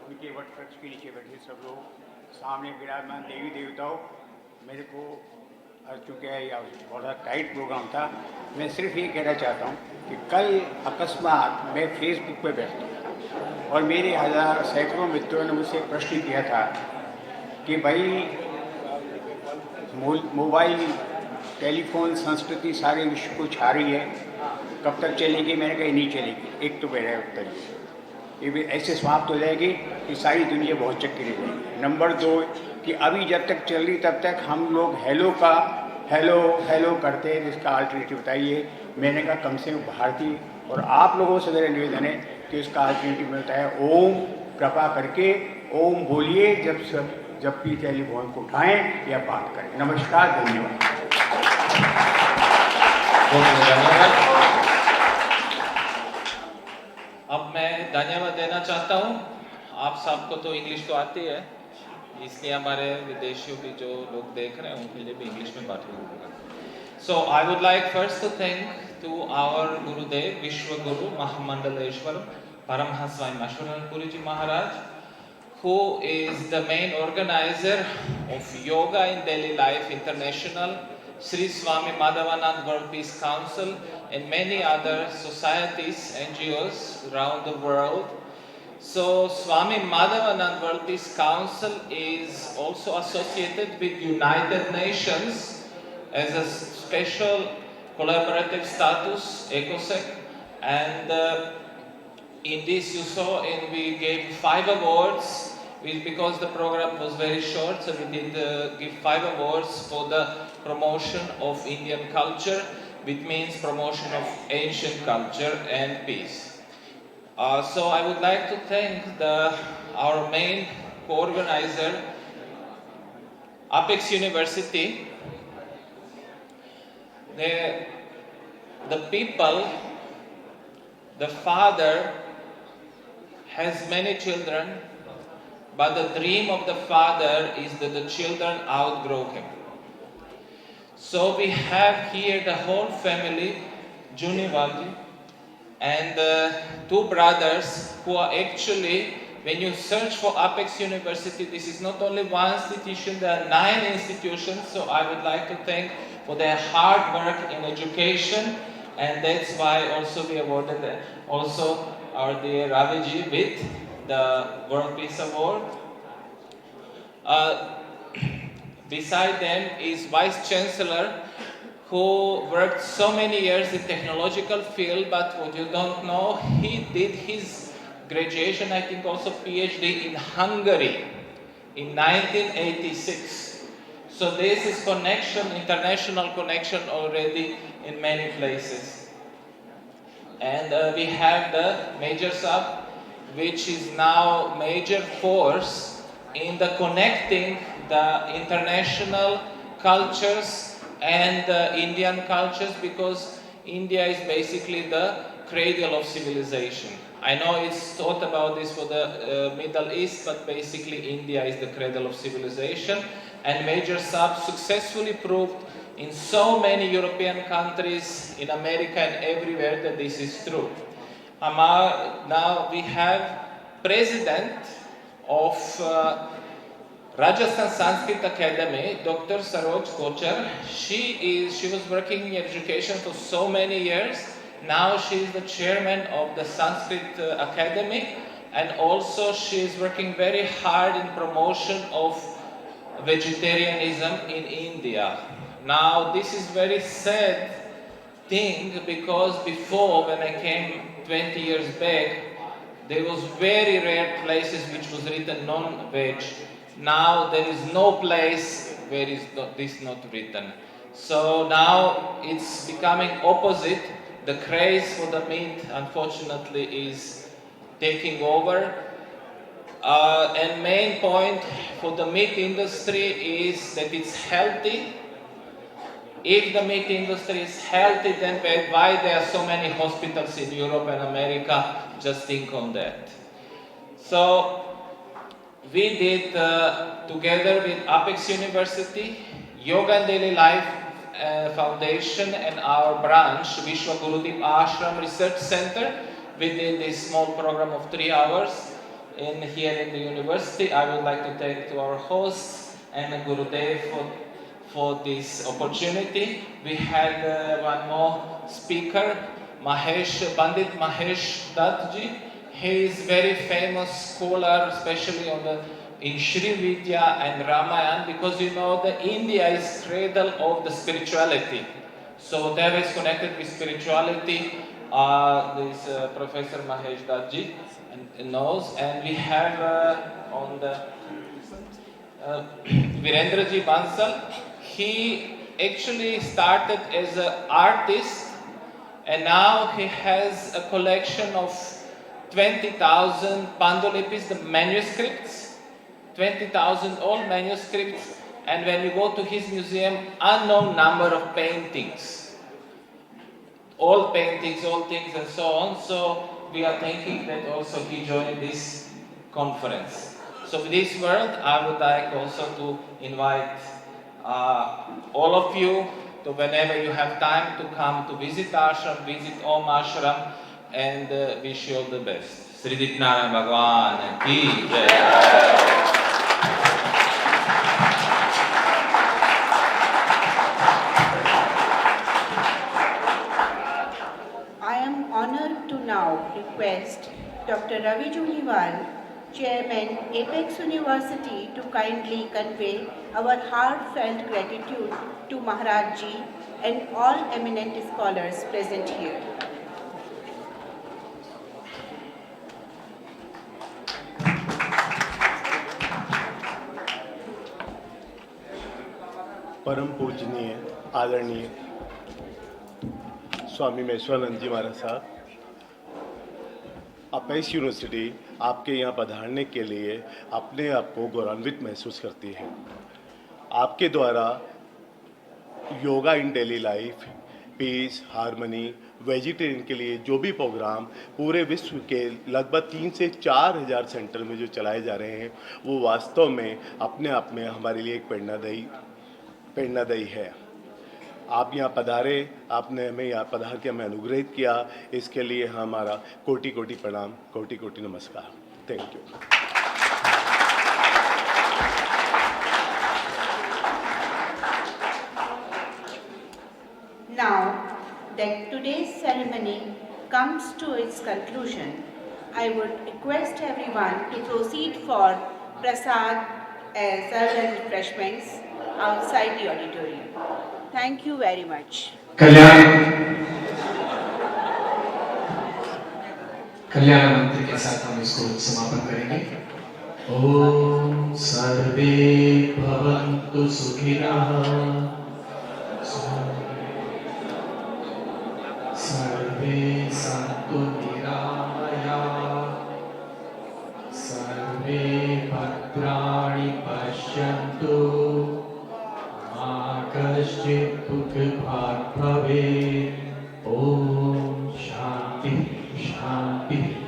उनके वट वृक्ष के नीचे बैठे सब लोग, सामने विराजमान देवी देवताओं, मेरे को चूँकि यह बहुत टाइट प्रोग्राम था, मैं सिर्फ ये कहना चाहता हूँ कि कल अकस्मात मैं फेसबुक पे बैठा और मेरे सैकड़ों मित्रों ने मुझसे प्रश्न किया था कि भाई मोबाइल टेलीफोन संस्कृति सारे विश्व को छा रही है, कब तक चलेगी? मैंने कहा नहीं चलेगी। एक तो मेरा उत्तर ये भी ऐसे समाप्त हो जाएगी कि सारी दुनिया बहुत चक्की रह जाएगी। नंबर 2 कि अभी जब तक चल रही तब तक हम लोग हेलो करते हैं, जिसका अल्टरनेटिव बताइए। मैंने कहा कम से कम भारतीय और आप लोगों से मेरा निवेदन है कि उसका अल्टरनेटिव मिलता है ओम। कृपा करके ओम बोलिए जब भी टेलीफोन को उठाएं या बात करें। नमस्कार, धन्यवाद। अब मैं धन्यवाद देना चाहता हूँ। आप सबको तो इंग्लिश तो आती है, इसलिए हमारे विदेशियों भी जो लोग देख रहे हैं उनके लिए भी इंग्लिश में बात करूँगा। So I would like first to thank to our Gurudev, Vishwa Guru Mahamandaleshwar Paramhans Swami Maheeshwaranand Puri Ji Maharaj, who is the main organizer of Yoga in Daily Life International, Sri Swami Madhavanand World Peace Council, and many other societies, NGOs around the world. So Swami Madhavanand World Peace Council is also associated with United Nations as a special collaborative status, ECOSEC, and in this you saw, and we gave 5 awards because the program was very short, so we did give 5 awards for the promotion of Indian culture, which means promotion of ancient culture and peace. So I would like to thank our main co-organizer, Apex University. The people, the father has many children, but the dream of the father is that the children outgrow him. So we have here the whole family, Junivalji, and 2 brothers who are actually, when you search for Apex University, this is not only one institution, there are 9 institutions, so I would like to thank for their hard work in education, and that's why also we awarded also our dear Raviji with the World Peace Award. Beside them is Vice Chancellor, who worked so many years in technological field, but what you don't know, he did his graduation, I think also PhD in Hungary in 1986. So this is connection, international connection already in many places. And we have the Major Sub, which is now major force in the connecting the international cultures and the Indian cultures, because India is basically the cradle of civilization. I know it's thought about this for the Middle East, but basically India is the cradle of civilization. And Major Sub successfully proved in so many European countries, in America and everywhere, that this is true. Now we have President of Rajasthan Sanskrit Academy, Dr. Saroj Kochar. She was working in education for so many years. Now she is the chairman of the Sanskrit Academy, and also she is working very hard in promotion of vegetarianism in India. Now this is very sad thing, because before, when I came 20 years back, there was very rare places which was written non-veg. Now there is no place where this not written. So now it's becoming opposite. The craze for the meat, unfortunately, is taking over. And main point for the meat industry is that it's healthy. If the meat industry is healthy, then why there are so many hospitals in Europe and America? Just think on that. So we did together with Apex University, Yoga and Daily Life Foundation and our branch, Vishwa Gurudev Ashram Research Center, we did this small program of 3 hours here in the university. I would like to thank to our hosts and Gurudev for this opportunity. We had one more speaker, Pandit Mahesh Duttji. He is very famous scholar, especially in Sri Vidya and Ramayan, because you know that India is cradle of the spirituality. So that is connected with spirituality. This Professor Mahesh Duttji knows, and we have on the Virendraji Bansal. He actually started as an artist, and now he has a collection of 20,000 Pandolipis, the manuscripts, 20,000 old manuscripts, and when you go to his museum, unknown number of paintings, old paintings, old things, and so on. So we are thinking that also he joined this conference. So with this word, I would like also to invite all of you to, whenever you have time, to come to visit Ashram, visit Om Ashram, and wish you all the best. Sri Ditnarayan Bhagwan ki jai. I am honored to now request Dr. Ravi Juniwal, Chairman, Apex University, to kindly convey our heartfelt gratitude to Maharaj Ji and all eminent scholars present here. परम पूजनीय आदरणीय स्वामी महेश्वरानंद जी महाराज साहब, अपेक्स यूनिवर्सिटी आपके यहाँ पधारने के लिए अपने आप को गौरवान्वित महसूस करती है। आपके द्वारा yoga in daily life, peace, harmony, vegetarian के लिए जो भी प्रोग्राम पूरे विश्व के लगभग 3 से 4 हज़ार सेंटर में जो चलाए जा रहे हैं, वो वास्तव में अपने आप में हमारे लिए एक प्रेरणादायी है। आप यहाँ पधारे, आपने हमें यहाँ पधार के हमें अनुग्रहित किया, इसके लिए हमारा कोटि कोटि प्रणाम, कोटि कोटि नमस्कार। Thank you. Now that today's ceremony comes to its conclusion, I would request everyone to proceed for prasad as other refreshments outside the auditorium. Thank you very much. कल्याण मंत्र के साथ हम इसको समापन करेंगे। ओम सर्वे भवन्तु सुखिनः, सर्वे सन्तु निरामयाः, सर्वे भद्राणि पश्यन्तु, मा कश्चित् दुःखभाग् भवेत्। ओम शांति शांति